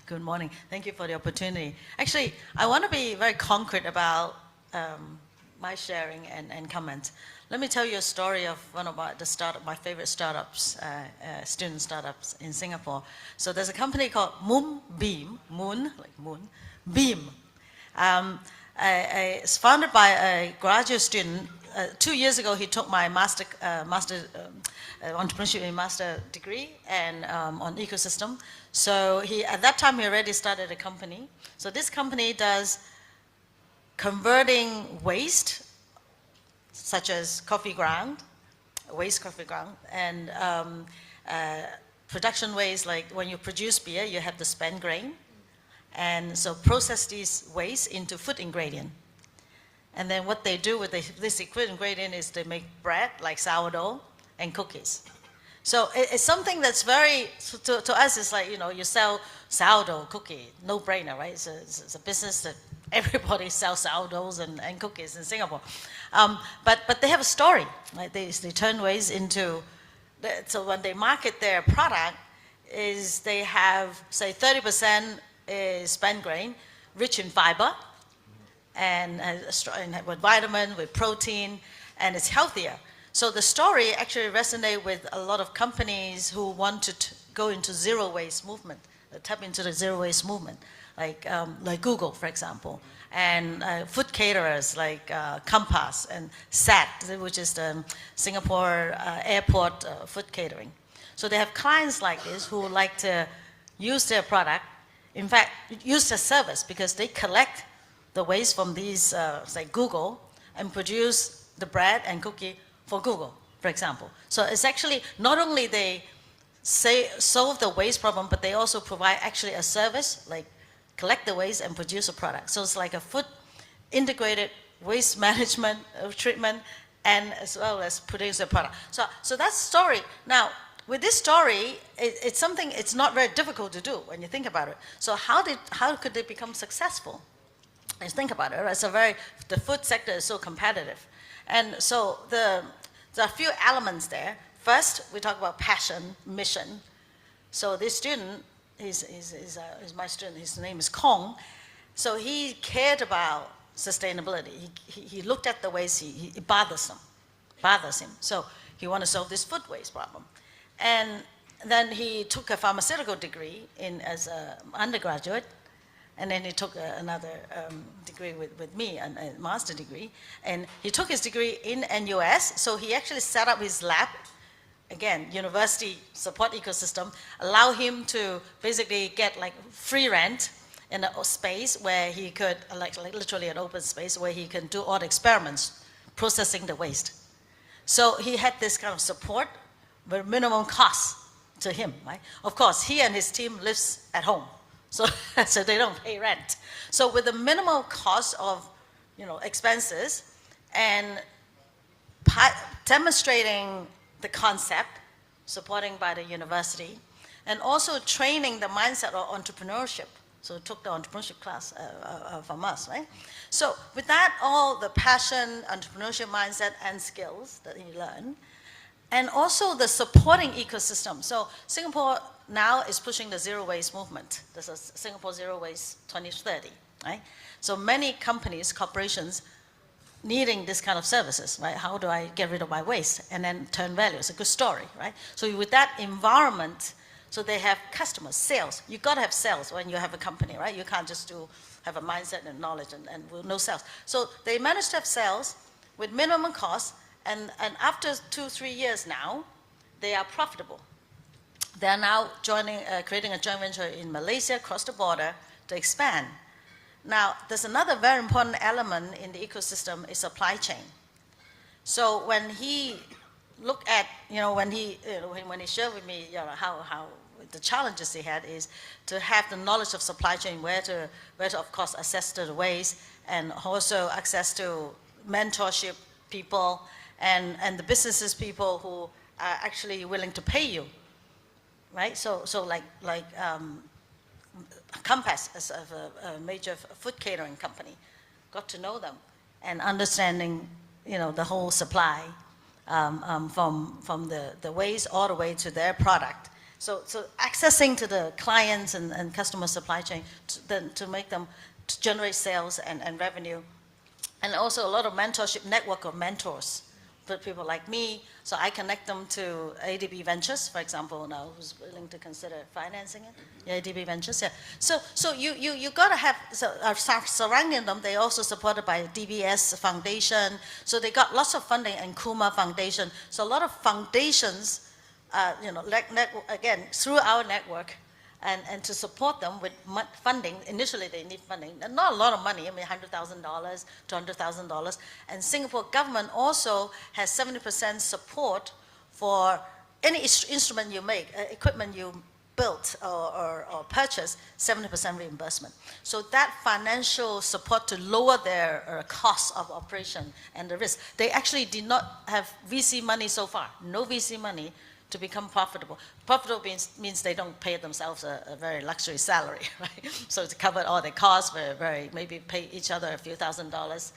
Good morning. Thank you for the opportunity. Actually, I want to be very concrete about my sharing and comments. Let me tell you a story of one of my favorite startups, student startups in Singapore. So there's a company called Moonbeam, Beam. It's founded by a graduate student. 2 years ago, he took my entrepreneurship master degree and on ecosystem. So at that time, he already started a company. So this company does converting waste, such as waste coffee ground, and production waste, like when you produce beer, you have the spent grain. And so process these waste into food ingredient. And then what they do with this food ingredient is they make bread, like sourdough, and cookies. So it's something that's very, to us, it's like, you sell sourdough cookie, no brainer, right? It's a business that everybody sells sourdoughs and cookies in Singapore. But they have a story, right? They turn waste into, so when they market their product, is they have, say, 30% is spent grain, rich in fiber, and with vitamin, with protein, and it's healthier. So the story actually resonates with a lot of companies who want to go into zero waste movement, tap into the zero waste movement, like Google, for example, and food caterers like Compass and SAT, which is the Singapore airport food catering. So they have clients like this who like to use their product, in fact, use their service, because they collect the waste from these, say Google, and produce the bread and cookie for Google, for example. So it's actually not only they solve the waste problem, but they also provide actually a service, like collect the waste and produce a product. So it's like a food integrated waste management, treatment, and as well as produce a product. So that's the story. Now, with this story, it's something, it's not very difficult to do when you think about it. So how could they become successful? Let's think about it. Right? The food sector is so competitive. And so there are a few elements there. First, we talk about passion, mission. So this student, he's my student, his name is Kong. So he cared about sustainability. He looked at the waste, it bothers him. So he wanted to solve this food waste problem. And then he took a pharmaceutical degree as an undergraduate, and then he took another degree with me, a master degree. And he took his degree in NUS, so he actually set up his lab. Again, university support ecosystem, allow him to basically get like free rent in a space where he could, like literally an open space where he can do all the experiments, processing the waste. So he had this kind of support with minimum cost to him, right? Of course, he and his team lives at home, so they don't pay rent. So with the minimal cost of, expenses and demonstrating the concept, supporting by the university, and also training the mindset of entrepreneurship. So took the entrepreneurship class from us, right? So with that, all the passion, entrepreneurship mindset, and skills that he learned, and also the supporting ecosystem. So Singapore now is pushing the zero waste movement. This is Singapore Zero Waste 2030, right? So many companies, corporations, needing this kind of services, right? How do I get rid of my waste and then turn value? It's a good story, right? So with that environment, so they have customers, sales. You got to have sales when you have a company, right? You can't just have a mindset and knowledge and no sales. So they managed to have sales with minimum cost, and after 2-3 years now, they are profitable. They are now creating a joint venture in Malaysia, across the border, to expand. Now, there's another very important element in the ecosystem is supply chain. So when he looked at, when he shared with me, how the challenges he had is to have the knowledge of supply chain, where to of course access to the waste, and also access to mentorship people and the businesses people who are actually willing to pay you, right? So like Compass as a major food catering company, got to know them and understanding, the whole supply from the waste all the way to their product. So accessing to the clients and customer supply chain to make them to generate sales and revenue, and also a lot of mentorship network of mentors for people like me. So I connect them to ADB Ventures, for example, now who's willing to consider financing it. Yeah, ADB Ventures, yeah. So you got to have, surrounding them, they also supported by DBS Foundation. So they got lots of funding, and Kuma Foundation. So a lot of foundations, again, through our network, and to support them with funding. Initially, they need funding, and not a lot of money. I mean, $100,000, $200,000. And Singapore government also has 70% support for any instrument you make, equipment you built or purchase, 70% reimbursement. So that financial support to lower their cost of operation and the risk. They actually did not have VC money so far. No VC money to become profitable. Profitable means they don't pay themselves a very luxury salary, right? So to cover all their costs, maybe pay each other a few $1,000s,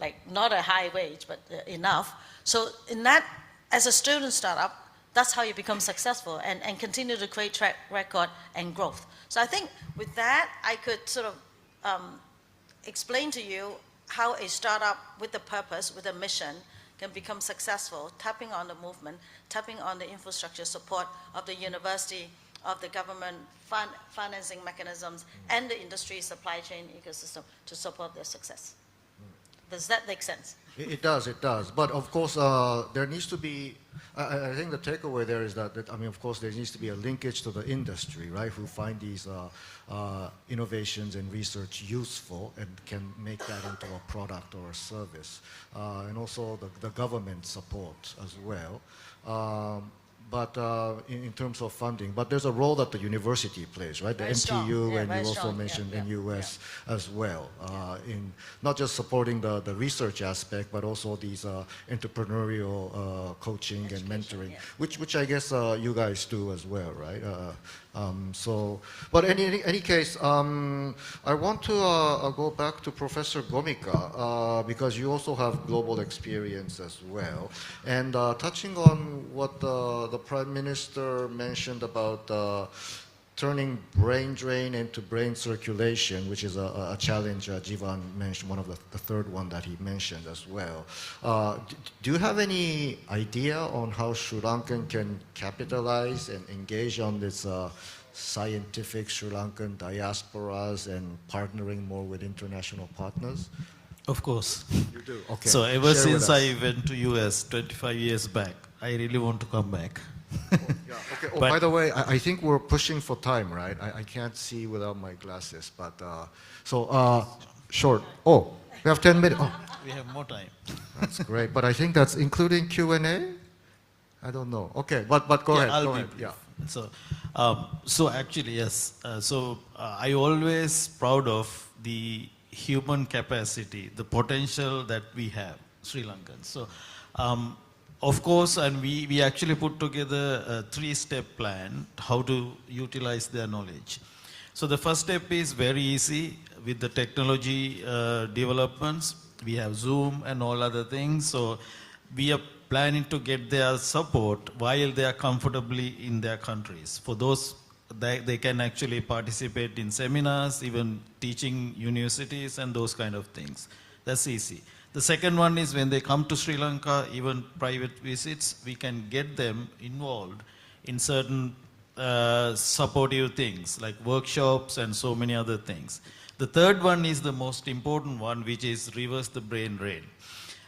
like not a high wage, but enough. So in that, as a student startup, that's how you become successful and continue to create track record and growth. So I think with that, I could sort of explain to you how a startup with a purpose, with a mission, can become successful, tapping on the movement, tapping on the infrastructure support of the university, of the government financing mechanisms, and the industry supply chain ecosystem to support their success. Does that make sense? It does. But of course, there needs to be, I think the takeaway there is that, of course, there needs to be a linkage to the industry, right, who find these innovations and research useful and can make that into a product or a service. And also the government support as well. but in terms of funding. But there's a role that the university plays, right? The Very strong. NTU, Yeah, and very you also strong. mentioned Yeah, NUS as well, in not just supporting the research aspect, but also these entrepreneurial coaching and mentoring, which I guess you guys do as well, right? But in any case, I want to go back to Professor Gomika, because you also have global experience as well. And touching on what the Prime Minister mentioned about turning brain drain into brain circulation, which is a challenge Jivan mentioned, one of the third one that he mentioned as well. Do you have any idea on how Sri Lankan can capitalize and engage on this scientific Sri Lankan diasporas and partnering more with international partners? Of course. You do? Okay. So ever Share with since us. I went to US 25 years back, I really want to come back. Yeah, okay. Oh, by the way, I think we're pushing for time, right? I can't see without my glasses, but short. Oh, we have 10 minutes. Oh, We have more time. that's great. But I think that's including Q&A? I don't know. Okay, but go ahead. I'll Go be ahead. brief. Yeah. So actually, yes. I always proud of the human capacity, the potential that we have, Sri Lankans. So, of course, and we actually put together a 3-step plan how to utilize their knowledge. So the first step is very easy with the technology developments. We have Zoom and all other things. So we are planning to get their support while they are comfortably in their countries. For those, they can actually participate in seminars, even teaching universities and those kind of things. That's easy. The second one is when they come to Sri Lanka, even private visits, we can get them involved in certain supportive things like workshops and so many other things. The third one is the most important one, which is reverse the brain drain.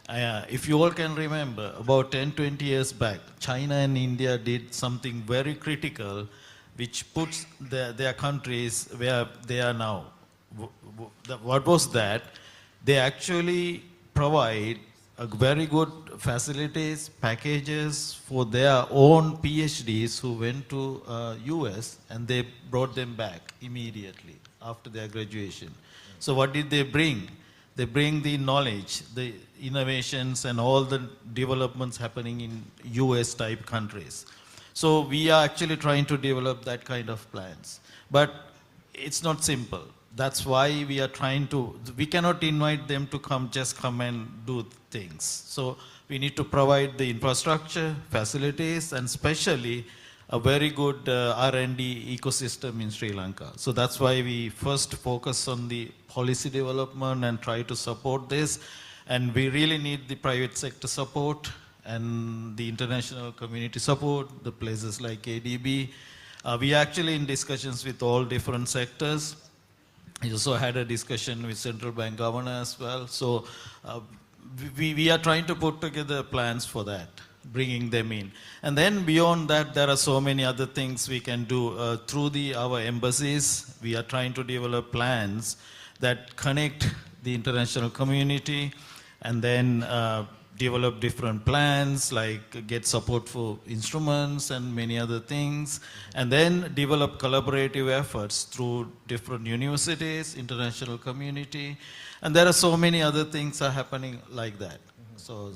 If you all can remember, about 10-20 years back, China and India did something very critical, which puts their countries where they are now. What was that? They actually provide a very good facilities, packages for their own PhDs who went to US, and they brought them back immediately after their graduation. So what did they bring? They bring the knowledge, the innovations and all the developments happening in US type countries. So we are actually trying to develop that kind of plans. But it's not simple. That's why we are trying to, we cannot invite them to just come and do things. So we need to provide the infrastructure, facilities, and especially a very good R&D ecosystem in Sri Lanka. So that's why we first focus on the policy development and try to support this. And we really need the private sector support and the international community support, the places like ADB. We are actually in discussions with all different sectors. I also had a discussion with central bank governor as well. So we are trying to put together plans for that, bringing them in. And then beyond that, there are so many other things we can do. Through our embassies, we are trying to develop plans that connect the international community, and then develop different plans like get support for instruments and many other things, and then develop collaborative efforts through different universities, international community, and there are so many other things are happening like that. So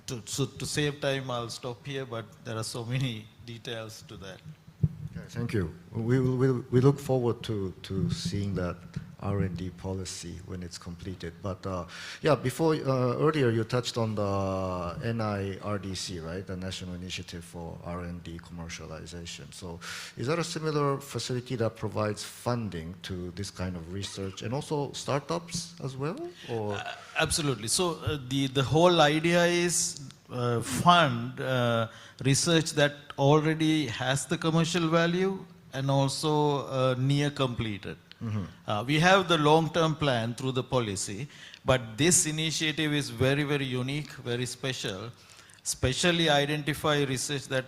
to save time, I'll stop here, but there are so many details to that. Okay, thank you. We look forward to seeing that R&D policy when it's completed. But yeah, before earlier you touched on the NIRDC, right? The National Initiative for R&D Commercialization. So is that a similar facility that provides funding to this kind of research and also startups as well? Or? Absolutely. So the whole idea is fund research that already has the commercial value and also near completed. Mm-hmm. We have the long-term plan through the policy, but this initiative is very, very unique, very special, specially identify research that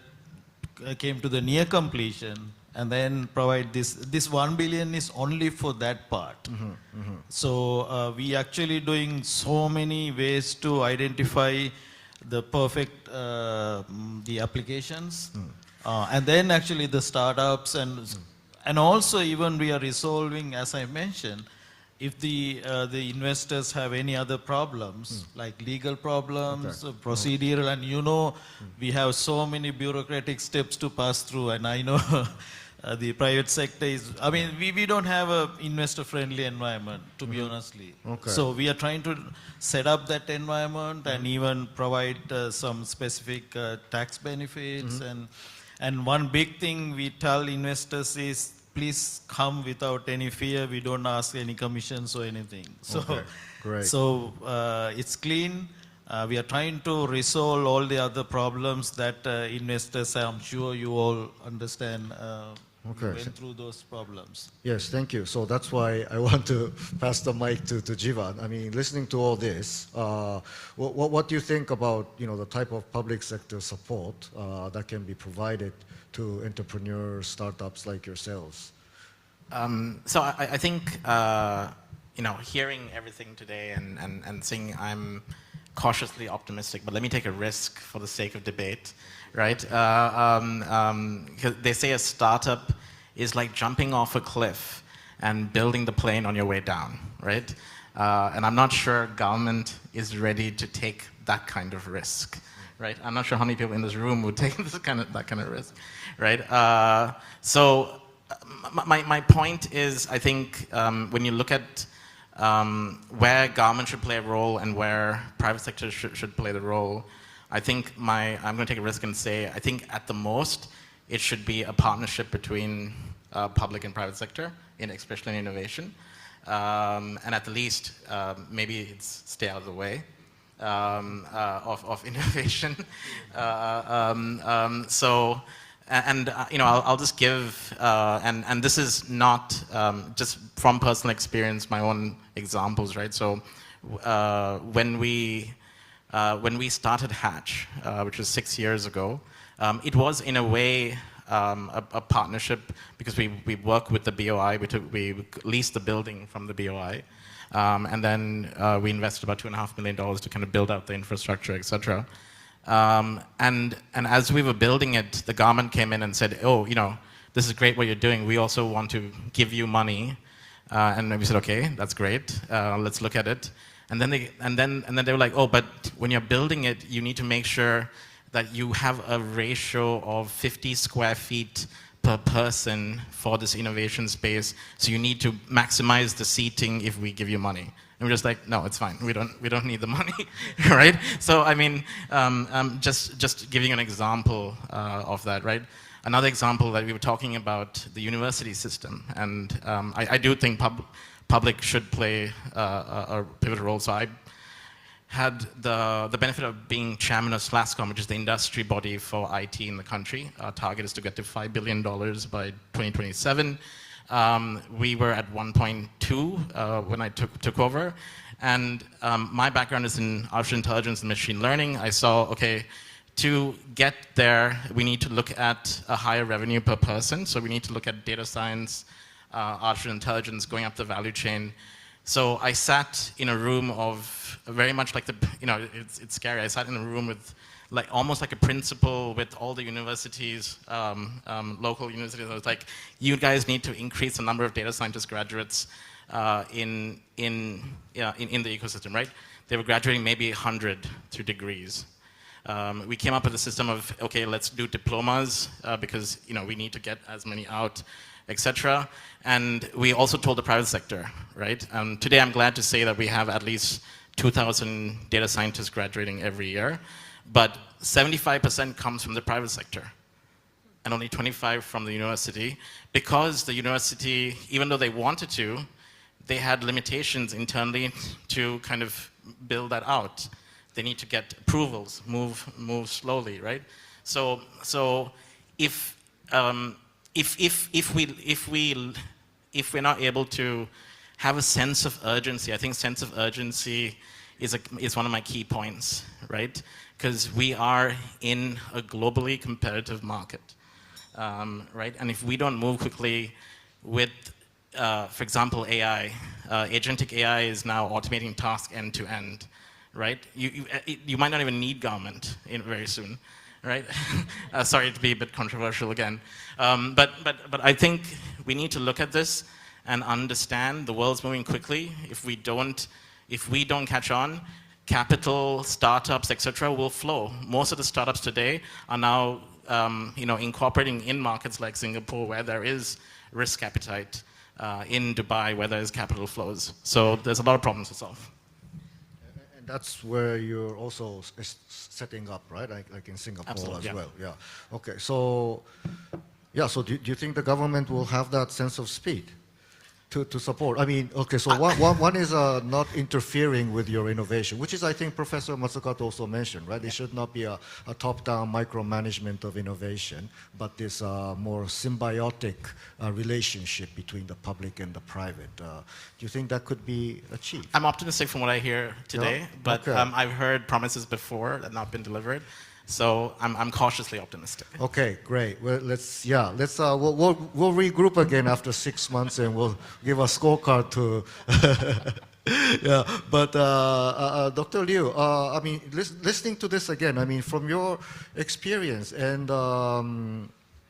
came to the near completion and then provide this. This 1 billion is only for that part. Mm-hmm. Mm-hmm. So we actually doing so many ways to identify the perfect the applications. And then actually the startups and also even we are resolving, as I mentioned, if the investors have any other problems, like legal problems, procedural, and we have so many bureaucratic steps to pass through, and I know the private sector is, I mean, we don't have a investor-friendly environment, to be honestly. So we are trying to set up that environment and even provide some specific tax benefits. And one big thing we tell investors is, please come without any fear. We don't ask any commissions or anything. So, Great. So it's clean. We are trying to resolve all the other problems that investors, I'm sure you all understand, went through those problems. Yes, thank you. So that's why I want to pass the mic to Jivan. I mean, listening to all this, what do you think about the type of public sector support that can be provided to entrepreneurs, startups like yourselves? So I think hearing everything today and seeing, I'm cautiously optimistic, but let me take a risk for the sake of debate, right? They say a startup is like jumping off a cliff and building the plane on your way down, right? And I'm not sure government is ready to take that kind of risk, right? I'm not sure how many people in this room would take that kind of risk, right? So my point is, I think when you look at where government should play a role and where private sector should play the role, I think I'm going to take a risk and say, I think at the most, it should be a partnership between public and private sector, especially in innovation. And at the least, maybe it's stay out of the way of innovation. I'll just give, and this is not just from personal experience, my own examples, right? So when we started Hatch, which was 6 years ago, it was in a way a partnership because we work with the BOI. We leased the building from the BOI, and then we invested about $2.5 million to kind of build out the infrastructure, etc. And as we were building it, the government came in and said, "Oh, this is great what you're doing. We also want to give you money." And we said, "Okay, that's great. Let's look at it." And then they were like, "Oh, but when you're building it, you need to make sure that you have a ratio of 50 square feet per person for this innovation space. So you need to maximize the seating if we give you money." And we're just like, "No, it's fine. We don't need the money," right? So I mean, just giving an example of that, right? Another example that we were talking about, the university system, and I do think public should play a pivotal role. So I had the benefit of being chairman of SLASCOM, which is the industry body for IT in the country. Our target is to get to $5 billion by 2027. We were at 1.2 when I took over. And my background is in artificial intelligence and machine learning. I saw, okay, to get there, we need to look at a higher revenue per person. So we need to look at data science, artificial intelligence, going up the value chain. So I sat in a room of very much like it's scary. I sat in a room with almost like a principal with all the universities, local universities. I was like, "You guys need to increase the number of data scientist graduates in the ecosystem," right? They were graduating maybe 100 through degrees. We came up with a system of, okay, let's do diplomas because we need to get as many out, etc. And we also told the private sector, right? Today I'm glad to say that we have at least 2,000 data scientists graduating every year, but 75% comes from the private sector and only 25% from the university, because the university, even though they wanted to, they had limitations internally to kind of build that out. They need to get approvals, move slowly, right? So if we're not able to have a sense of urgency, I think sense of urgency is one of my key points, right? Because we are in a globally competitive market, right? And if we don't move quickly with, for example, AI, agentic AI is now automating tasks end to end, right? You might not even need government very soon, right? Sorry to be a bit controversial again. But I think we need to look at this and understand the world's moving quickly. If we don't catch on, capital, startups, etc., will flow. Most of the startups today are now incorporating in markets like Singapore, where there is risk appetite, in Dubai, where there is capital flows. So there's a lot of problems to solve. And that's where you're also setting up, right? Like in Singapore. Absolutely, as yeah. well. Yeah. Okay. So, yeah. So do you think the government will have that sense of speed to support? I mean, okay. So one is not interfering with your innovation, which is, I think, Professor Matsukato also mentioned, right? It should not be a top-down micromanagement of innovation, but this more symbiotic relationship between the public and the private. Do you think that could be achieved? I'm optimistic from what I hear today, Yeah? but Okay. I've heard promises before that have not been delivered. So I'm cautiously optimistic. Okay, great. Well, we'll regroup again after 6 months, and we'll give a scorecard to. Yeah, but Dr. Liu, I mean, listening to this again, I mean, from your experience and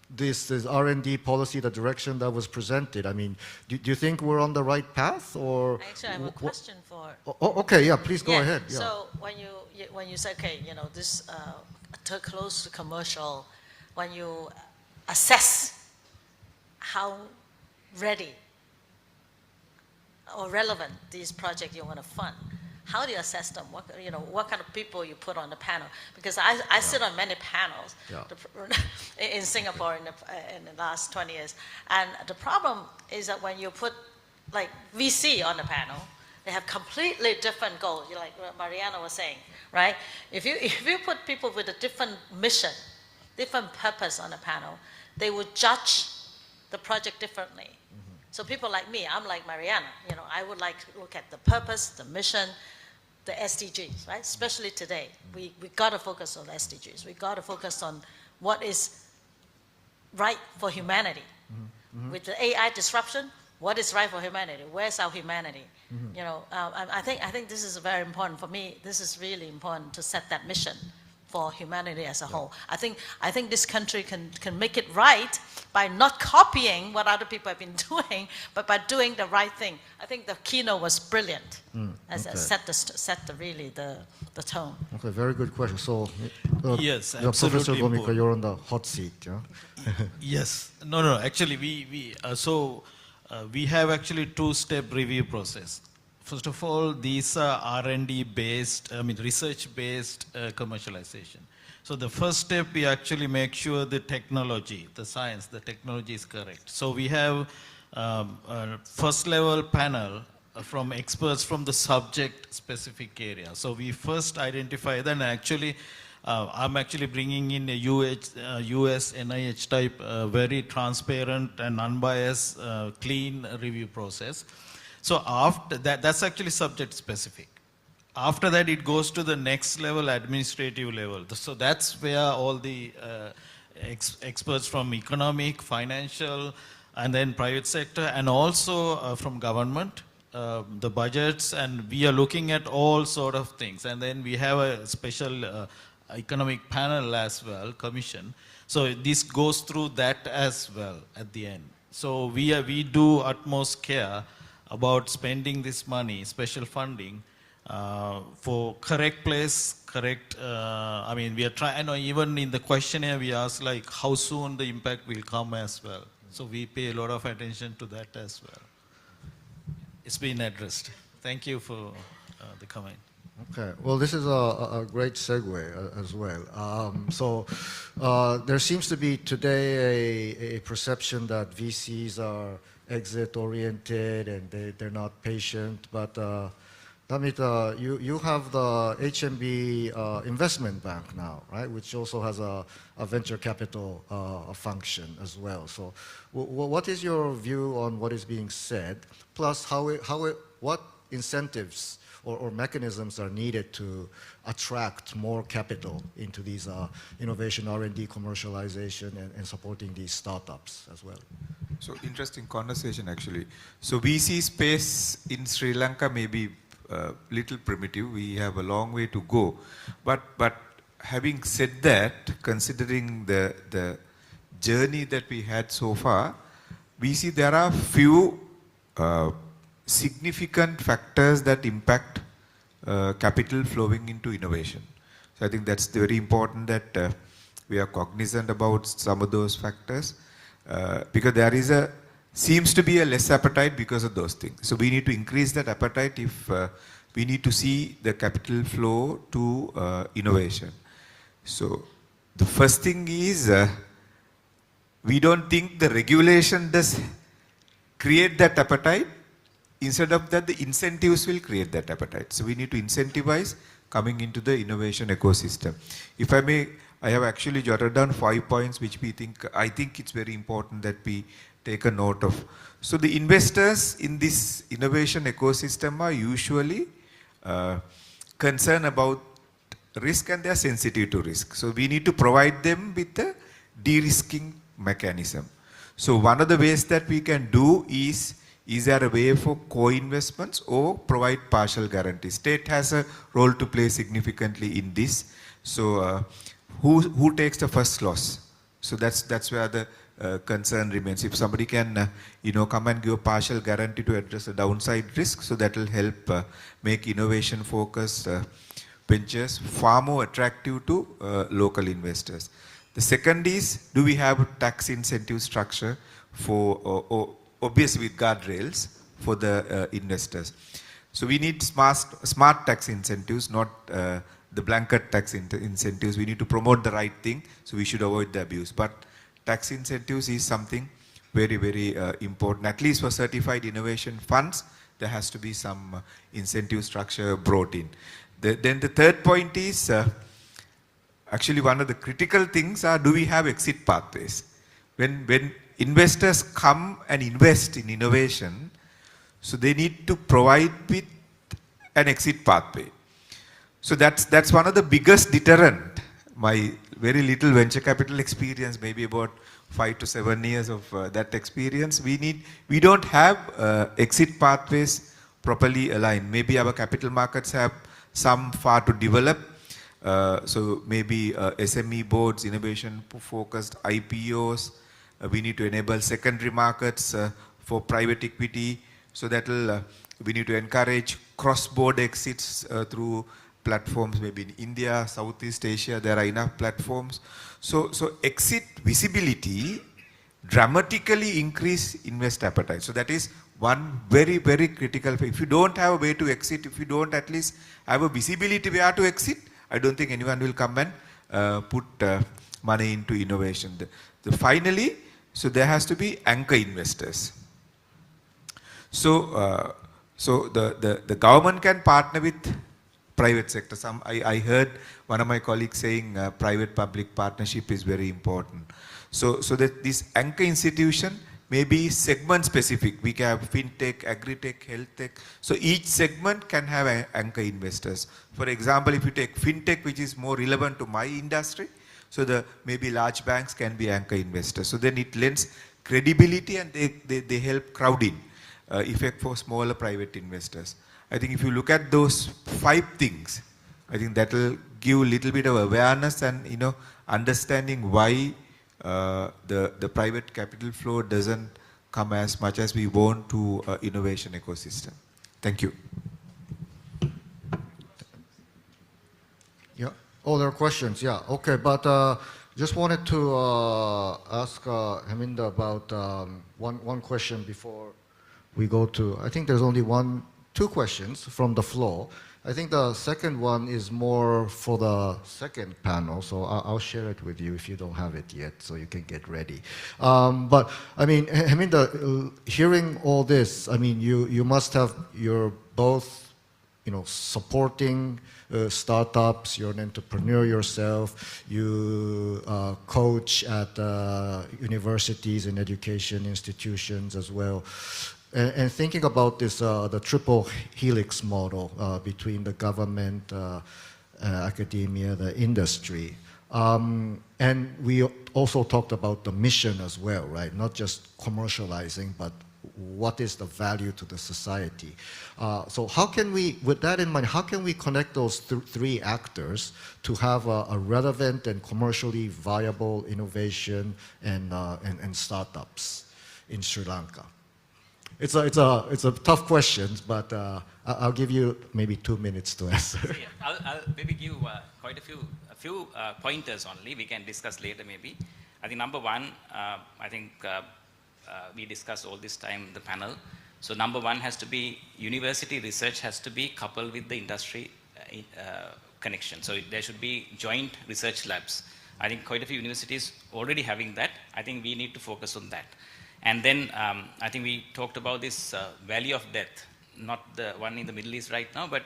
this R&D policy, the direction that was presented, I mean, do you think we're on the right path, or? Actually, I have a question for. Oh, okay, yeah, please go ahead. Yeah. So when you say, okay, this too close to commercial, when you assess how ready or relevant these projects you want to fund, how do you assess them? What kind of people you put on the panel? Because I sit on many panels in Singapore in the last 20 years, and the problem is that when you put like VC on the panel, they have completely different goals. Like Mariana was saying, right? If you put people with a different mission, different purpose on the panel, they would judge the project differently. So people like me, I'm like Mariana. I would like to look at the purpose, the mission, the SDGs, right? Especially today, we got to focus on SDGs. We got to focus on what is right for humanity. With the AI disruption, what is right for humanity? Where's our humanity? I think this is very important for me. This is really important to set that mission for humanity as a whole. I think this country can make it right by not copying what other people have been doing, but by doing the right thing. I think the keynote was brilliant, as set the tone. Okay, very good question. So, yes, Professor absolutely Bhumika, you're on the hot seat. Yeah? Yes. No. Actually, we have actually two-step review process. First of all, these are R&D based, research-based commercialization. So the first step, we actually make sure the technology, the science, the technology is correct. So we have a first-level panel from experts from the subject-specific area. So we first identify, then actually, I'm actually bringing in a US NIH type, very transparent and unbiased, clean review process. So after that, that's actually subject specific. After that, it goes to the next level, administrative level. So that's where all the experts from economic, financial, and then private sector, and also from government, the budgets, and we are looking at all sort of things. And then we have a special economic panel as well, commission. So this goes through that as well at the end. So we do utmost care about spending this money, special funding, for correct place, correct, we are trying, even in the questionnaire we ask like how soon the impact will come as well. So we pay a lot of attention to that as well. It's been addressed. Thank you for the comment. Okay, well, this is a great segue as well. There seems to be today a perception that VCs are exit-oriented and they're not patient, but Namita, you have the HMB Investment Bank now, right, which also has a venture capital function as well. So what is your view on what is being said, plus what incentives or mechanisms are needed to attract more capital into these innovation, R&D, commercialization, and supporting these startups as well? So interesting conversation actually. So VC space in Sri Lanka may be little primitive. We have a long way to go. But having said that, considering the journey that we had so far, we see there are few significant factors that impact capital flowing into innovation. So I think that's very important that we are cognizant about some of those factors because there is seems to be a less appetite because of those things. So we need to increase that appetite if we need to see the capital flow to innovation. So the first thing is we don't think the regulation does create that appetite. Instead of that, the incentives will create that appetite. So we need to incentivize coming into the innovation ecosystem. If I may, I have actually jotted down 5 points which I think it's very important that we take a note of. So the investors in this innovation ecosystem are usually concerned about risk and they are sensitive to risk. So we need to provide them with a de-risking mechanism. So one of the ways that we can do is there a way for co-investments or provide partial guarantees? State has a role to play significantly in this. So who takes the first loss? So that's where the concern remains. If somebody can come and give a partial guarantee to address the downside risk, so that will help make innovation focused ventures far more attractive to local investors. The second is, do we have a tax incentive structure for obviously with guardrails for the investors. So we need smart tax incentives, not the blanket tax incentives. We need to promote the right thing, so we should avoid the abuse. But tax incentives is something very, very important. At least for certified innovation funds, there has to be some incentive structure brought in. Then the third point is, actually one of the critical things are, do we have exit pathways? When investors come and invest in innovation, so they need to provide with an exit pathway. So that's one of the biggest deterrent. My very little venture capital experience, maybe about 5 to 7 years of that experience, we don't have exit pathways properly aligned. Maybe our capital markets have some far to develop. So maybe SME boards, innovation focused IPOs. We need to enable secondary markets for private equity. So we need to encourage cross-border exits through platforms. Maybe in India, Southeast Asia, there are enough platforms. So exit visibility dramatically increase invest appetite. So that is one very, very critical thing. If you don't have a way to exit, if you don't at least have a visibility where to exit, I don't think anyone will come and put money into innovation. Finally, so there has to be anchor investors. So the government can partner with private sector. I heard one of my colleagues saying private-public partnership is very important. So that this anchor institution may be segment-specific. We can have fintech, agri-tech, health tech. So each segment can have anchor investors. For example, if you take fintech, which is more relevant to my industry, so maybe large banks can be anchor investors. So then it lends credibility and they help crowd in effect for smaller private investors. I think if you look at those 5 things, I think that will give a little bit of awareness and understanding why the private capital flow doesn't come as much as we want to innovation ecosystem. Thank you. Yeah. Oh, there are questions. Yeah. Okay. But just wanted to ask Heminder about one question before we go to. I think there's only 2 questions from the floor. I think the second one is more for the second panel, so I'll share it with you if you don't have it yet, so you can get ready. But I mean, Heminder, hearing all this, I mean, you must have, you're both, supporting startups. You're an entrepreneur yourself. You coach at universities and education institutions as well. And thinking about this, the triple helix model between the government, academia, the industry. And we also talked about the mission as well, right? Not just commercializing, but what is the value to the society. So how can we, with that in mind, how can we connect those three actors to have a relevant and commercially viable innovation and startups in Sri Lanka? It's a tough question, but I'll give you maybe 2 minutes to answer. Yeah, I'll maybe give quite a few pointers only. We can discuss later maybe. I think number one, I think we discussed all this time in the panel. So number one has to be university research has to be coupled with the industry connection. So there should be joint research labs. I think quite a few universities already having that. I think we need to focus on that. And then I think we talked about this value of death, not the one in the Middle East right now, but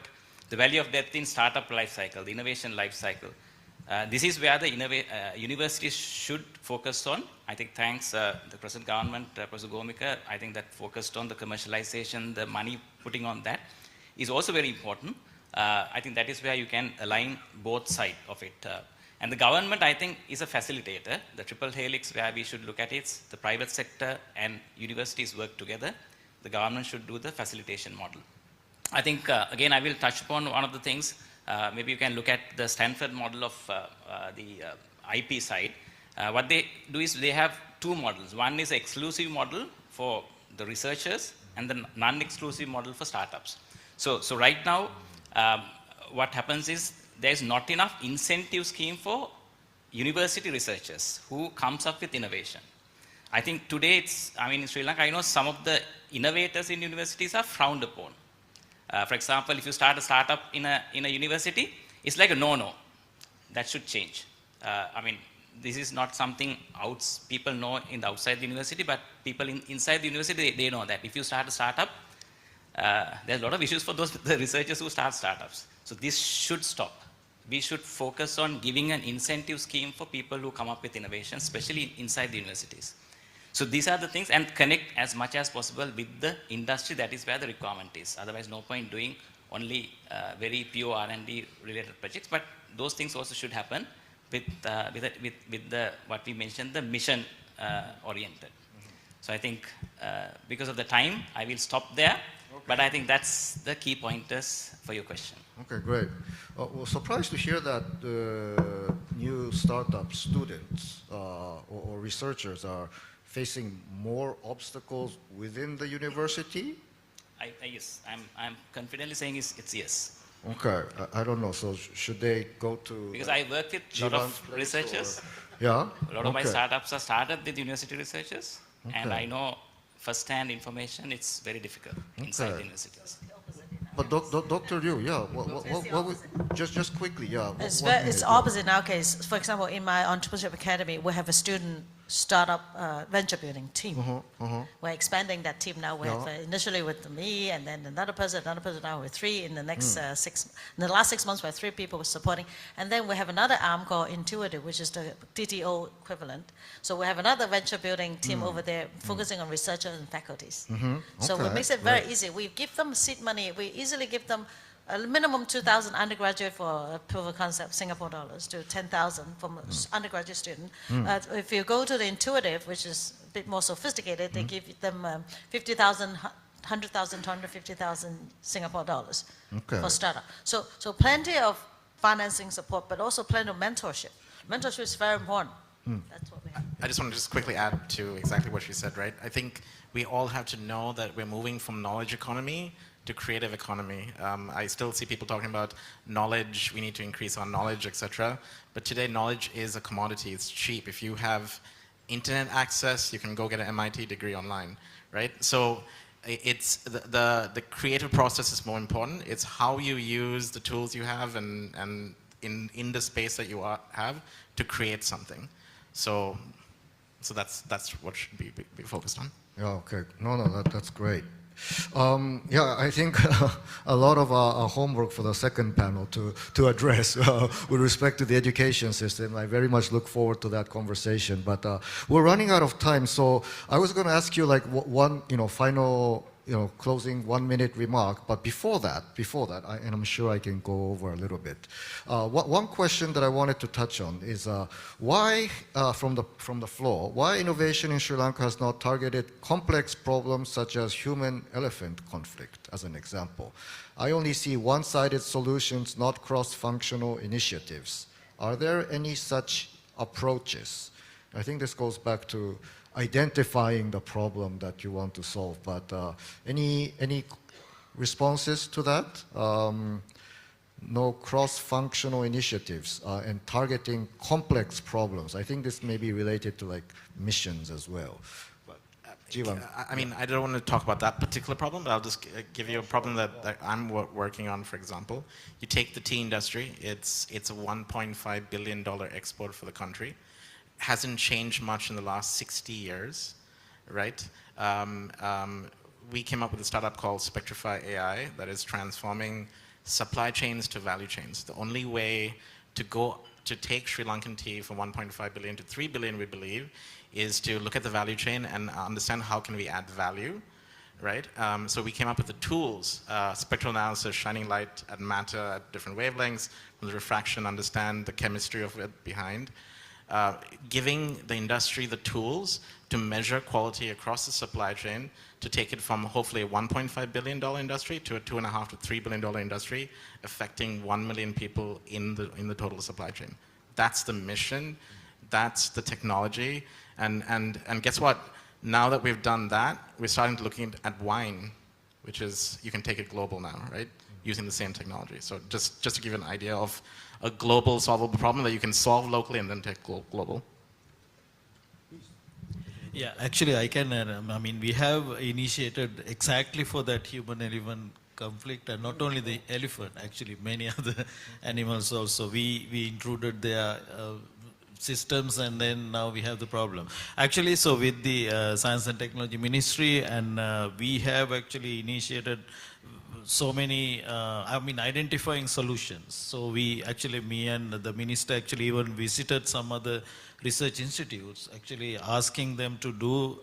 the value of death in startup life cycle, the innovation life cycle. This is where the universities should focus on. I think thanks the present government, Professor Gomika, I think that focused on the commercialization, the money putting on that is also very important. I think that is where you can align both sides of it. And the government, I think, is a facilitator. The triple helix where we should look at it, the private sector and universities work together. The government should do the facilitation model. I think, again, I will touch upon one of the things. Maybe you can look at the Stanford model of the IP side. What they do is they have two models. One is an exclusive model for the researchers and the non-exclusive model for startups. So right now, what happens is there is not enough incentive scheme for university researchers who comes up with innovation. I think today in Sri Lanka, I know some of the innovators in universities are frowned upon. For example, if you start a startup in a university, it's like a no-no. That should change. This is not something people know in the outside the university, but people inside the university, they know that. If you start a startup, there's a lot of issues for the researchers who start startups. So this should stop. We should focus on giving an incentive scheme for people who come up with innovation, especially inside the universities. So these are the things, and connect as much as possible with the industry. That is where the requirement is. Otherwise, no point doing only very pure R&D related projects. But those things also should happen with the what we mentioned, the mission oriented. So I think because of the time, I will stop there. Okay. But I think that's the key pointers for your question. Okay, great. Well, surprised to hear that the new startup students or researchers are facing more obstacles within the university? Yes, I'm confidently saying it's yes. Okay, I don't know. So should they go to? Because I work with a lot of researchers. Yeah. A lot of my startups are started with university researchers, and I know first-hand information. It's very difficult inside the universities. But Dr. Liu, yeah, just quickly, yeah. It's opposite in our case. For example, in my entrepreneurship academy, we have a student startup venture building team. We're expanding that team now. We have initially with me, and then another person. Now we're three. In the next in the last 6 months, we're 3 people we're supporting. And then we have another arm called Intuitive, which is the TTO equivalent. So we have another venture building team over there focusing on researchers and faculties. So it makes it very easy. We give them seed money. We easily give them a minimum 2,000 undergraduate for a proof of concept, Singapore dollars, to 10,000 from an undergraduate student. If you go to the Intuitive, which is a bit more sophisticated, they give them 50,000, 100,000 to 150,000 Singapore dollars for startup. So plenty of financing support, but also plenty of mentorship. Mentorship is very important. That's what we have. I just want to quickly add to exactly what she said, right? I think we all have to know that we're moving from knowledge economy to creative economy. I still see people talking about knowledge, we need to increase our knowledge, etc. But today knowledge is a commodity, it's cheap. If you have internet access, you can go get an MIT degree online, right? So it's the creative process is more important. It's how you use the tools you have and in the space that you have to create something. So that's what should be focused on. Yeah, okay. No, that's great. Yeah, I think a lot of our homework for the second panel to address with respect to the education system. I very much look forward to that conversation. But we're running out of time, so I was going to ask you like one final closing 1-minute remark. But before that, and I'm sure I can go over a little bit. One question that I wanted to touch on is why, from the floor, why innovation in Sri Lanka has not targeted complex problems such as human-elephant conflict, as an example. I only see one-sided solutions, not cross-functional initiatives. Are there any such approaches? I think this goes back to identifying the problem that you want to solve, but any responses to that? No cross-functional initiatives and targeting complex problems. I think this may be related to like missions as well. I mean, I don't want to talk about that particular problem, but I'll just give you a problem that I'm working on, for example. You take the tea industry, it's a $1.5 billion export for the country. Hasn't changed much in the last 60 years, right? We came up with a startup called Spectrify AI that is transforming supply chains to value chains. The only way to take Sri Lankan tea from 1.5 billion to 3 billion, we believe, is to look at the value chain and understand how can we add value, right? So we came up with the tools, spectral analysis, shining light at matter at different wavelengths, from the refraction, understand the chemistry of it behind, giving the industry the tools to measure quality across the supply chain, to take it from hopefully a $1.5 billion industry to a $2.5 to $3 billion industry, affecting 1 million people in the total supply chain. That's the mission, that's the technology, and guess what? Now that we've done that, we're starting to looking at wine, which is, you can take it global now, right? Using the same technology. So just to give you an idea of a global solvable problem that you can solve locally and then take global. Yeah, actually I can, I mean, we have initiated exactly for that human-elephant conflict, and not only the elephant, actually many other animals also. We intruded their systems, and then now we have the problem. Actually, so with the Science and Technology Ministry, and we have actually initiated so many, I mean, identifying solutions. So we actually, me and the minister actually even visited some other research institutes, actually asking them to do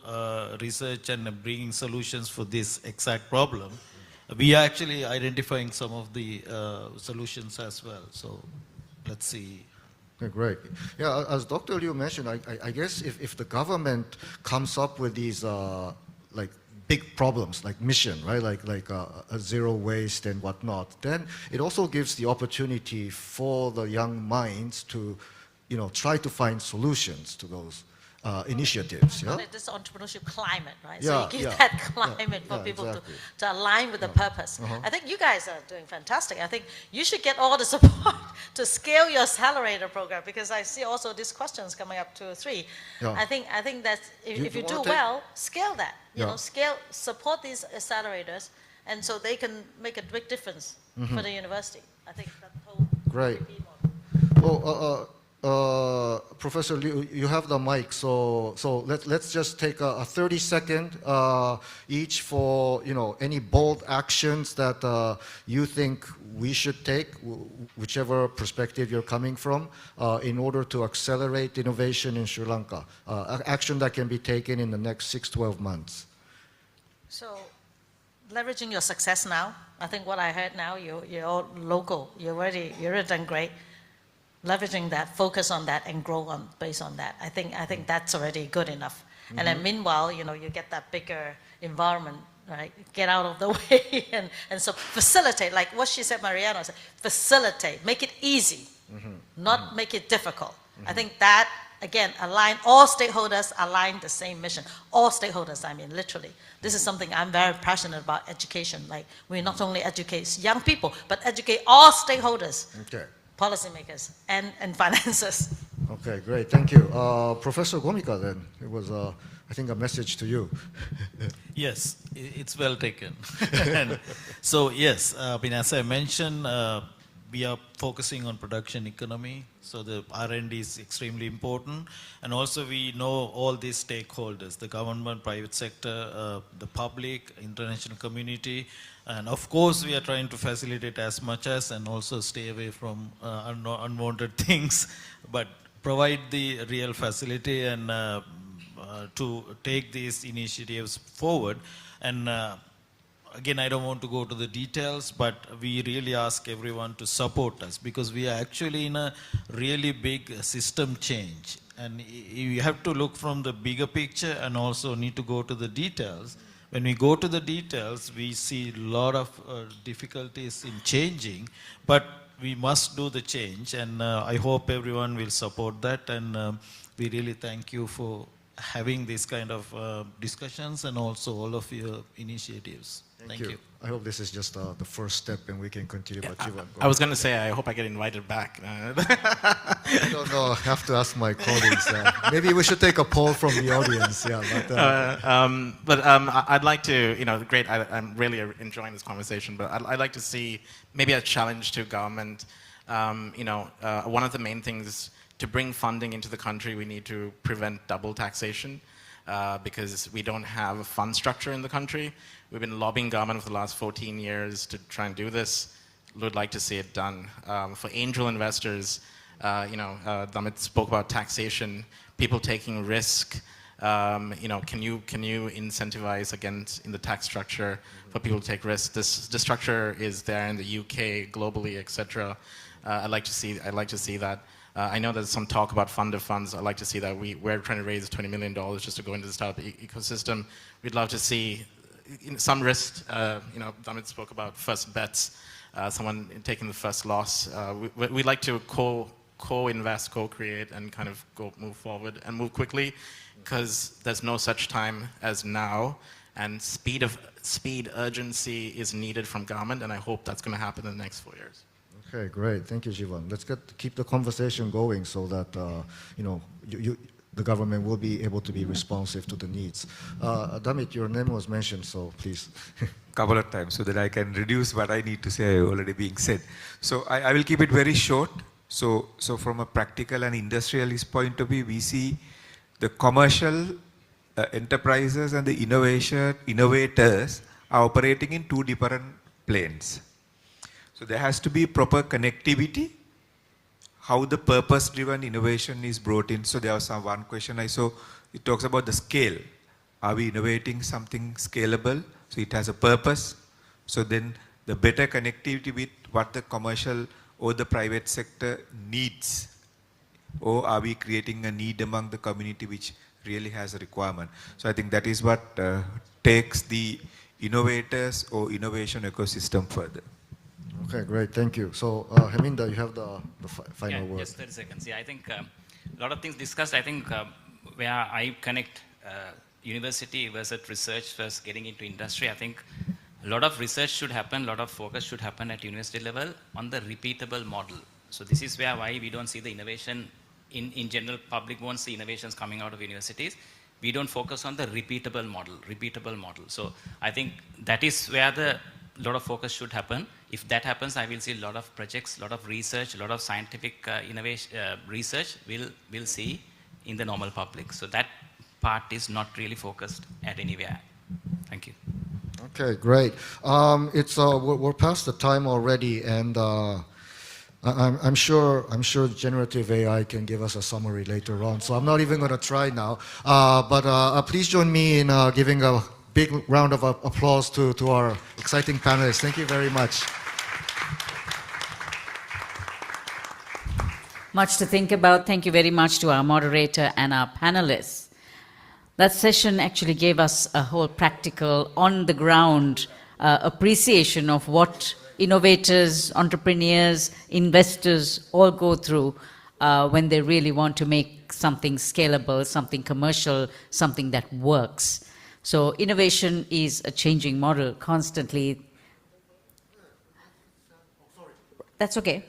research and bringing solutions for this exact problem. We are actually identifying some of the solutions as well. So let's see. Okay, great. Yeah, as Dr. Liu mentioned, I guess if the government comes up with these like big problems like mission, right? Like a zero waste and whatnot, then it also gives the opportunity for the young minds to, try to find solutions to those initiatives. Yeah? This entrepreneurship climate, right? Yeah, so you give that climate for people exactly. to align with the purpose. I think you guys are doing fantastic. I think you should get all the support to scale your accelerator program, because I see also these questions coming up 2 or 3. Yeah. I think that if you do well, scale that. Support these accelerators, and so they can make a big difference for the university. I think that whole great. Well, Professor Liu, you have the mic, so let's just take a 30-second each for any bold actions that you think we should take, whichever perspective you're coming from, in order to accelerate innovation in Sri Lanka. Action that can be taken in the next 6-12 months. So, leveraging your success now. I think what I heard now, you're all local. You're already done great. Leveraging that, focus on that, and grow on based on that. I think that's already good enough. And then meanwhile, you get that bigger environment, right? Get out of the way and so facilitate, like what she said, Mariano said, facilitate, make it easy, not make it difficult. I think that, again, align all stakeholders, align the same mission. All stakeholders, I mean, literally. This is something I'm very passionate about, education. Like, we not only educate young people, but educate all stakeholders. Okay. Policymakers and financiers. Okay, great, thank you. Professor Gomika, then, it was, I think, a message to you. Yes, it's well taken. So yes, as I mentioned, we are focusing on production economy, so the R&D is extremely important, and also we know all these stakeholders, the government, private sector, the public, international community, and of course we are trying to facilitate as much as, and also stay away from unwanted things, but provide the real facility and to take these initiatives forward. And again, I don't want to go to the details, but we really ask everyone to support us because we are actually in a really big system change. And you have to look from the bigger picture and also need to go to the details. When we go to the details, we see a lot of difficulties in changing, but we must do the change, and I hope everyone will support that, and we really thank you for having these kind of discussions and also all of your initiatives. Thank you. I hope this is just the first step and we can continue. Yeah, but I was going to say, I hope I get invited back. I don't know. I have to ask my colleagues. Maybe we should take a poll from the audience. Yeah, but I'd like to, great. I'm really enjoying this conversation, but I'd like to see maybe a challenge to government. One of the main things to bring funding into the country, we need to prevent double taxation because we don't have a fund structure in the country. We've been lobbying government for the last 14 years to try and do this. Would like to see it done. For angel investors, Damit spoke about taxation, people taking risk. Can you incentivize against in the tax structure for people to take risks? This structure is there in the UK, globally, etc. I'd like to see that. I know there's some talk about fund of funds. I'd like to see that we're trying to raise $20 million just to go into the startup ecosystem. We'd love to see some risk. Damit spoke about first bets, someone taking the first loss. We'd like to co-invest, co-create, and kind of move forward and move quickly, because there's no such time as now, and speed, urgency is needed from government, and I hope that's going to happen in the next 4 years. Okay, great. Thank you, Jivan. Let's keep the conversation going so that the government will be able to be responsive to the needs. Damit, your name was mentioned, so please. Couple of times so that I can reduce what I need to say already being said. So I will keep it very short. So from a practical and industrialist point of view, we see the commercial enterprises and the innovators are operating in two different planes. So there has to be proper connectivity, how the purpose-driven innovation is brought in. So there was one question I saw, it talks about the scale. Are we innovating something scalable? So it has a purpose. So then the better connectivity with what the commercial or the private sector needs. Or are we creating a need among the community which really has a requirement? So I think that is what takes the innovators or innovation ecosystem further. Okay, great. Thank you. So, Heminda, you have the final word. Just 30 seconds. Yeah, I think a lot of things discussed. I think where I connect university versus research versus getting into industry, I think a lot of research should happen, a lot of focus should happen at university level on the repeatable model. So this is why we don't see the innovation in general. Public won't see innovations coming out of universities. We don't focus on the repeatable model. So I think that is where the lot of focus should happen. If that happens, I will see a lot of projects, a lot of research, a lot of scientific innovation research we'll see in the normal public. So that part is not really focused at anywhere. Thank you. Okay, great. We're past the time already, and I'm sure generative AI can give us a summary later on. So I'm not even going to try now. But please join me in giving a big round of applause to our exciting panelists. Thank you very much. Much to think about. Thank you very much to our moderator and our panelists. That session actually gave us a whole practical, on-the-ground appreciation of what innovators, entrepreneurs, investors all go through when they really want to make something scalable, something commercial, something that works. So innovation is a changing model constantly. That's okay.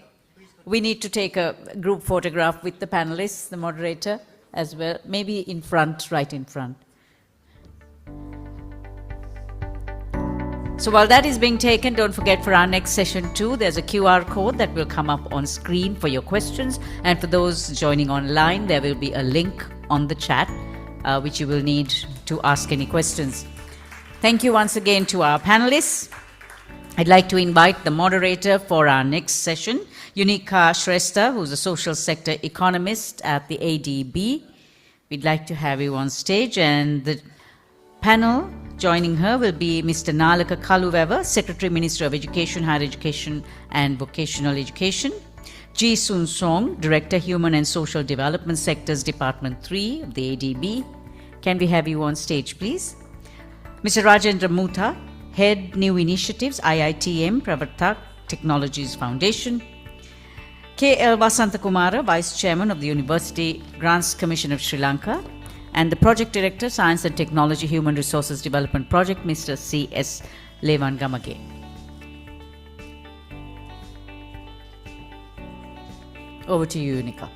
We need to take a group photograph with the panelists, the moderator as well, maybe in front, right in front. So while that is being taken, don't forget for our next session too, there's a QR code that will come up on screen for your questions. And for those joining online, there will be a link on the chat which you will need to ask any questions. Thank you once again to our panelists. I'd like to invite the moderator for our next session, Yunika Shrestha, who's a social sector economist at the ADB. We'd like to have you on stage, and the panel joining her will be Mr. Nalaka Kaluveva, Secretary Minister of Education, Higher Education and Vocational Education. Ji Sun Song, Director Human and Social Development Sectors, Department 3 of the ADB. Can we have you on stage, please? Mr. Rajendra Mutha, Head New Initiatives, IITM, Pravartak Technologies Foundation. K.L. Vasantakumara, Vice Chairman of the University Grants Commission of Sri Lanka. And the Project Director, Science and Technology Human Resources Development Project, Mr. C.S. Levangamage. Over to you, Nika.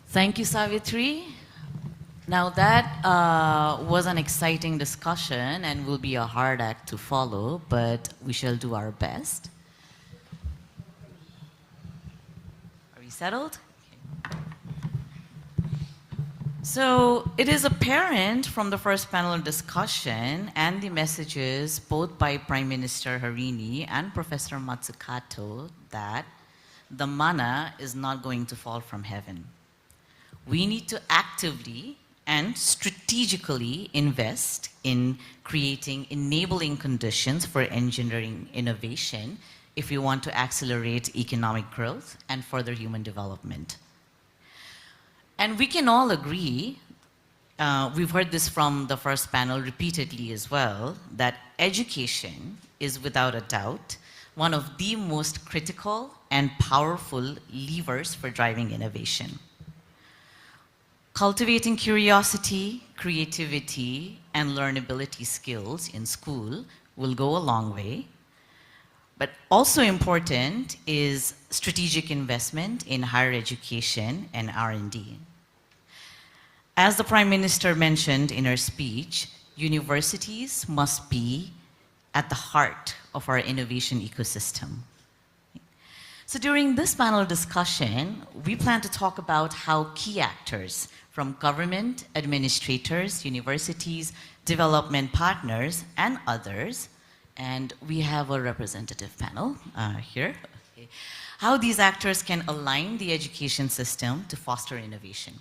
Thank you, Savitri. Now that was an exciting discussion and will be a hard act to follow, but we shall do our best. Are we settled? So it is apparent from the first panel discussion and the messages both by Prime Minister Harini and Professor Matsukato that the manna is not going to fall from heaven. We need to actively and strategically invest in creating enabling conditions for engineering innovation if we want to accelerate economic growth and further human development. And we can all agree, we've heard this from the first panel repeatedly as well, that education is without a doubt one of the most critical and powerful levers for driving innovation. Cultivating curiosity, creativity, and learnability skills in school will go a long way. But also important is strategic investment in higher education and R&D. As the Prime Minister mentioned in her speech, universities must be at the heart of our innovation ecosystem. So during this panel discussion, we plan to talk about how key actors from government, administrators, universities, development partners, and others, and we have a representative panel here, how these actors can align the education system to foster innovation.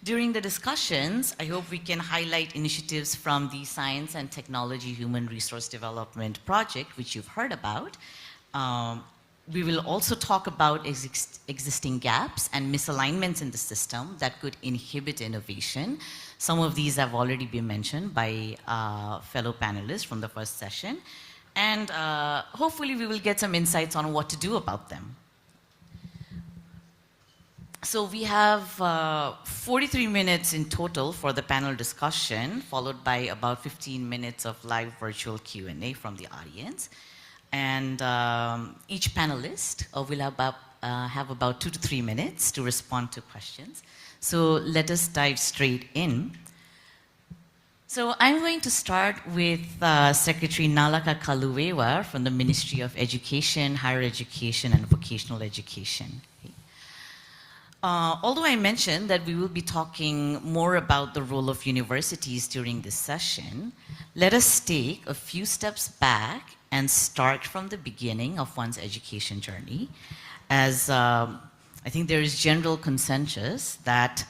During the discussions, I hope we can highlight initiatives from the Science and Technology Human Resource Development Project, which you've heard about. We will also talk about existing gaps and misalignments in the system that could inhibit innovation. Some of these have already been mentioned by fellow panelists from the first session. And hopefully we will get some insights on what to do about them. So we have 43 minutes in total for the panel discussion, followed by about 15 minutes of live virtual Q&A from the audience. And each panelist will have about 2 to 3 minutes to respond to questions. So let us dive straight in. So I'm going to start with Secretary Nalaka Kaluveva from the Ministry of Education, Higher Education and Vocational Education. Although I mentioned that we will be talking more about the role of universities during this session, let us take a few steps back and start from the beginning of one's education journey, as I think there is general consensus that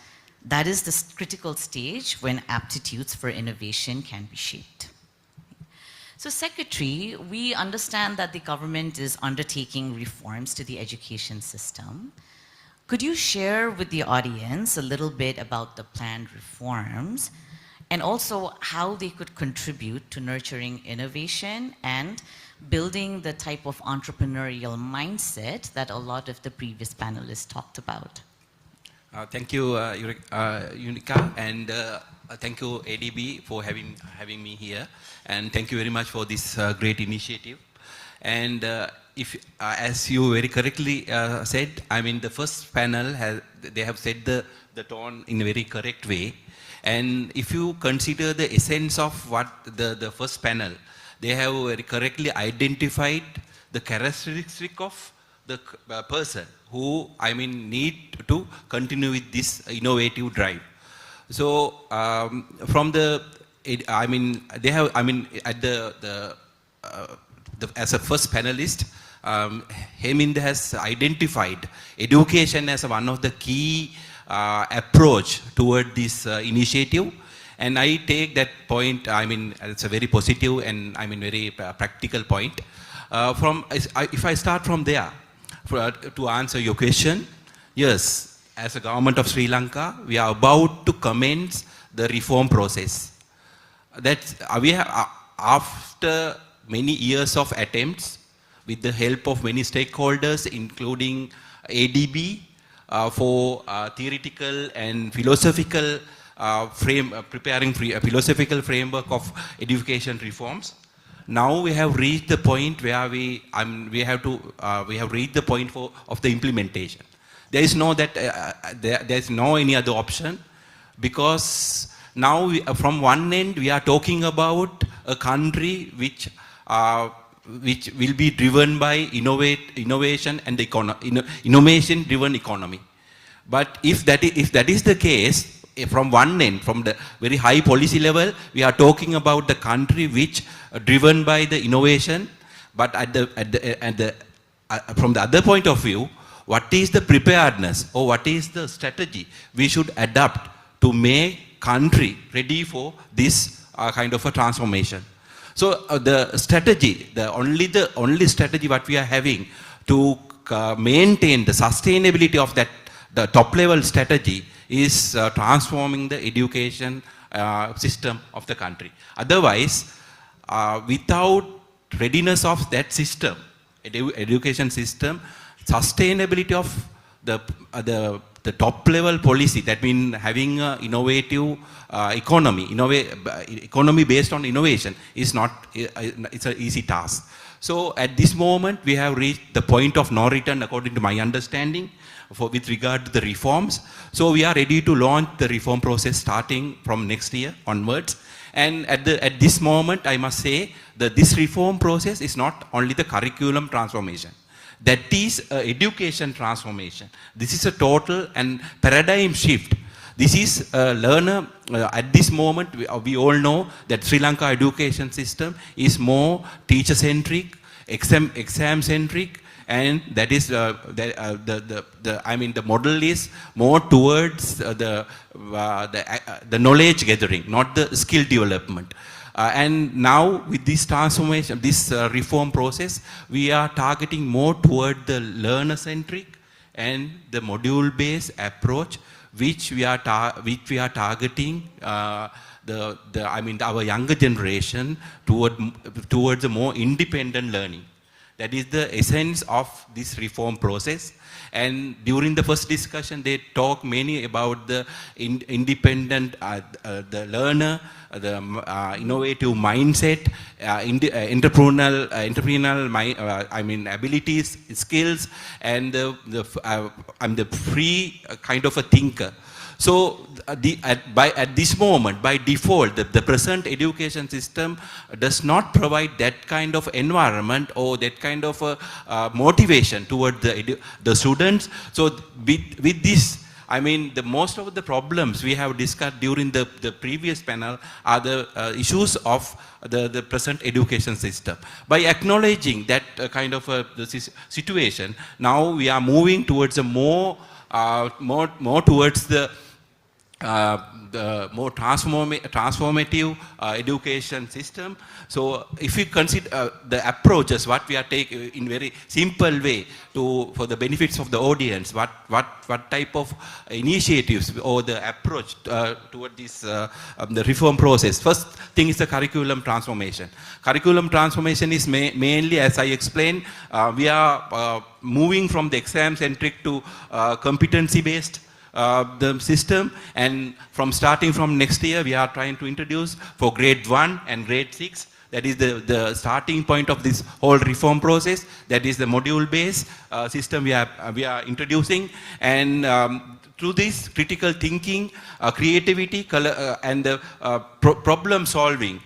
that is the critical stage when aptitudes for innovation can be shaped. So, Secretary, we understand that the government is undertaking reforms to the education system. Could you share with the audience a little bit about the planned reforms and also how they could contribute to nurturing innovation and building the type of entrepreneurial mindset that a lot of the previous panelists talked about? Thank you, Unica, and thank you, ADB, for having me here, and thank you very much for this great initiative. And if, as you very correctly said, I mean, the first panel they have set the tone in a very correct way. And if you consider the essence of what the first panel, they have very correctly identified the characteristic of the person who, I mean, need to continue with this innovative drive. So from the, I mean, they have, I mean, at as a first panelist, Hemind has identified education as one of the key approach toward this initiative. And I take that point, I mean, it's a very positive and I mean very practical point. If I start from there, to answer your question, yes, as a government of Sri Lanka, we are about to commence the reform process. That we have, after many years of attempts, with the help of many stakeholders, including ADB, for theoretical and philosophical preparing a philosophical framework of education reforms. Now we have reached the point where we have reached the point of the implementation. There is no there is no any other option, because now from one end we are talking about a country which will be driven by innovation and innovation-driven economy. But if that is the case, from one end, from the very high policy level, we are talking about the country which driven by the innovation. But from the other point of view, what is the preparedness or what is the strategy we should adopt to make country ready for this kind of a transformation? So the strategy, the only strategy what we are having to maintain the sustainability of that, the top level strategy, is transforming the education system of the country. Otherwise, without readiness of that system, education system, sustainability of the top level policy, that means having an innovative economy based on innovation, is not, it's an easy task. So at this moment, we have reached the point of no return according to my understanding with regard to the reforms. So we are ready to launch the reform process starting from next year onwards. And at this moment, I must say that this reform process is not only the curriculum transformation. That is education transformation. This is a total and paradigm shift. This is a learner, at this moment, we all know that Sri Lanka education system is more teacher-centric, exam-centric, and that is the model is more towards the knowledge gathering, not the skill development. And now with this transformation, this reform process, we are targeting more toward the learner-centric and the module-based approach, which we are targeting our younger generation towards a more independent learning. That is the essence of this reform process. And during the first discussion, they talk many about the independent, the learner, the innovative mindset, entrepreneurial abilities, skills, and the free kind of a thinker. So at this moment, by default, the present education system does not provide that kind of environment or that kind of motivation toward the students. So with this, I mean, most of the problems we have discussed during the previous panel are the issues of the present education system. By acknowledging that kind of the situation, now we are moving towards a more towards the more transformative education system. So if you consider the approaches, what we are taking in very simple way for the benefits of the audience, what type of initiatives or the approach toward this the reform process. First thing is the curriculum transformation. Curriculum transformation is mainly, as I explained, we are moving from the exam-centric to competency-based the system, and starting from next year, we are trying to introduce for grade 1 and grade 6. That is the starting point of this whole reform process. That is the module-based system we are introducing, and through this critical thinking, creativity, and the problem-solving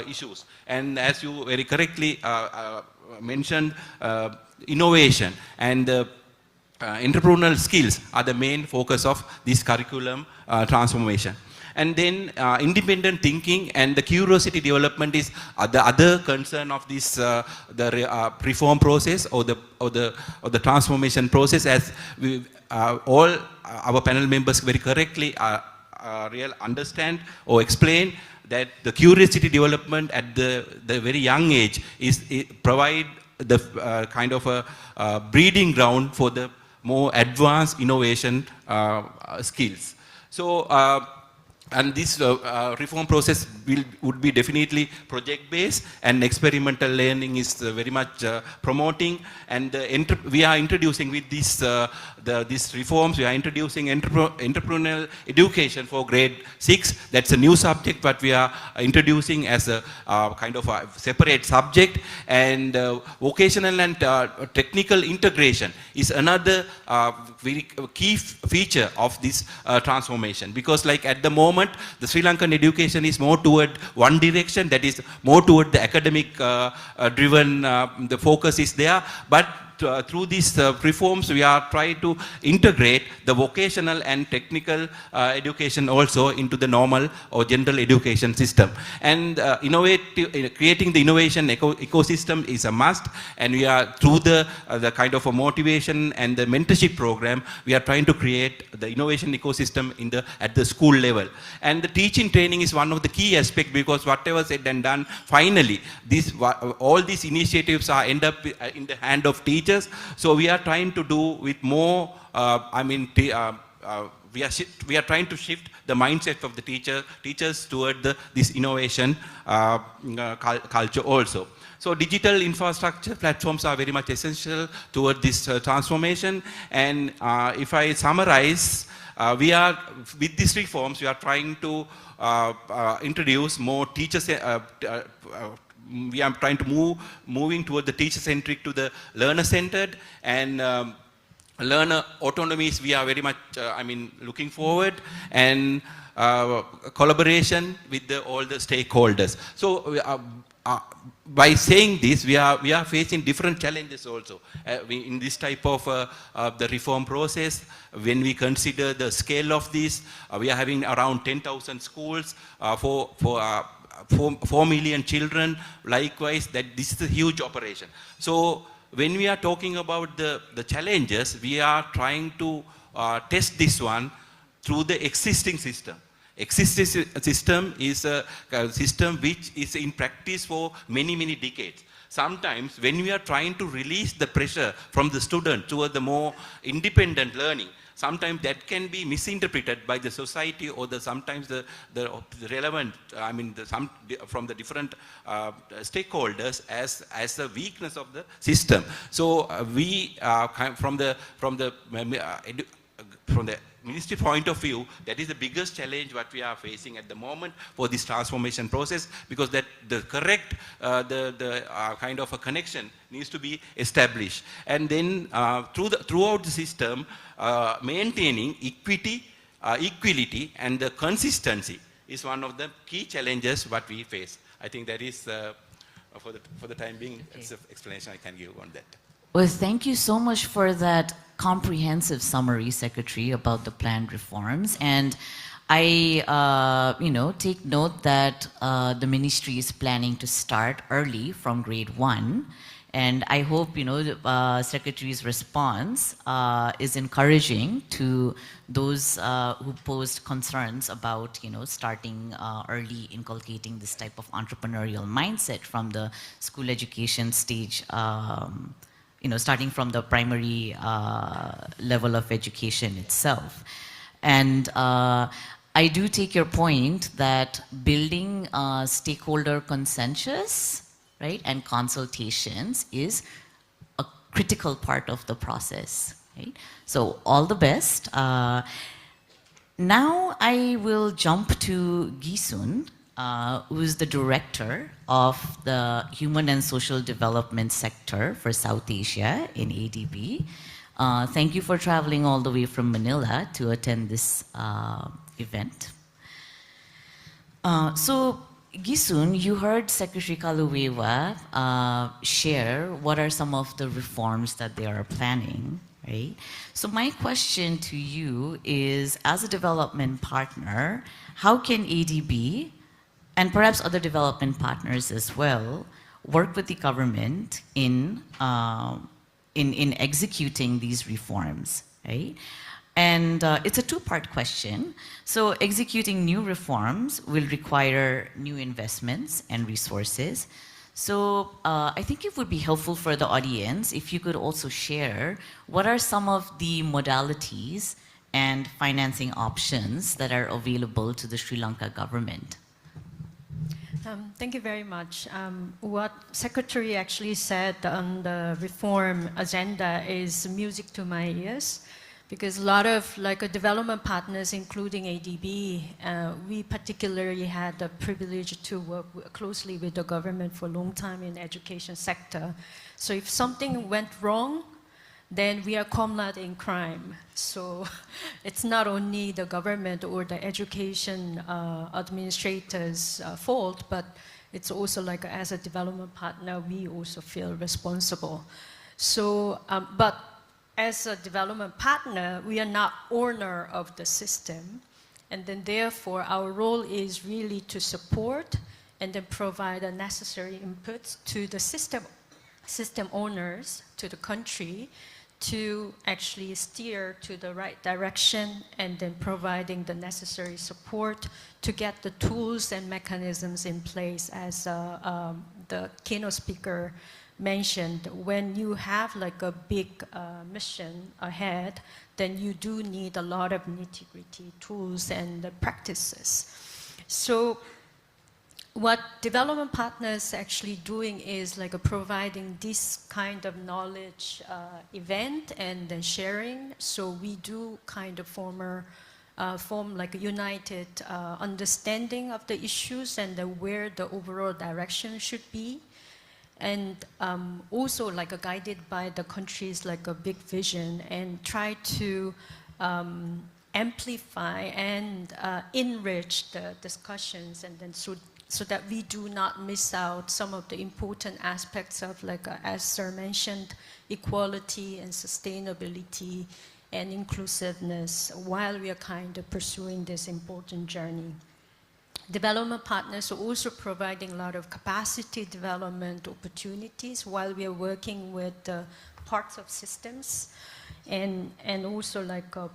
issues. And as you very correctly mentioned, innovation and entrepreneurial skills are the main focus of this curriculum transformation. And then independent thinking and the curiosity development is the other concern of this reform process or the transformation process, as we all our panel members very correctly understand or explain that the curiosity development at the very young age provide the kind of a breeding ground for the more advanced innovation skills. So, and this reform process would be definitely project-based, and experimental learning is very much promoting. And we are introducing with these reforms, we are introducing entrepreneurial education for grade 6. That's a new subject, but we are introducing as a kind of a separate subject. And vocational and technical integration is another very key feature of this transformation, because like at the moment, the Sri Lankan education is more toward one direction, that is more toward the academic driven, the focus is there. But through these reforms, we are trying to integrate the vocational and technical education also into the normal or general education system. And creating the innovation ecosystem is a must. And we are, through the kind of a motivation and the mentorship program, we are trying to create the innovation ecosystem at the school level. And the teaching training is one of the key aspects, because whatever said and done, finally, all these initiatives are end up in the hand of teachers. So we are trying to do with more, we are trying to shift the mindset of the teachers toward this innovation culture also. So digital infrastructure platforms are very much essential toward this transformation. And if I summarize, with these reforms, we are trying to introduce more teachers. We are trying to moving toward the teacher-centric to the learner-centered, and learner autonomies we are very much looking forward, and collaboration with all the stakeholders. So by saying this, we are facing different challenges also in this type of the reform process. When we consider the scale of this, we are having around 10,000 schools for 4 million children. Likewise, that this is a huge operation. So when we are talking about the challenges, we are trying to test this one through the existing system. Existing system is a system which is in practice for many, many decades. Sometimes when we are trying to release the pressure from the student toward the more independent learning, sometimes that can be misinterpreted by the society or sometimes the relevant, from the different stakeholders as a weakness of the system. So we from the ministry point of view, that is the biggest challenge what we are facing at the moment for this transformation process, because that the correct kind of a connection needs to be established. And then throughout the system, maintaining equity, equality, and the consistency is one of the key challenges what we face. I think that is, for the time being, that's the explanation I can give on that. Well, thank you so much for that comprehensive summary, Secretary, about the planned reforms. And I, take note that the ministry is planning to start early from grade 1. And I hope, Secretary's response is encouraging to those who posed concerns about, starting early, inculcating this type of entrepreneurial mindset from the school education stage, starting from the primary level of education itself. And I do take your point that building stakeholder consensus, right, and consultations is a critical part of the process, right? So all the best. Now I will jump to Gisun, who is the director of the Human and Social Development Sector for South Asia in ADB. Thank you for traveling all the way from Manila to attend this event. So, Gisun, you heard Secretary Kaluwewa share what are some of the reforms that they are planning. right? So my question to you is, as a development partner, how can ADB, and perhaps other development partners as well, work with the government in executing these reforms, right? And it's a two-part question. So executing new reforms will require new investments and resources. So I think it would be helpful for the audience if you could also share what are some of the modalities and financing options that are available to the Sri Lanka government. Thank you very much. What Secretary actually said on the reform agenda is music to my ears, because a lot of development partners, including ADB, we particularly had the privilege to work closely with the government for a long time in the education sector. So if something went wrong, then we are comrades in crime. So it's not only the government or the education administrators' fault, but it's also as a development partner, we also feel responsible. So, but as a development partner, we are not owner of the system. And then therefore, our role is really to support and then provide the necessary inputs to the system owners, to the country, to actually steer to the right direction, and then providing the necessary support to get the tools and mechanisms in place. As the keynote speaker mentioned, when you have a big mission ahead, then you do need a lot of nitty-gritty tools and practices. So what development partners actually doing is providing this kind of knowledge event and then sharing. So we do kind of form a united understanding of the issues and where the overall direction should be. And also guided by the country's a big vision, and try to amplify and enrich the discussions, and then so that we do not miss out some of the important aspects of, as Sir mentioned, equality and sustainability and inclusiveness while we are kind of pursuing this important journey. Development partners are also providing a lot of capacity development opportunities while we are working with parts of systems, and also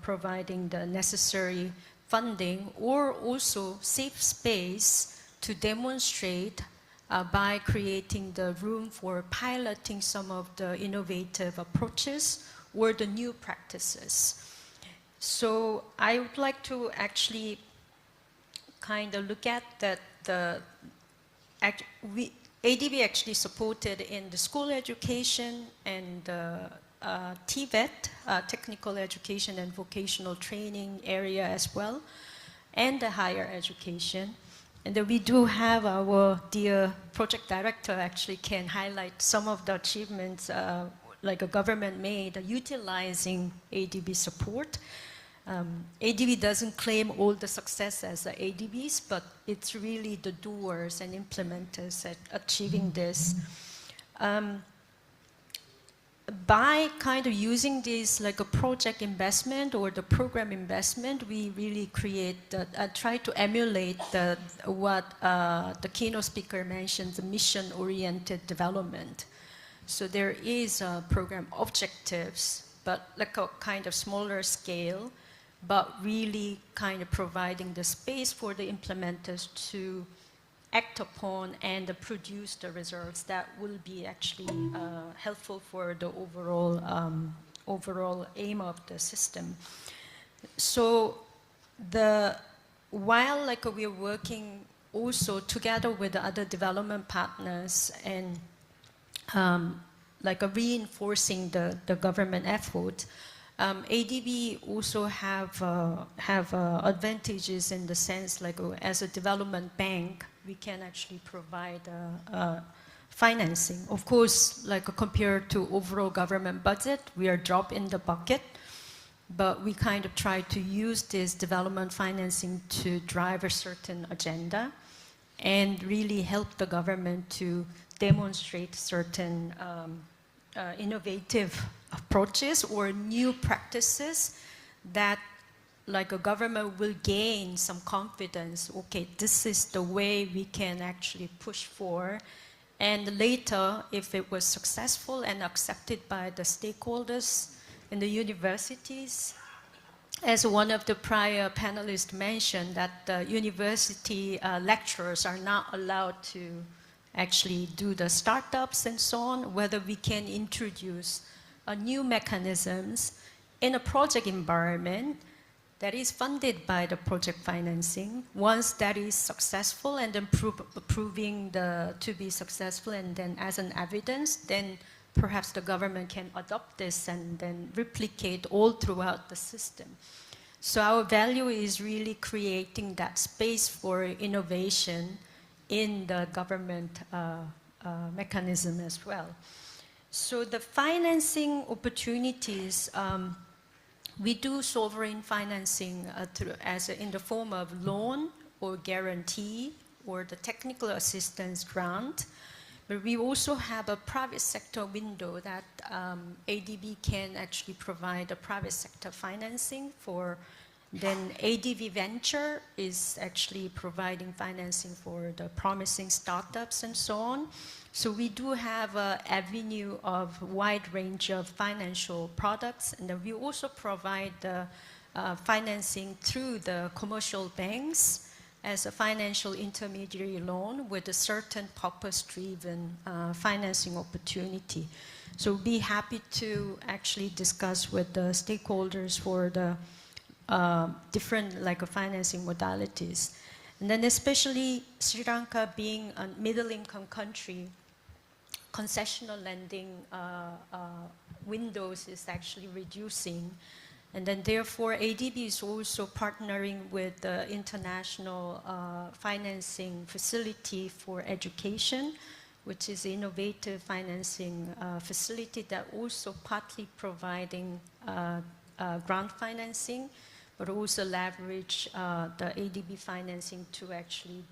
providing the necessary funding, or also safe space to demonstrate by creating the room for piloting some of the innovative approaches or the new practices. So I would like to actually kind of look at that. ADB actually supported in the school education and TVET, technical education and vocational training area as well, and the higher education. And then we do have our dear project director actually can highlight some of the achievements a government made utilizing ADB support. ADB doesn't claim all the success as the ADBs, but it's really the doers and implementers at achieving this. By kind of using this a project investment or the program investment, we really create, try to emulate what the keynote speaker mentioned, the mission-oriented development. So there is program objectives, but a kind of smaller scale, but really kind of providing the space for the implementers to act upon and produce the results that will be actually helpful for the overall aim of the system. So while we are working also together with the other development partners and reinforcing the government effort, ADB also have advantages in the sense as a development bank, we can actually provide financing. Of course, compared to overall government budget, we are drop in the bucket, but we kind of try to use this development financing to drive a certain agenda and really help the government to demonstrate certain innovative approaches or new practices that like a government will gain some confidence. Okay, this is the way we can actually push for. And later, if it was successful and accepted by the stakeholders in the universities, as one of the prior panelists mentioned, that the university lecturers are not allowed to actually do the startups and so on, whether we can introduce new mechanisms in a project environment that is funded by the project financing. Once that is successful and then proving to be successful and then as an evidence, then perhaps the government can adopt this and then replicate all throughout the system. So our value is really creating that space for innovation in the government mechanism as well. So the financing opportunities, we do sovereign financing in the form of loan or guarantee or the technical assistance grant. But we also have a private sector window that ADB can actually provide a private sector financing for. Then ADB Venture is actually providing financing for the promising startups and so on. So we do have an avenue of wide range of financial products, and then we also provide the financing through the commercial banks as a financial intermediary loan with a certain purpose-driven financing opportunity. So we'll be happy to actually discuss with the stakeholders for the different financing modalities. And then especially Sri Lanka being a middle-income country, concessional lending windows is actually reducing. And then therefore ADB is also partnering with the International Financing Facility for Education, which is an innovative financing facility that also partly providing grant financing, but also leverage the ADB financing to actually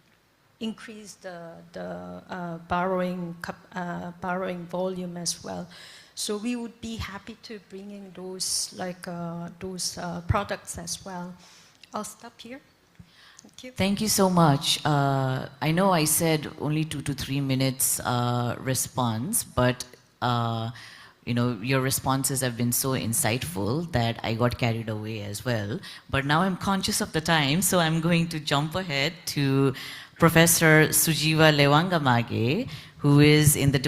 increase the borrowing volume as well. So we would be happy to bring in those products as well. I'll stop here. Thank you. Thank you so much. I know I said only 2 to 3 minutes response, but your responses have been so insightful that I got carried away as well. But now I'm conscious of the time, so I'm going to jump ahead to Professor Sujiva Lewangamage, who is in the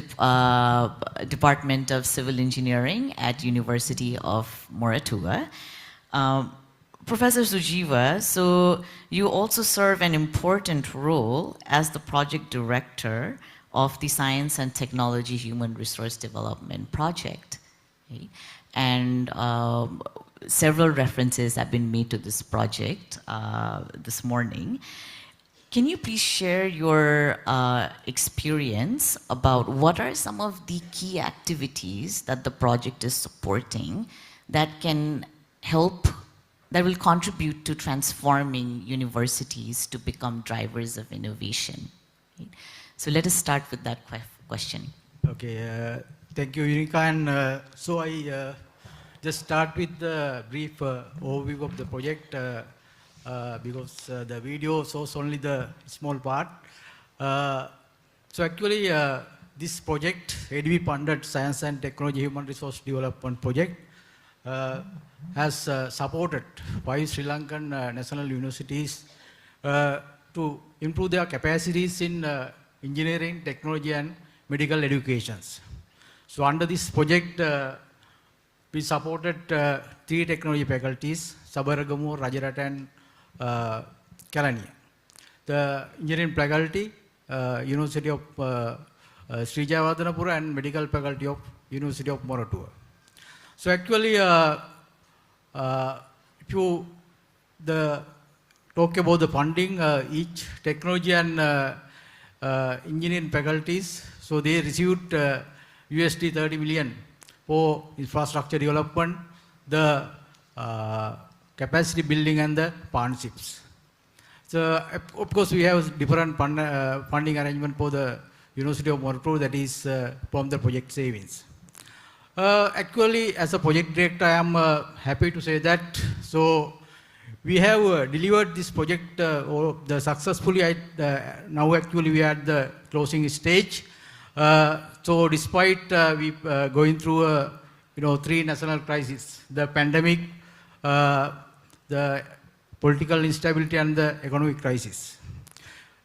Department of Civil Engineering at University of Moratuwa. Professor Sujiva, so you also serve an important role as the project director of the Science and Technology Human Resource Development Project. Okay? And several references have been made to this project this morning. Can you please share your experience about what are some of the key activities that the project is supporting that can help, that will contribute to transforming universities to become drivers of innovation? Right? So let us start with that question. Okay, thank you, Unica. And so I just start with the brief overview of the project because the video shows only the small part. So actually, this project, ADB funded Science and Technology Human Resource Development Project, has supported 5 Sri Lankan national universities to improve their capacities in engineering, technology and medical educations. So under this project, we supported 3 technology faculties, Sabaragamu, Rajarata and Kelaniya. The engineering faculty, University of Sri Jayawardenepura, and medical faculty of University of Moratuwa. So actually, if you talk about the funding, each technology and engineering faculties, so they received USD 30 million for infrastructure development, the capacity building and the partnerships. So of course we have different funding arrangement for the University of Moratuwa, that is from the project savings. Actually, as a project director, I am happy to say that. So, we have delivered this project successfully. Now, actually, we are at the closing stage. So, despite we going through 3 national crises: the pandemic, the political instability, and the economic crisis.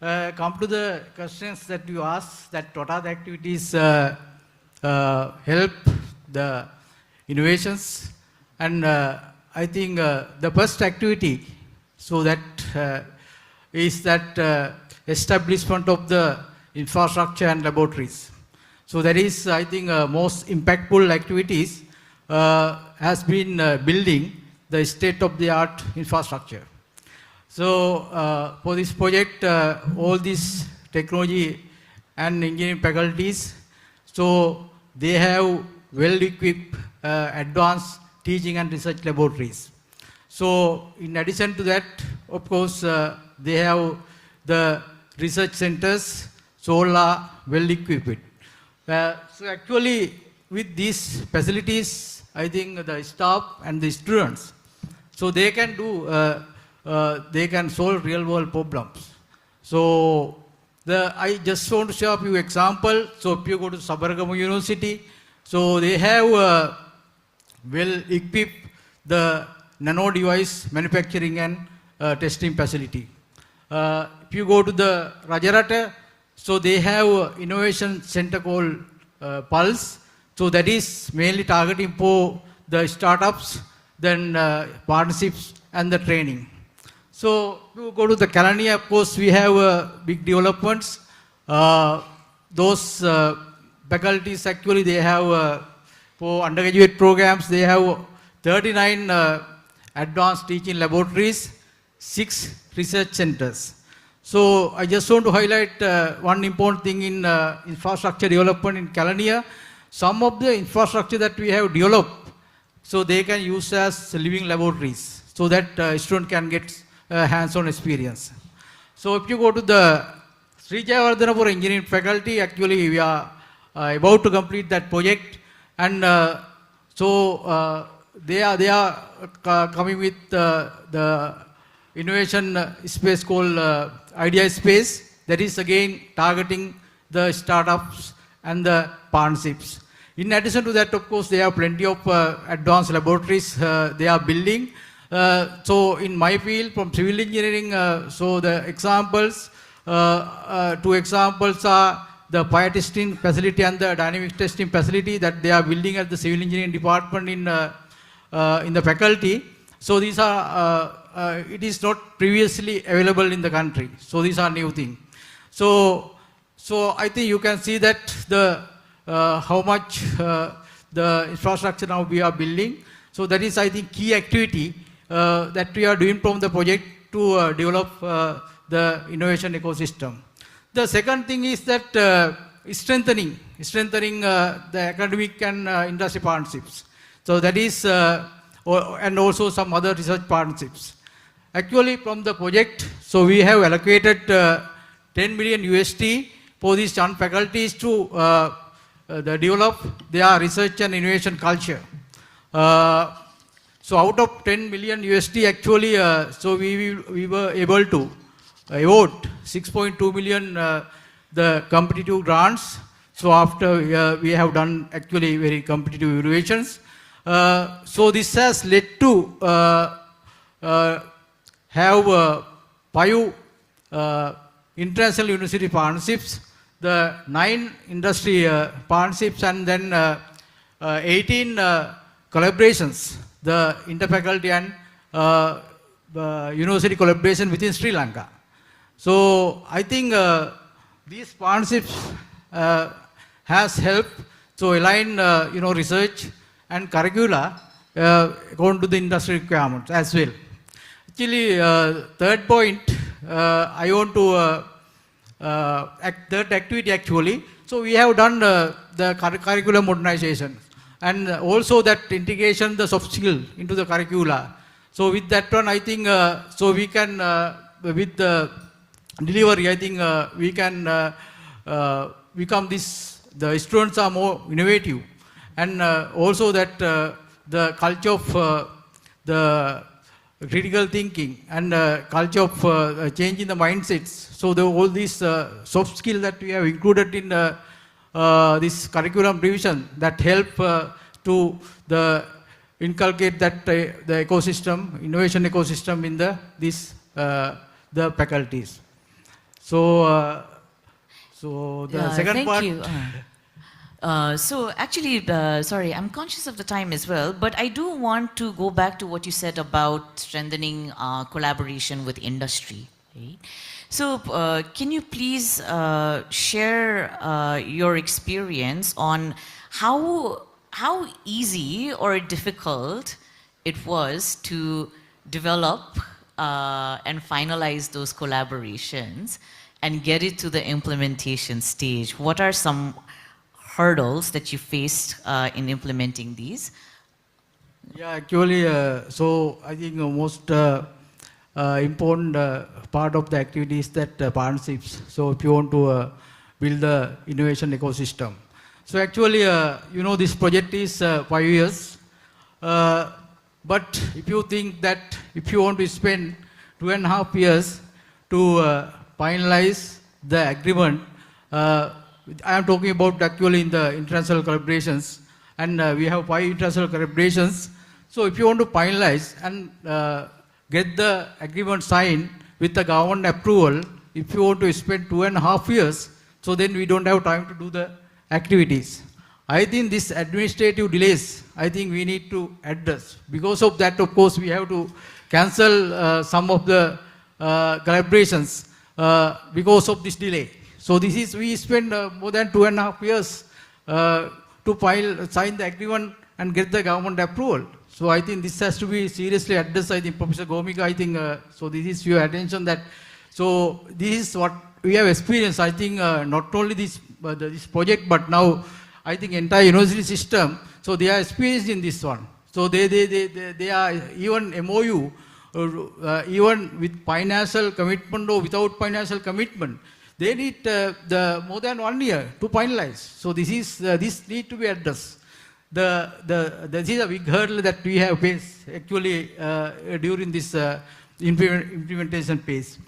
Come to the questions that you asked, that what are the activities help the innovations, and I think the first activity, so that is that establishment of the infrastructure and laboratories. So that is, I think, most impactful activities has been building the state-of-the-art infrastructure. So for this project, all these technology and engineering faculties, so they have well-equipped advanced teaching and research laboratories. So in addition to that, of course, they have the research centers, so all are well-equipped. So actually, with these facilities, I think the staff and the students, so they can do, they can solve real-world problems. So I just want to show a few examples. So if you go to Sabaragamu University, so they have well-equipped the nano device manufacturing and testing facility. If you go to the Rajarata, so they have innovation center called Pulse. So that is mainly targeting for the startups, then partnerships and the training. So to go to the Kalania, of course, we have big developments. Those faculties actually they have for undergraduate programs, they have 39 advanced teaching laboratories, 6 research centers. So I just want to highlight one important thing in infrastructure development in Kalania. Some of the infrastructure that we have developed, so they can use as living laboratories, so that student can get hands-on experience. So if you go to the Sri Jayawardhanapur engineering faculty, actually we are about to complete that project, and so they are coming with the innovation space called Idea Space. That is again targeting the startups and the partnerships. In addition to that, of course, they have plenty of advanced laboratories they are building. So in my field, from civil engineering, so the examples, 2 examples are the fire testing facility and the dynamic testing facility that they are building at the civil engineering department in the faculty. So these are, it is not previously available in the country. So these are new things. So I think you can see that the how much the infrastructure now we are building. So that is, I think, key activity that we are doing from the project to develop the innovation ecosystem. The second thing is that strengthening the academic and industry partnerships. So that is, and also some other research partnerships. Actually, from the project, so we have allocated 10 million USD for these young faculties to develop their research and innovation culture. So out of 10 million USD, actually, so we were able to award 6.2 million the competitive grants. So after we have done actually very competitive evaluations. So this has led to have 5 international university partnerships, the 9 industry partnerships, and then 18 collaborations, the interfaculty and university collaboration within Sri Lanka. So I think these partnerships has helped to align research and curricula according to the industry requirements as well. Actually, third point, I want to third activity actually. So we have done the curriculum modernization, and also that integration the soft skill into the curricula. So with that one, I think so we can with the delivery, I think we can become this. The students are more innovative, and also that the culture of the critical thinking and culture of changing the mindsets. So all these soft skills that we have included in this curriculum revision that help to the inculcate that the ecosystem, innovation ecosystem in the faculties. So, the second thank part. you. So actually, sorry, I'm conscious of the time as well, but I do want to go back to what you said about strengthening collaboration with industry. Right? So can you please share your experience on how easy or difficult it was to develop and finalize those collaborations and get it to the implementation stage? What are some hurdles that you faced in implementing these? Yeah, actually, so I think most important part of the activity is that partnerships. So if you want to build the innovation ecosystem. So actually, you know, this project is 5 years. But if you think that if you want to spend 2.5 years to finalize the agreement, I am talking about actually in the international collaborations, and we have 5 international collaborations. So if you want to finalize and get the agreement signed with the government approval, if you want to spend 2.5 years, so then we don't have time to do the activities. I think this administrative delays, I think we need to address. Because of that, of course, we have to cancel some of the collaborations because of this delay. So this is, we spend more than 2.5 years to sign the agreement and get the government approval. So I think this has to be seriously addressed. I think Professor Gomika, I think, so this is your attention that, so this is what we have experienced. I think not only this project, but now I think entire university system, so they are experienced in this one. So they are even MOU, even with financial commitment or without financial commitment, they need the more than 1 year to finalize. So this is this need to be addressed. This is a big hurdle that we have faced actually during this implementation phase.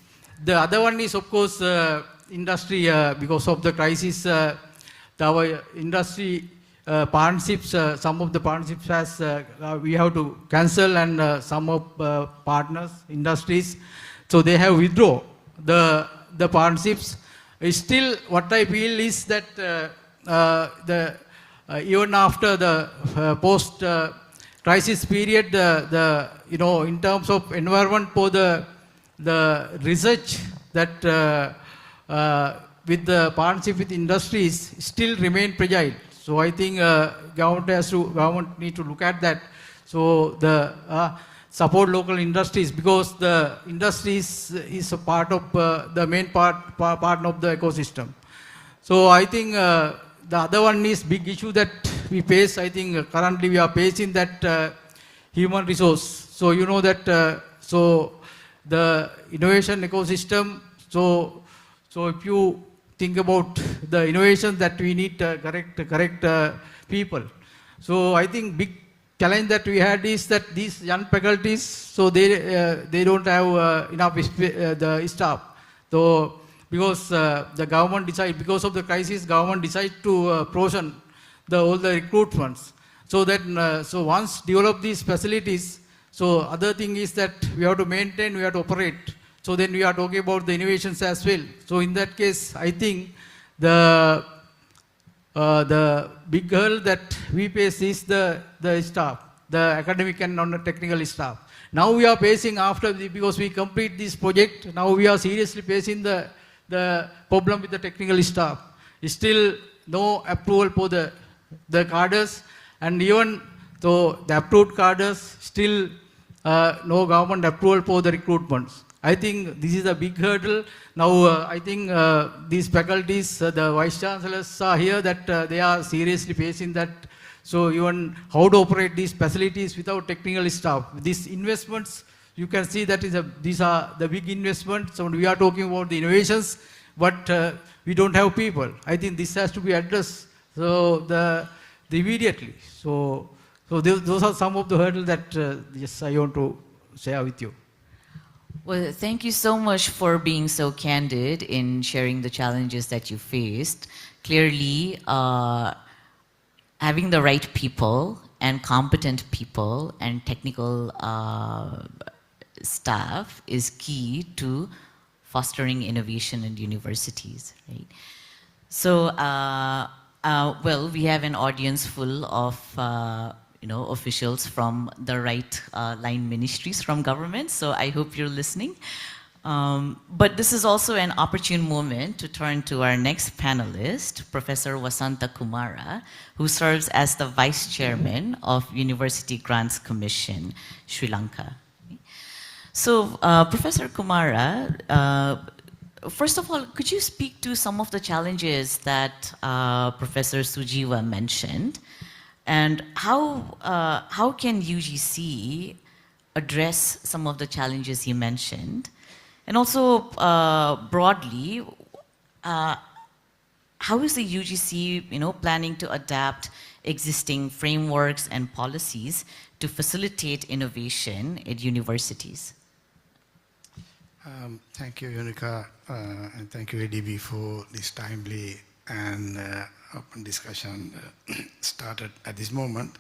The other one is, of course, industry. Because of the crisis, our industry partnerships, some of the partnerships has we have to cancel, and some of partners, industries, so they have withdrawn the partnerships. Still, what I feel is that even after the post crisis period, you know, in terms of environment for the research that with the partnership with industries still remain fragile. So I think government need to look at that. So the support local industries, because the industries is a part of the main part of the ecosystem. So I think the other one is big issue that we face. I think currently we are facing that human resource. So you know that so the innovation ecosystem. So if you think about the innovation that we need correct people. So I think big challenge that we had is that these young faculties, so they don't have enough the staff. So because the government decided, because of the crisis, government decided to portion all the recruitments. So that so once develop these facilities, so other thing is that we have to maintain, we have to operate. So then we are talking about the innovations as well. So in that case, I think the big hurdle that we face is the staff, the academic and non-technical staff. Now we are facing because we complete this project, now we are seriously facing the problem with the technical staff. Still no approval for the cadres, and even though the approved cadres, still no government approval for the recruitments. I think this is a big hurdle. Now, I think these faculties, the vice chancellors are here, that they are seriously facing that. So even how to operate these facilities without technical staff. These investments, you can see that these are the big investments. So we are talking about the innovations, but we don't have people. I think this has to be addressed. So the immediately. So those are some of the hurdles that yes, I want to share with you. Well, thank you so much for being so candid in sharing the challenges that you faced. Clearly, having the right people and competent people and technical staff is key to fostering innovation in universities, right? So, well, we have an audience full of officials from the right line ministries from government, so I hope you're listening. But this is also an opportune moment to turn to our next panelist, Professor Vasanta Kumara, who serves as the Vice Chairman of University Grants Commission, Sri Lanka. So, Professor Kumara, first of all, could you speak to some of the challenges that Professor Sujiva mentioned? And how can UGC address some of the challenges he mentioned? And also, broadly, how is the UGC planning to adapt existing frameworks and policies to facilitate innovation at universities? Thank you, Unica, and thank you, ADB, for this timely and open discussion started at this moment.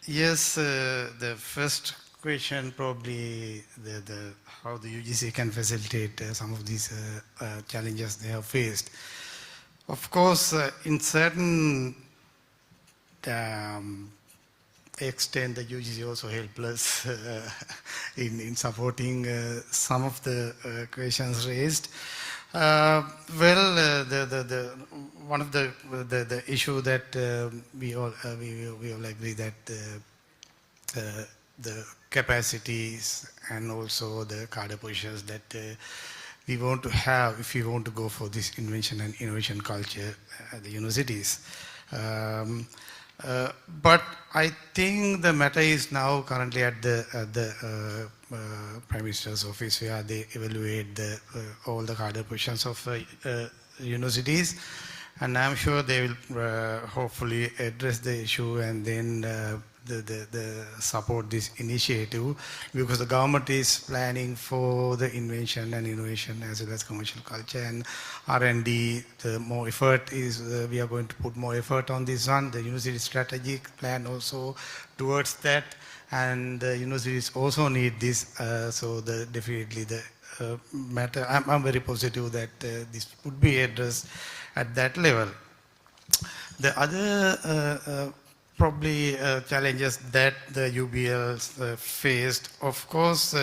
Yes, the first question probably how the UGC can facilitate some of these challenges they have faced. Of course, in certain extent, the UGC also helped us in supporting some of the questions raised. One of the issue that we all agree that the capacities and also the cadre positions that we want to have if we want to go for this invention and innovation culture at the universities. But I think the matter is now currently at the Prime Minister's office, where they evaluate all the cadre positions of universities, and I'm sure they will hopefully address the issue and then support this initiative, because the government is planning for the invention and innovation as well as commercial culture and R&D. The more effort is, we are going to put more effort on this one. The university strategic plan also towards that, and the universities also need this. So definitely the matter, I'm very positive that this would be addressed at that level. The other probably challenges that the UBLs faced, of course,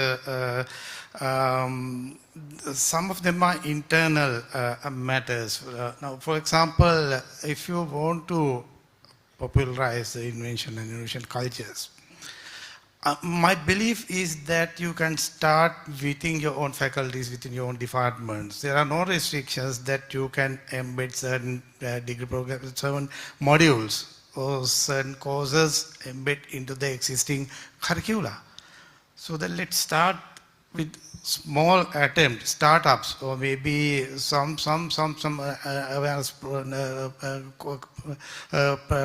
some of them are internal matters. Now, for example, if you want to popularize the invention and innovation cultures, my belief is that you can start within your own faculties, within your own departments. There are no restrictions that you can embed certain degree programs, certain modules or certain courses embed into the existing curricula. So then let's start with small attempts, startups, or maybe some awareness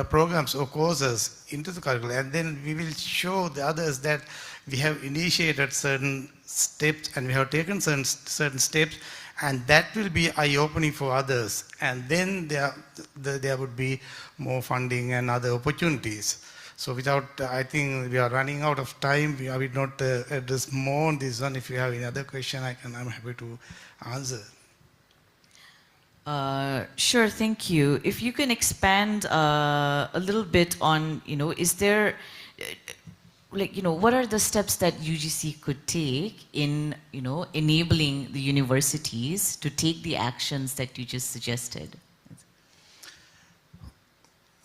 programs or courses into the curriculum, and then we will show the others that we have initiated certain steps and we have taken certain steps, and that will be eye-opening for others, and then there would be more funding and other opportunities. So without, I think we are running out of time. We will not address more on this one. If you have any other question, I'm happy to answer. Sure, thank you. If you can expand a little bit on, is there, what are the steps that UGC could take in, enabling the universities to take the actions that you just suggested?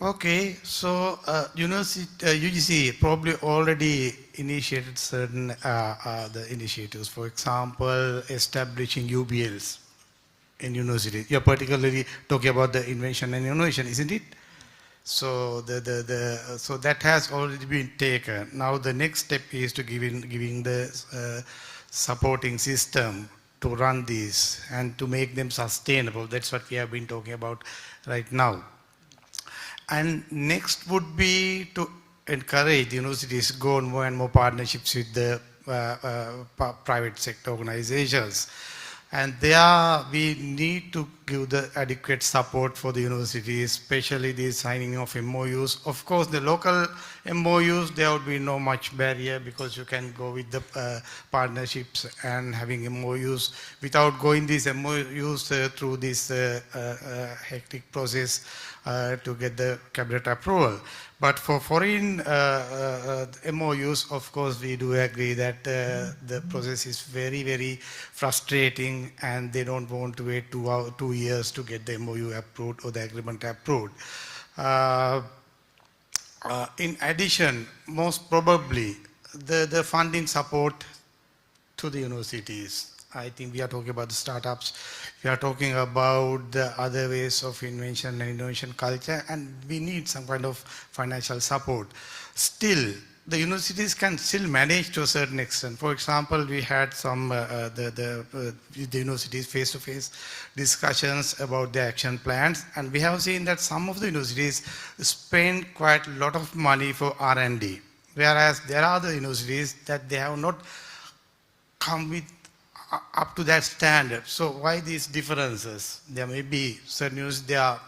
Okay, so UGC probably already initiated certain the initiatives. For example, establishing UBLs in university. You're particularly talking about the invention and innovation, isn't it? So so that has already been taken. Now the next step is to giving the supporting system to run these and to make them sustainable. That's what we have been talking about right now. And next would be to encourage the universities to go on more and more partnerships with the private sector organizations. And there we need to give the adequate support for the universities, especially the signing of MOUs. Of course, the local MOUs, there would be no much barrier because you can go with the partnerships and having MOUs without going these MOUs through this hectic process to get the cabinet approval. But for foreign MOUs, of course, we do agree that the process is very, very frustrating and they don't want to wait 2 years to get the MOU approved or the agreement approved. In addition, most probably, the funding support to the universities. I think we are talking about the startups, we are talking about the other ways of invention and innovation culture, and we need some kind of financial support. Still, the universities can still manage to a certain extent. For example, we had some the universities face-to-face discussions about the action plans, and we have seen that some of the universities spend quite a lot of money for R&D, whereas there are other universities that they have not come with up to that standard. So why these differences? There may be certain universities, they are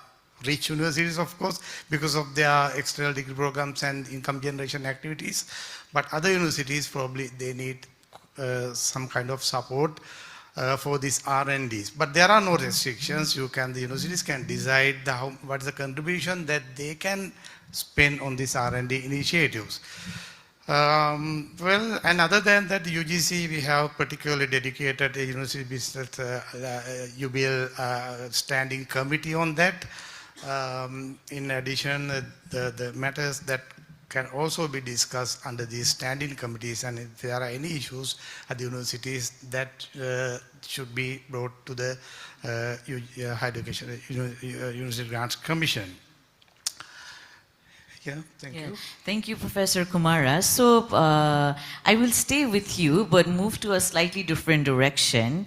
rich universities, of course, because of their external degree programs and income generation activities. But other universities, probably they need some kind of support for these R&Ds. But there are no restrictions. The universities can decide what is the contribution that they can spend on these R&D initiatives. Well, and other than that, UGC, we have particularly dedicated a university business UBL standing committee on that. In addition, the matters that can also be discussed under these standing committees, and if there are any issues at the universities, that should be brought to the Higher Education University Grants Commission. Yeah, thank you. Thank you, Professor Kumara. So I will stay with you, but move to a slightly different direction.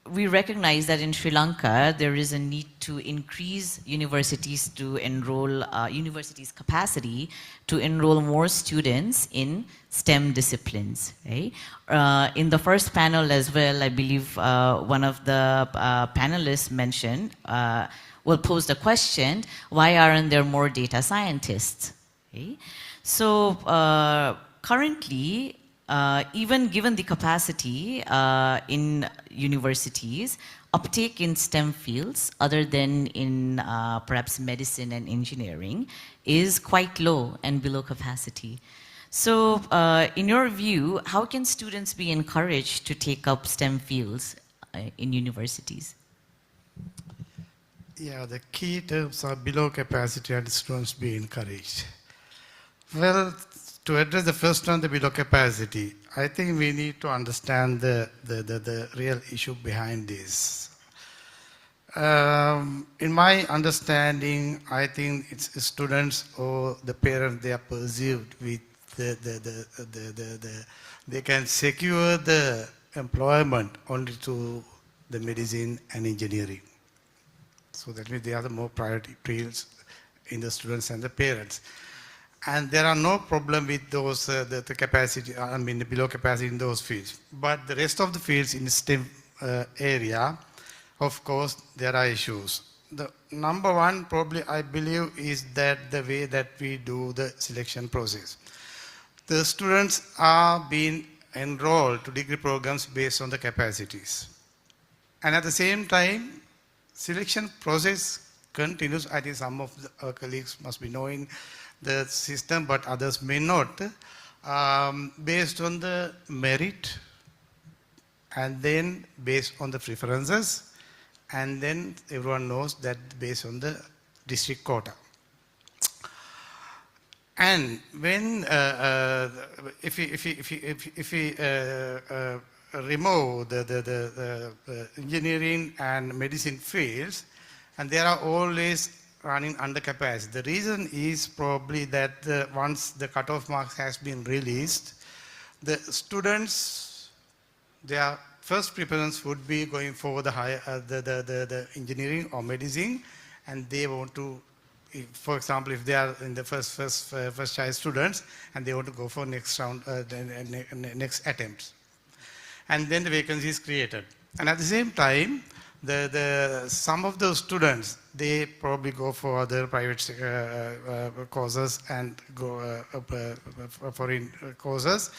We recognize that in Sri Lanka, there is a need to increase universities to enroll, universities' capacity to enroll more students in STEM disciplines, right? In the first panel as well, I believe one of the panelists mentioned, posed a question, why aren't there more data scientists? Okay? So currently, even given the capacity in universities, uptake in STEM fields, other than in perhaps medicine and engineering, is quite low and below capacity. So in your view, how can students be encouraged to take up STEM fields in universities? Yeah, the key terms are below capacity and students be encouraged. Well, to address the first one, the below capacity, I think we need to understand the real issue behind this. In my understanding, I think it's students or the parents, they are perceived with they can secure the employment only to the medicine and engineering. So that means they are the more priority fields in the students and the parents. And there are no problem with those, the capacity, the below capacity in those fields. But the rest of the fields in the STEM area, of course, there are issues. The number one, probably, I believe, is that the way that we do the selection process. The students are being enrolled to degree programs based on the capacities. And at the same time, selection process continues. I think some of our colleagues must be knowing the system, but others may not, based on the merit, and then based on the preferences, and then everyone knows that based on the district quota. And when, if we remove the engineering and medicine fields, and they are always running under capacity. The reason is probably that once the cutoff marks has been released, the students, their first preference would be going for the higher, the engineering or medicine, and they want to, for example, if they are in the first child students and they want to go for next round, next attempts. And then the vacancy is created. And at the same time, some of those students, they probably go for other private courses and go foreign courses.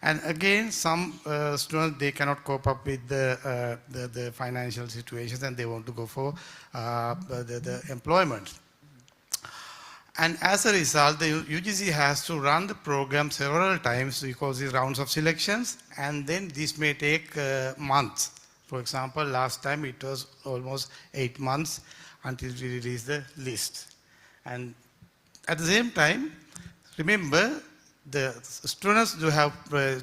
And again, some students, they cannot cope up with the financial situations and they want to go for the employment. And as a result, the UGC has to run the program several times because these rounds of selections, and then this may take months. For example, last time it was almost 8 months until we released the list. And at the same time, remember, the students who have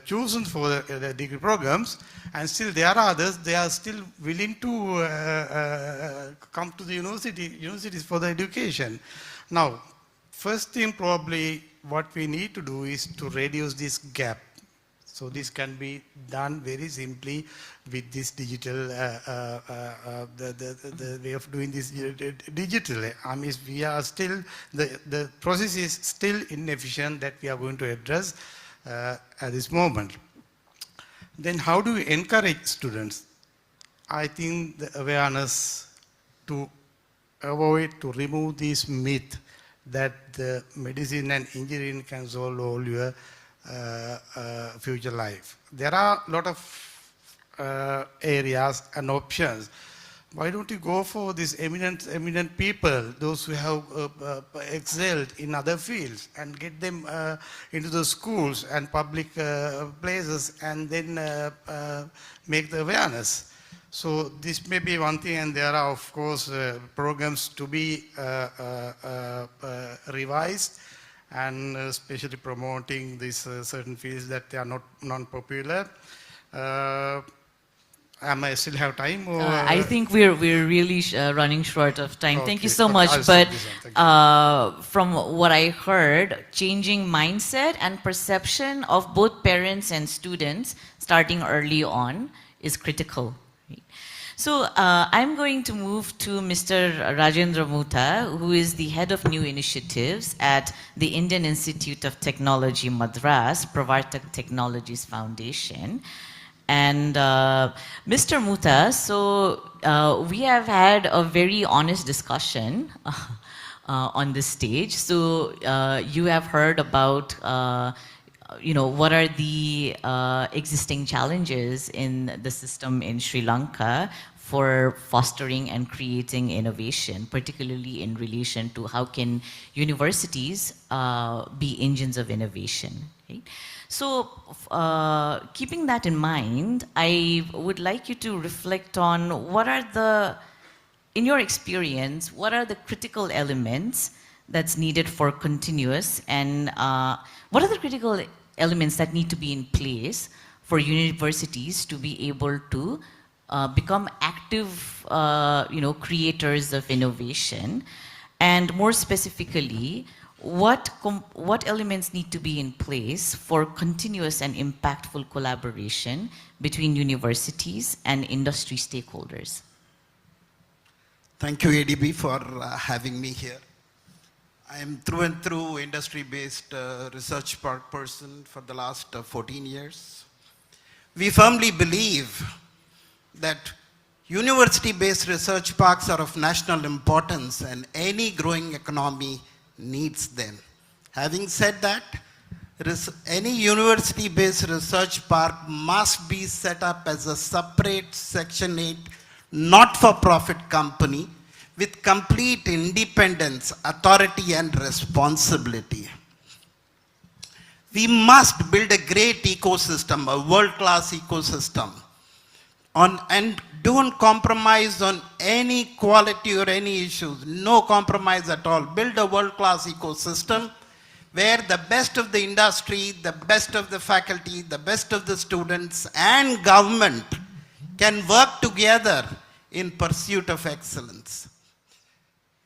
chosen for the degree programs, and still there are others, they are still willing to come to the universities for the education. Now, first thing probably what we need to do is to reduce this gap. So this can be done very simply with this digital, the way of doing this digitally. I mean, we are still, the process is still inefficient that we are going to address at this moment. Then how do we encourage students? I think the awareness to avoid, to remove this myth that the medicine and engineering can solve all your future life. There are a lot of areas and options. Why don't you go for these eminent people, those who have excelled in other fields, and get them into the schools and public places, and then make the awareness. So this may be one thing, and there are, of course, programs to be revised, and especially promoting these certain fields that they are not non-popular. I still have time? Or I think we're really running short of time. Okay. Thank you so much. But from what I heard, changing mindset and perception of both parents and students starting early on is critical. So I'm going to move to Mr. Rajendra Mutha, who is the head of new initiatives at the Indian Institute of Technology, Madras, Pravartak Technologies Foundation. And Mr. Mutha, so we have had a very honest discussion on this stage. So you have heard about what are the existing challenges in the system in Sri Lanka for fostering and creating innovation, particularly in relation to how can universities be engines of innovation. Right? So keeping that in mind, I would like you to reflect on what are the, in your experience, what are the critical elements that's needed for continuous, and what are the critical elements that need to be in place for universities to be able to become active, creators of innovation, and more specifically, what elements need to be in place for continuous and impactful collaboration between universities and industry stakeholders? Thank you, ADB, for having me here. I am through and through industry-based research person for the last 14 years. We firmly believe that university-based research parks are of national importance and any growing economy needs them. Having said that, any university-based research park must be set up as a separate Section 8 not-for-profit company with complete independence, authority, and responsibility. We must build a great ecosystem, a world-class ecosystem, and don't compromise on any quality or any issues. No compromise at all. Build a world-class ecosystem where the best of the industry, the best of the faculty, the best of the students, and government can work together in pursuit of excellence.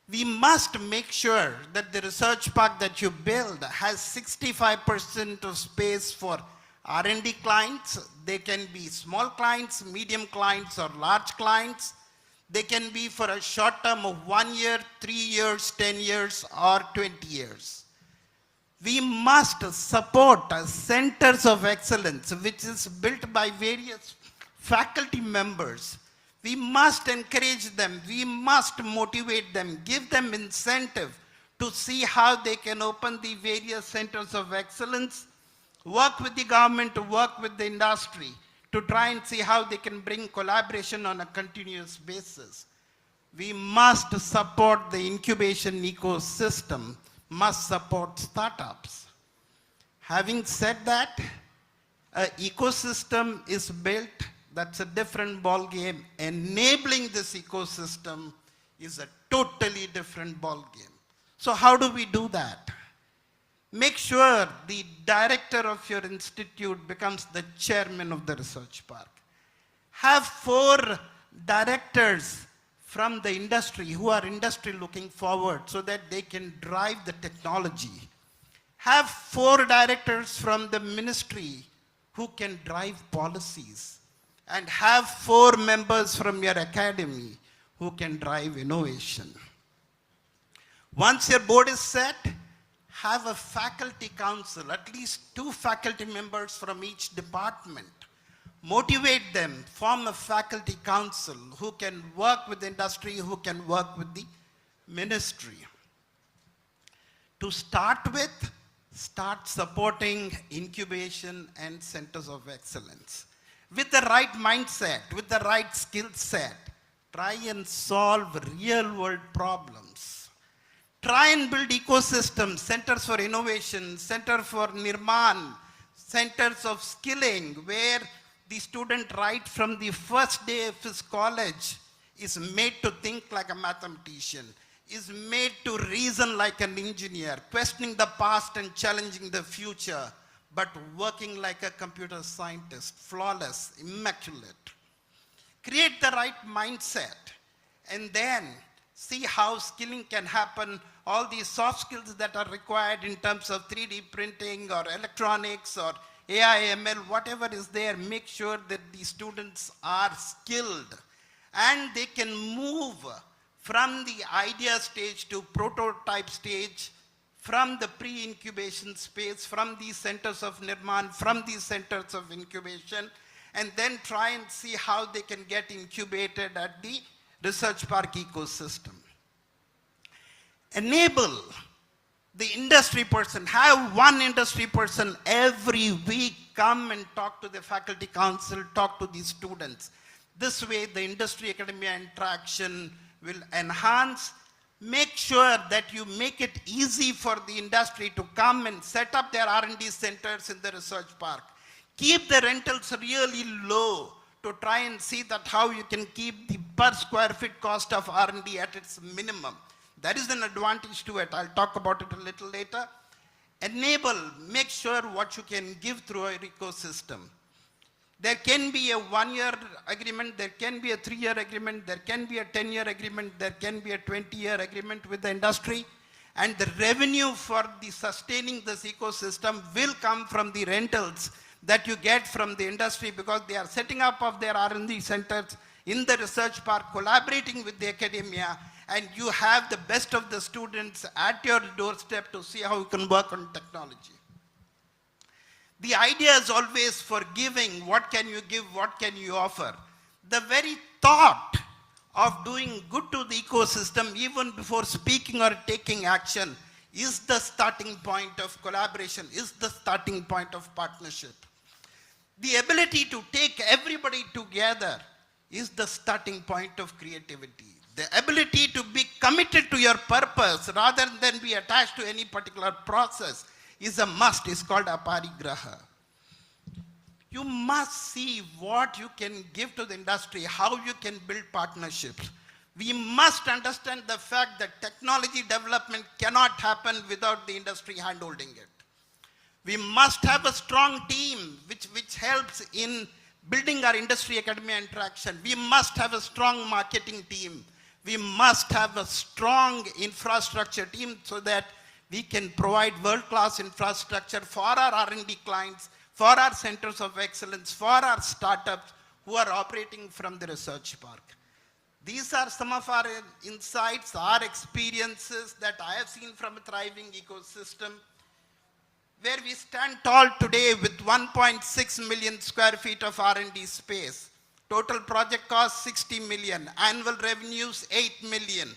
We must make sure that the research park that you build has 65% of space for R&D clients. They can be small clients, medium clients, or large clients. They can be for a short term of 1 year, 3 years, 10 years, or 20 years. We must support centers of excellence, which is built by various faculty members. We must encourage them. We must motivate them, give them incentive to see how they can open the various centers of excellence, work with the government, to work with the industry, to try and see how they can bring collaboration on a continuous basis. We must support the incubation ecosystem, must support startups. Having said that, an ecosystem is built, that's a different ball game. Enabling this ecosystem is a totally different ball game. So how do we do that? Make sure the director of your institute becomes the chairman of the research park. Have 4 directors from the industry who are industry looking forward so that they can drive the technology. Have 4 directors from the ministry who can drive policies. And have 4 members from your academy who can drive innovation. Once your board is set, have a faculty council, at least 2 faculty members from each department. Motivate them, form a faculty council who can work with the industry, who can work with the ministry. To start with, start supporting incubation and centers of excellence. With the right mindset, with the right skill set, try and solve real world problems. Try and build ecosystems, centers for innovation, center for Nirman, centers of skilling, where the student right from the first day of his college is made to think like a mathematician, is made to reason like an engineer, questioning the past and challenging the future, but working like a computer scientist, flawless, immaculate. Create the right mindset, and then see how skilling can happen, all these soft skills that are required in terms of 3D printing or electronics or AI, ML, whatever is there, make sure that the students are skilled and they can move from the idea stage to prototype stage, from the pre-incubation space, from these centers of Nirman, from these centers of incubation, and then try and see how they can get incubated at the research park ecosystem. Enable the industry person, have 1 industry person every week come and talk to the faculty council, talk to the students. This way the industry academia interaction will enhance. Make sure that you make it easy for the industry to come and set up their R&D centers in the research park. Keep the rentals really low to try and see that how you can keep the per square feet cost of R&D at its minimum. That is an advantage to it. I'll talk about it a little later. Enable, make sure what you can give through our ecosystem. There can be a 1-year agreement, there can be a 3-year agreement, there can be a 10-year agreement, there can be a 20-year agreement with the industry, and the revenue for the sustaining this ecosystem will come from the rentals that you get from the industry, because they are setting up of their R&D centers in the research park, collaborating with the academia, and you have the best of the students at your doorstep to see how you can work on technology. The idea is always for giving. What can you give? What can you offer? The very thought of doing good to the ecosystem, even before speaking or taking action, is the starting point of collaboration, is the starting point of partnership. The ability to take everybody together is the starting point of creativity. The ability to be committed to your purpose rather than be attached to any particular process is a must. It's called aparigraha. You must see what you can give to the industry, how you can build partnerships. We must understand the fact that technology development cannot happen without the industry handholding it. We must have a strong team which helps in building our industry academia interaction. We must have a strong marketing team. We must have a strong infrastructure team so that we can provide world-class infrastructure for our R&D clients, for our centers of excellence, for our startups who are operating from the research park. These are some of our insights, our experiences that I have seen from a thriving ecosystem, where we stand tall today with 1.6 million square feet of R&D space. Total project cost 60 million, annual revenues 8 million,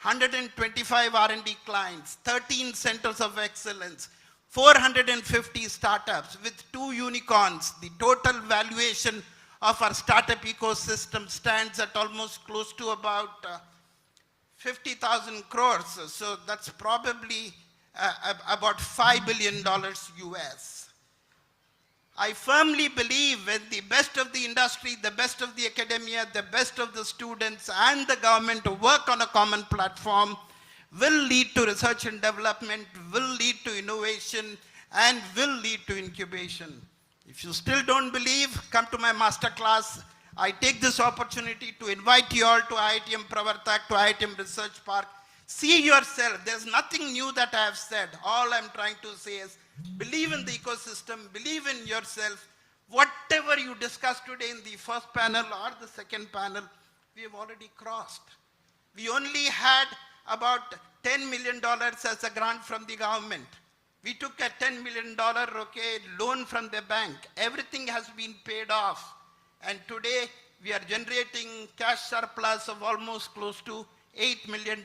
125 R&D clients, 13 centers of excellence, 450 startups with 2 unicorns. The total valuation of our startup ecosystem stands at almost close to about 50,000 crores. So that's probably about $5 billion US. I firmly believe when the best of the industry, the best of the academia, the best of the students and the government work on a common platform, will lead to research and development, will lead to innovation, and will lead to incubation. If you still don't believe, come to my master class. I take this opportunity to invite you all to IITM Pravartak, to IITM Research Park. See yourself. There's nothing new that I have said. All I'm trying to say is believe in the ecosystem, believe in yourself. Whatever you discussed today in the first panel or the second panel, we have already crossed. We only had about $10 million as a grant from the government. We took a $10 million loan from the bank. Everything has been paid off. And today we are generating cash surplus of almost close to $8 million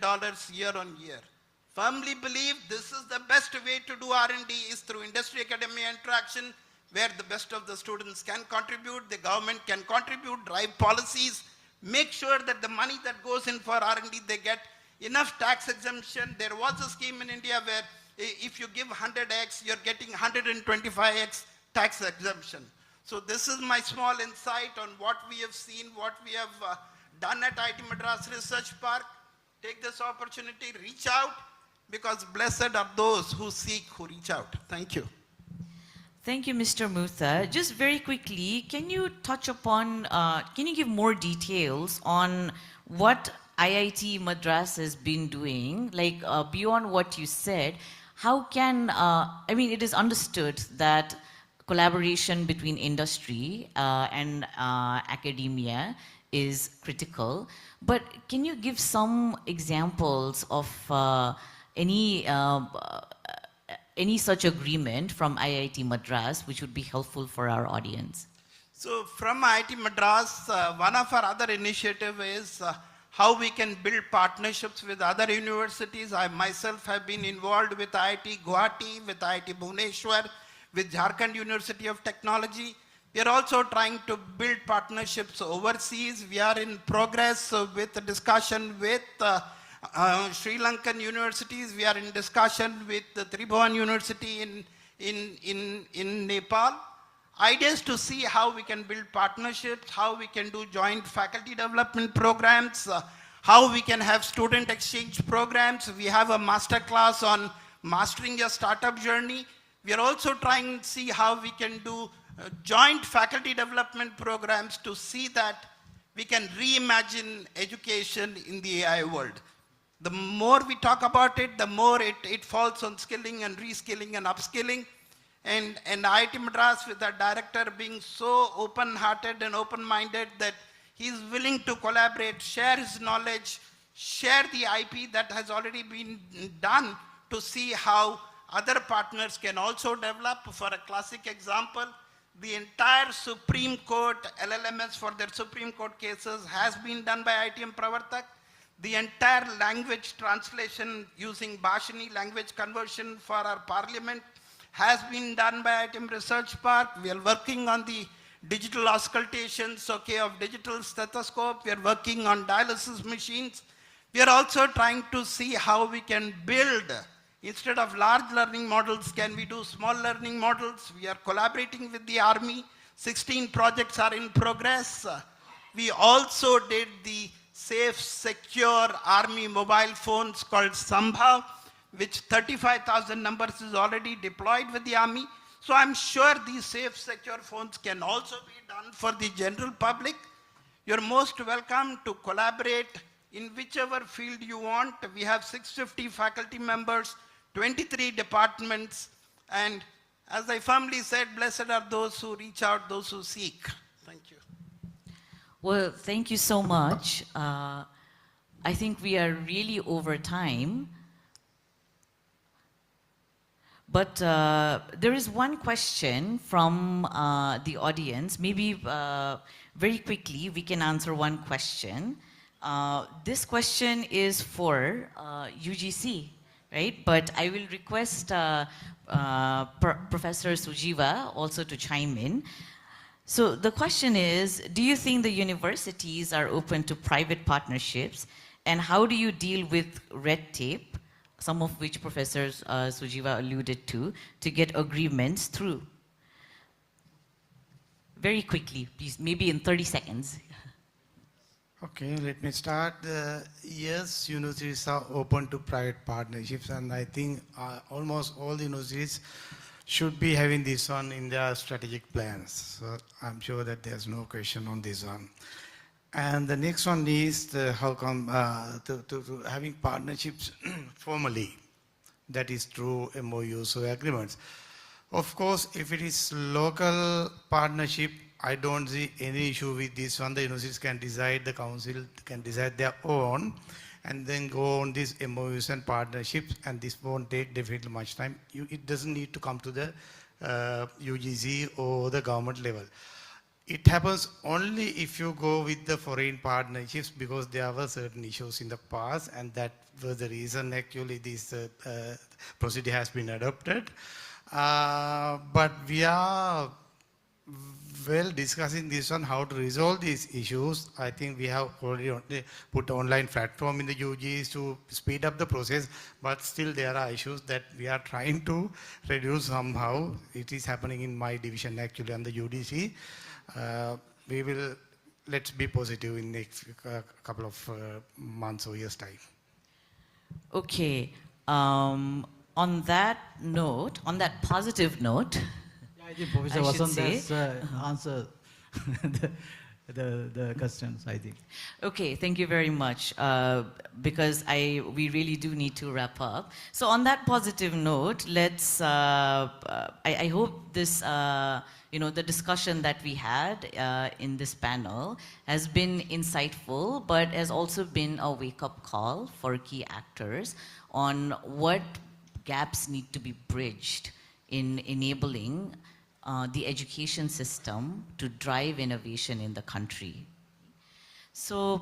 year on year. Firmly believe this is the best way to do R&D is through industry-academia interaction, where the best of the students can contribute, the government can contribute, drive policies, make sure that the money that goes in for R&D, they get enough tax exemption. There was a scheme in India where if you give 100x, you're getting 125x tax exemption. So this is my small insight on what we have seen, what we have done at IIT Madras Research Park. Take this opportunity, reach out, because blessed are those who seek, who reach out. Thank you. Thank you, Mr. Mutha. Just very quickly, can you touch upon, can you give more details on what IIT Madras has been doing, like beyond what you said? How can, I mean, it is understood that collaboration between industry and academia is critical, but can you give some examples of any such agreement from IIT Madras which would be helpful for our audience? So from IIT Madras, one of our other initiatives is how we can build partnerships with other universities. I myself have been involved with IIT Guwahati, with IIT Bhubaneswar, with Jharkhand University of Technology. We are also trying to build partnerships overseas. We are in progress with a discussion with Sri Lankan universities. We are in discussion with the Tribhuvan University in Nepal. Ideas to see how we can build partnerships, how we can do joint faculty development programs, how we can have student exchange programs. We have a master class on mastering your startup journey. We are also trying to see how we can do joint faculty development programs to see that we can reimagine education in the AI world. The more we talk about it, the more it falls on skilling and reskilling and upskilling. And IIT Madras, with our director being so open-hearted and open-minded that he's willing to collaborate, share his knowledge, share the IP that has already been done to see how other partners can also develop. For a classic example, the entire Supreme Court LLMS for their Supreme Court cases has been done by IITM Pravartak. The entire language translation using Bhashini language conversion for our parliament has been done by IITM Research Park. We are working on the digital auscultations, of digital stethoscope. We are working on dialysis machines. We are also trying to see how we can build, instead of large learning models, can we do small learning models? We are collaborating with the Army. 16 projects are in progress. We also did the safe, secure Army mobile phones called Sambhav, which 35,000 numbers is already deployed with the Army. So I'm sure these safe, secure phones can also be done for the general public. You're most welcome to collaborate in whichever field you want. We have 650 faculty members, 23 departments, and as I firmly said, blessed are those who reach out, those who seek. Thank you. Well, thank you so much. I think we are really over time. But there is one question from the audience. Maybe very quickly we can answer one question. This question is for UGC, right? But I will request Professor Sujiva also to chime in. So the question is, do you think the universities are open to private partnerships? And how do you deal with red tape, some of which Professor Sujiva alluded to get agreements through? Very quickly, please, maybe in 30 seconds. Okay, let me start. Yes, universities are open to private partnerships, and I think almost all the universities should be having this one in their strategic plans. So I'm sure that there's no question on this one. And the next one is how come to having partnerships formally, that is through MOUs or agreements. Of course, if it is local partnership, I don't see any issue with this one. The universities can decide, the council can decide their own, and then go on these MOUs and partnerships, and this won't take definitely much time. It doesn't need to come to the UGC or the government level. It happens only if you go with the foreign partnerships, because there were certain issues in the past, and that was the reason actually this procedure has been adopted. But we are well discussing this on how to resolve these issues. I think we have already put online platform in the UGs to speed up the process, but still there are issues that we are trying to reduce somehow. It is happening in my division actually on the UDC. Let's be positive in next couple of months or years' time. Okay. On that note, on that positive note, I think Professor Vasant has answered the questions, I think. Okay, thank you very much, because we really do need to wrap up. So on that positive note, let's, I hope this, the discussion that we had in this panel has been insightful, but has also been a wake-up call for key actors on what gaps need to be bridged in enabling the education system to drive innovation in the country. So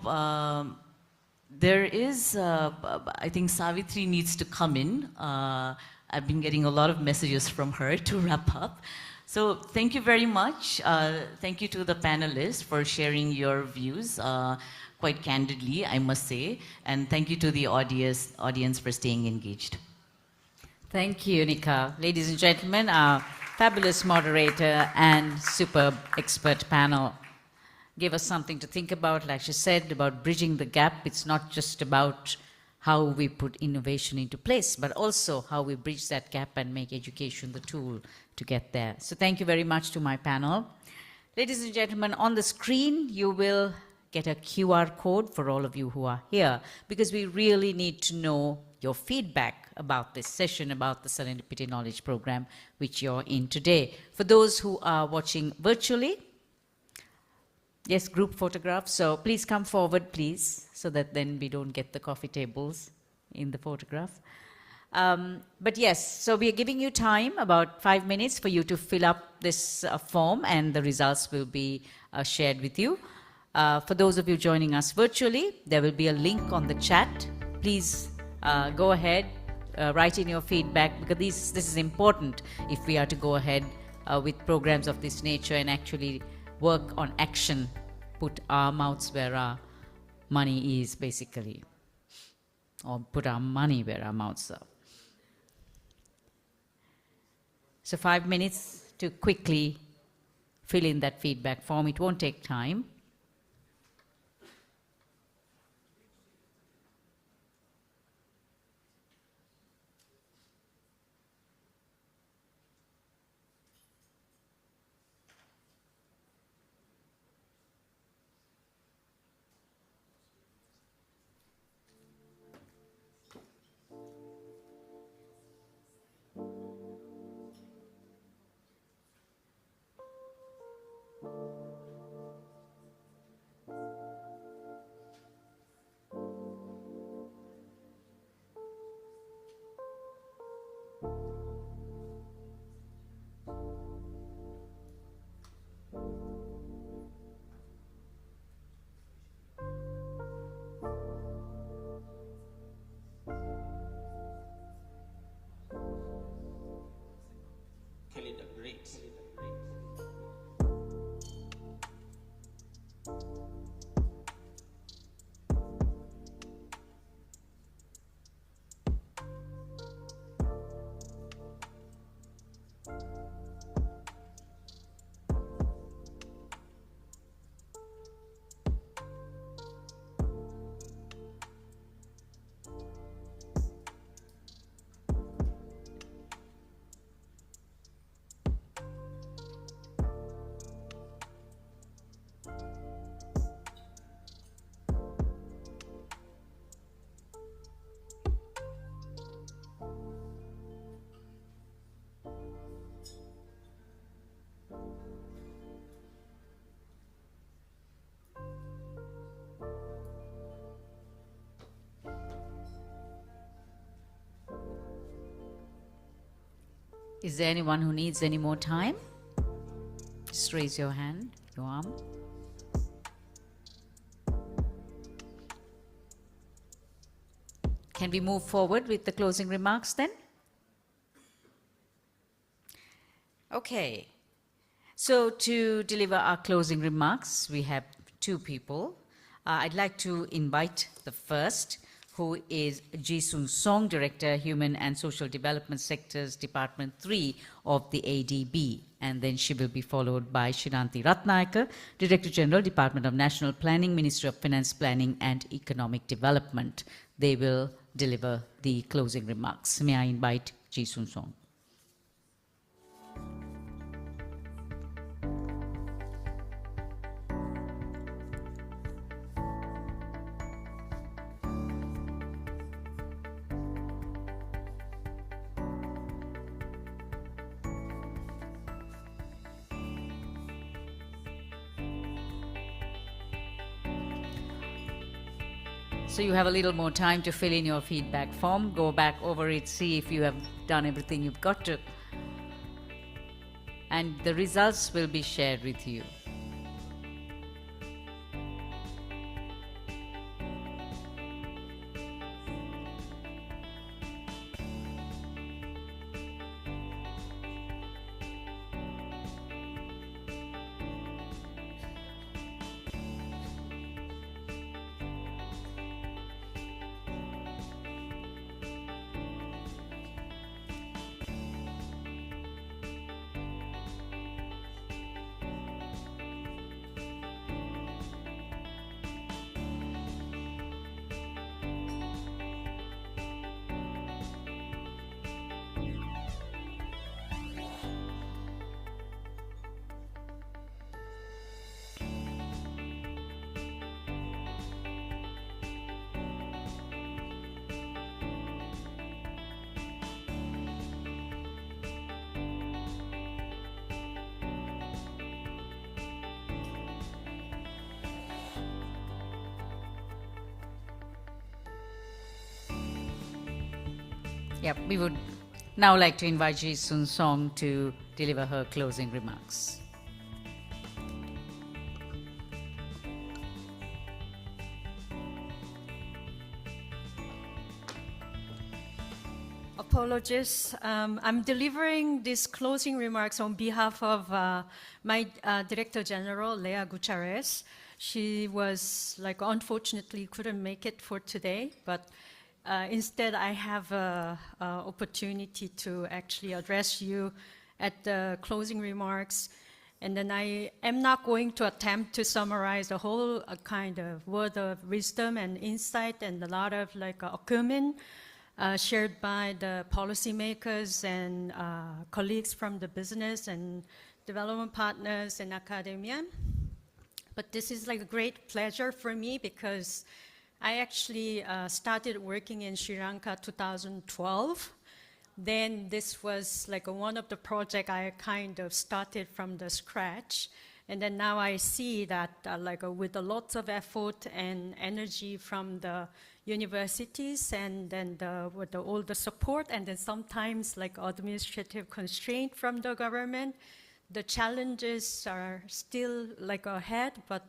there is, I think Savitri needs to come in. I've been getting a lot of messages from her to wrap up. So thank you very much. Thank you to the panelists for sharing your views quite candidly, I must say. And thank you to the audience for staying engaged. Thank you, Nika. Ladies and gentlemen, our fabulous moderator and superb expert panel gave us something to think about. Like she said, about bridging the gap. It's not just about how we put innovation into place, but also how we bridge that gap and make education the tool to get there. So thank you very much to my panel. Ladies and gentlemen, on the screen, you will get a QR code for all of you who are here, because we really need to know your feedback about this session, about the Serendipity Knowledge Program, which you're in today. For those who are watching virtually, yes, group photographs, so please come forward, please, so that then we don't get the coffee tables in the photograph. But yes, so we are giving you time, about 5 minutes, for you to fill up this form, and the results will be shared with you. For those of you joining us virtually, there will be a link on the chat. Please go ahead, write in your feedback, because this is important if we are to go ahead with programs of this nature and actually work on action, put our mouths where our money is, basically, or put our money where our mouths are. So 5 minutes to quickly fill in that feedback form. It won't take time. Is there anyone who needs any more time? Just raise your hand, your arm. Can we move forward with the closing remarks then? Okay. So to deliver our closing remarks, we have two people. I'd like to invite the first, who is Ji-Sun Song, Director, Human and Social Development Sectors, Department 3 of the ADB. And then she will be followed by Shinanthi Ratnayaka, Director General, Department of National Planning, Ministry of Finance Planning and Economic Development. They will deliver the closing remarks. May I invite Ji-Sun Song. So you have a little more time to fill in your feedback form, go back over it, see if you have done everything you've got to. And the results will be shared with you. Yep, we would now like to invite Ji-Sun Song to deliver her closing remarks. Apologies. I'm delivering these closing remarks on behalf of my Director General, Leah Gutierrez. She was, unfortunately couldn't make it for today, but instead, I have an opportunity to actually address you at the closing remarks. And then I am not going to attempt to summarize the whole kind of word of wisdom and insight and a lot of acumen shared by the policymakers and colleagues from the business and development partners and academia. But this is a great pleasure for me because I actually started working in Sri Lanka 2012. Then this was one of the projects I kind of started from the scratch. And then now I see that with a lot of effort and energy from the universities, and then with all the support, and then sometimes administrative constraint from the government, the challenges are still ahead, but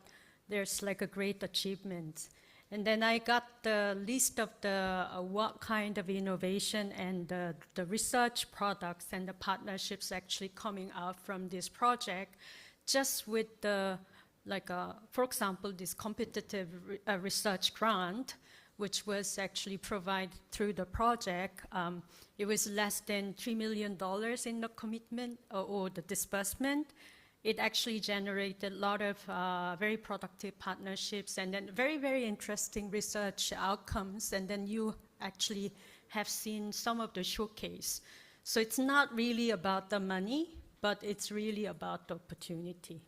there's a great achievement. And then I got the list of the what kind of innovation and the research products and the partnerships actually coming out from this project, just with the, for example, this competitive research grant, which was actually provided through the project. It was less than $3 million in the commitment or the disbursement. It actually generated a lot of very productive partnerships and then very, very interesting research outcomes. And then you actually have seen some of the showcase. So it's not really about the money, but it's really about the opportunity.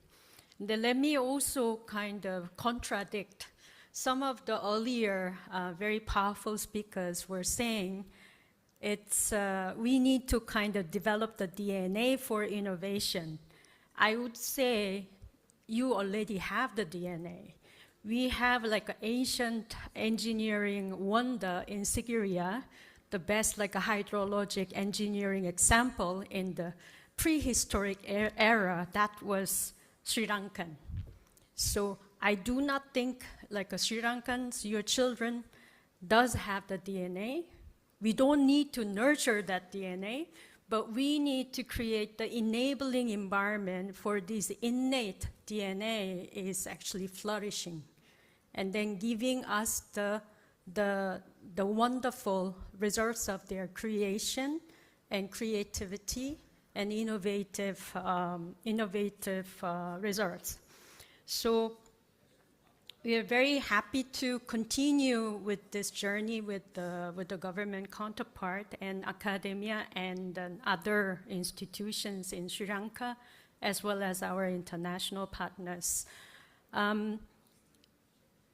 And then let me also kind of contradict some of the earlier very powerful speakers were saying we need to kind of develop the DNA for innovation. I would say you already have the DNA. We have an ancient engineering wonder in Sigiriya, the best hydrologic engineering example in the prehistoric era. That was Sri Lankan. So I do not think Sri Lankans, your children, does have the DNA. We don't need to nurture that DNA, but we need to create the enabling environment for this innate DNA is actually flourishing, and then giving us the wonderful results of their creation and creativity and innovative results. So we are very happy to continue with this journey with the government counterpart and academia and other institutions in Sri Lanka, as well as our international partners.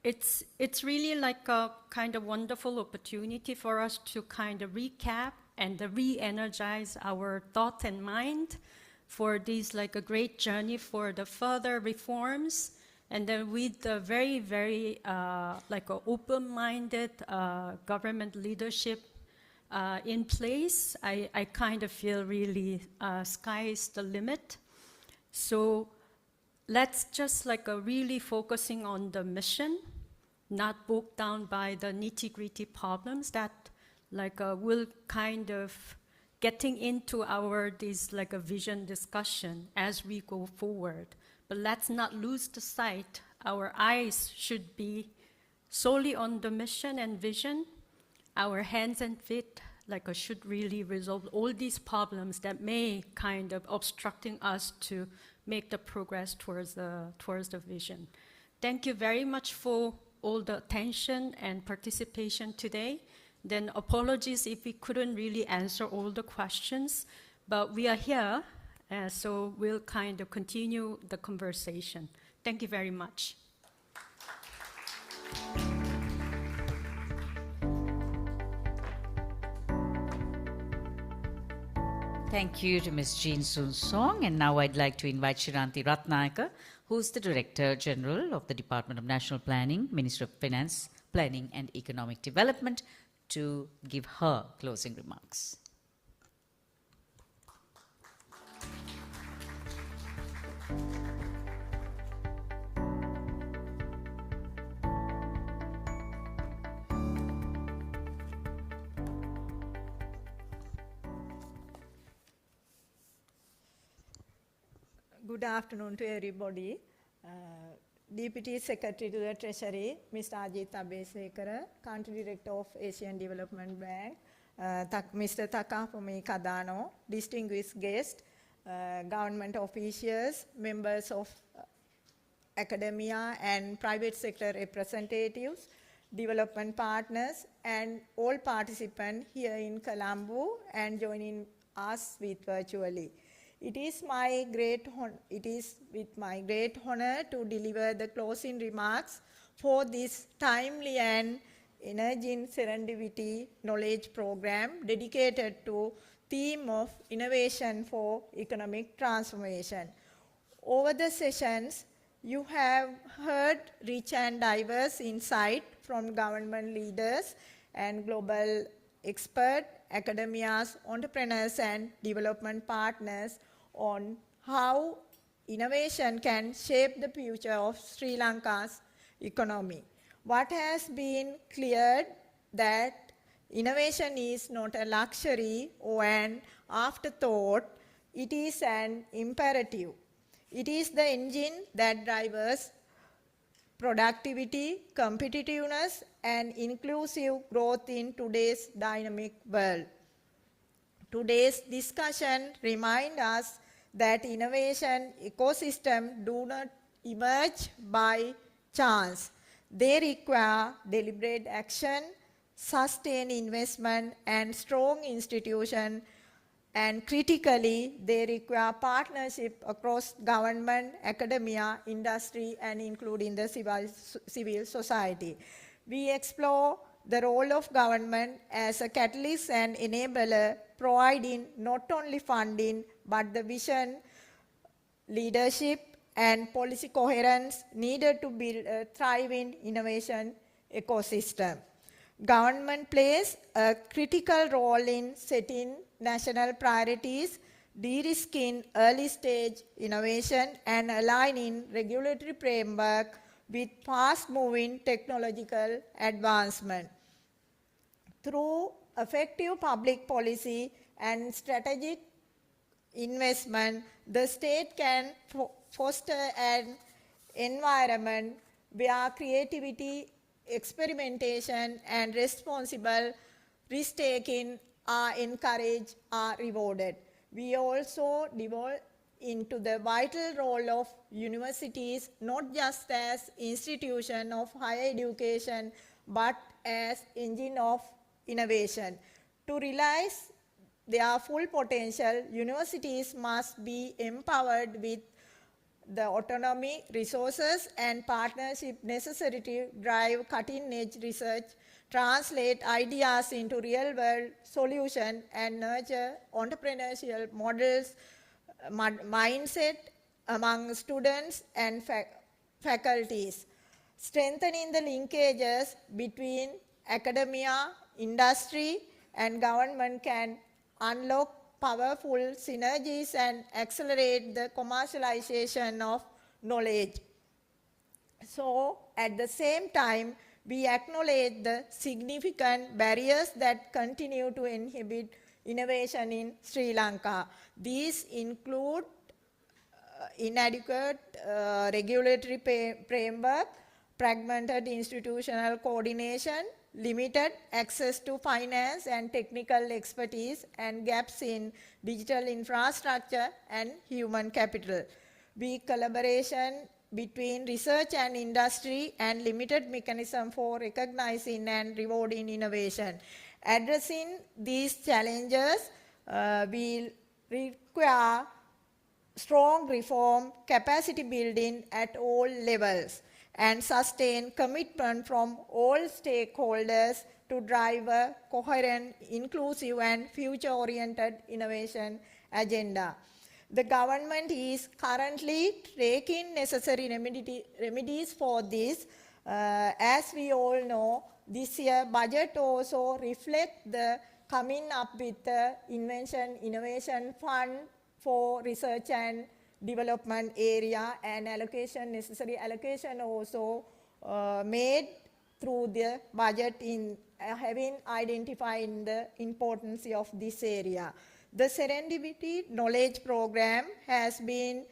It's really a kind of wonderful opportunity for us to kind of recap and re-energize our thought and mind for this a great journey for the further reforms. And then with the very, very open-minded government leadership in place, I kind of feel really sky is the limit. So let's just really focusing on the mission, not bogged down by the nitty-gritty problems that will kind of getting into this a vision discussion as we go forward. But let's not lose the sight. Our eyes should be solely on the mission and vision. Our hands and feet should really resolve all these problems that may kind of obstructing us to make the progress towards the vision. Thank you very much for all the attention and participation today. Then apologies if we couldn't really answer all the questions, but we are here. So we'll kind of continue the conversation. Thank you very much. Thank you to Ms. Jean Soon Song. And now I'd like to invite Shiranti Ratnayaka, who's the Director General of the Department of National Planning, Ministry of Finance, Planning and Economic Development, to give her closing remarks. Good afternoon to everybody. Deputy Secretary to the Treasury, Mr. Ajit Abesekara, Country Director of Asian Development Bank, Mr. Takafumi Kadano, distinguished guests, government officials, members of academia and private sector representatives, development partners, and all participants here in Colombo and joining us virtually. It is with my great honor to deliver the closing remarks for this timely and emerging Serendipity Knowledge Program dedicated to theme of innovation for economic transformation. Over the sessions, you have heard rich and diverse insight from government leaders and global experts, academias, entrepreneurs, and development partners on how innovation can shape the future of Sri Lanka's economy. What has been clear that innovation is not a luxury or an afterthought, it is an imperative. It is the engine that drives productivity, competitiveness, and inclusive growth in today's dynamic world. Today's discussion reminds us that innovation ecosystems do not emerge by chance. They require deliberate action, sustained investment, and strong institutions. And critically, they require partnership across government, academia, industry, and including the civil society. We explore the role of government as a catalyst and enabler, providing not only funding, but the vision, leadership, and policy coherence needed to build a thriving innovation ecosystem. Government plays a critical role in setting national priorities, de-risking early-stage innovation, and aligning regulatory framework with fast-moving technological advancement. Through effective public policy and strategic investment, the state can foster an environment where creativity, experimentation, and responsible risk-taking are encouraged, are rewarded. We also delve into the vital role of universities, not just as institutions of higher education, but as engine of innovation. To realize their full potential, universities must be empowered with the autonomy, resources, and partnership necessary to drive cutting-edge research, translate ideas into real-world solutions, and nurture entrepreneurial models, mindset among students and faculties. Strengthening the linkages between academia, industry, and government can unlock powerful synergies and accelerate the commercialization of knowledge. So, at the same time, we acknowledge the significant barriers that continue to inhibit innovation in Sri Lanka. These include inadequate regulatory framework, fragmented institutional coordination, limited access to finance and technical expertise, and gaps in digital infrastructure and human capital. Weak collaboration between research and industry, and limited mechanism for recognizing and rewarding innovation. Addressing these challenges will require strong reform, capacity building at all levels, and sustained commitment from all stakeholders to drive a coherent, inclusive, and future-oriented innovation agenda. The government is currently taking necessary remedies for this. As we all know, this year budget also reflects the coming up with the Innovation Fund for research and development area, and necessary allocation also made through the budget in having identified the importance of this area. The Serendipity Knowledge Program has been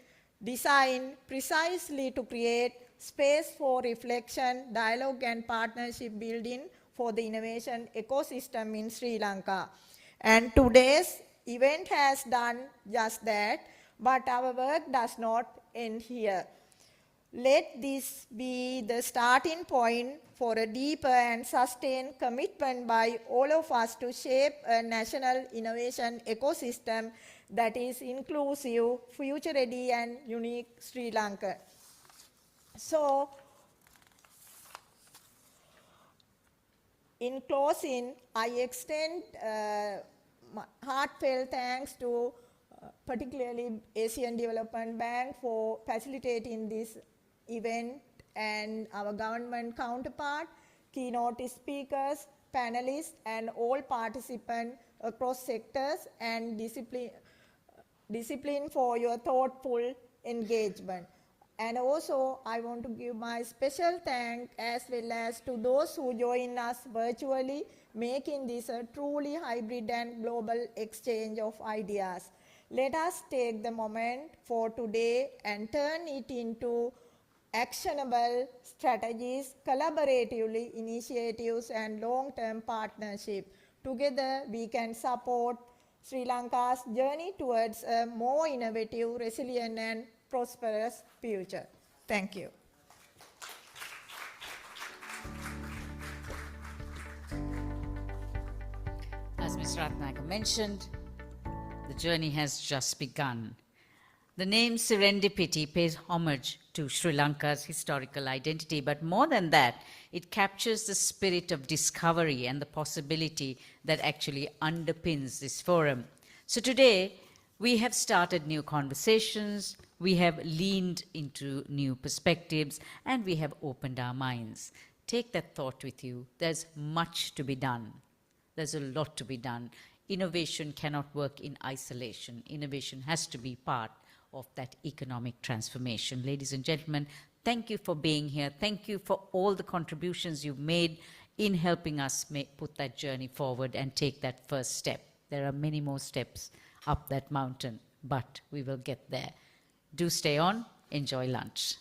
designed precisely to create space for reflection, dialogue, and partnership building for the innovation ecosystem in Sri Lanka. And today's event has done just that, but our work does not end here. Let this be the starting point for a deeper and sustained commitment by all of us to shape a national innovation ecosystem that is inclusive, future-ready, and unique Sri Lanka. So, in closing, I extend heartfelt thanks to particularly Asian Development Bank for facilitating this event, and our government counterpart, keynote speakers, panelists, and all participants across sectors and discipline for your thoughtful engagement. And also, I want to give my special thanks as well as to those who join us virtually, making this a truly hybrid and global exchange of ideas. Let us take the moment for today and turn it into actionable strategies, collaboratively initiatives, and long-term partnership. Together, we can support Sri Lanka's journey towards a more innovative, resilient, and prosperous future. Thank you. As Ms. Ratnakar mentioned, the journey has just begun. The name Serendipity pays homage to Sri Lanka's historical identity, but more than that, it captures the spirit of discovery and the possibility that actually underpins this forum. So today, we have started new conversations, we have leaned into new perspectives, and we have opened our minds. Take that thought with you. There's much to be done. There's a lot to be done. Innovation cannot work in isolation. Innovation has to be part of that economic transformation. Ladies and gentlemen, thank you for being here. Thank you for all the contributions you've made in helping us put that journey forward and take that first step. There are many more steps up that mountain, but we will get there. Do stay on. Enjoy lunch.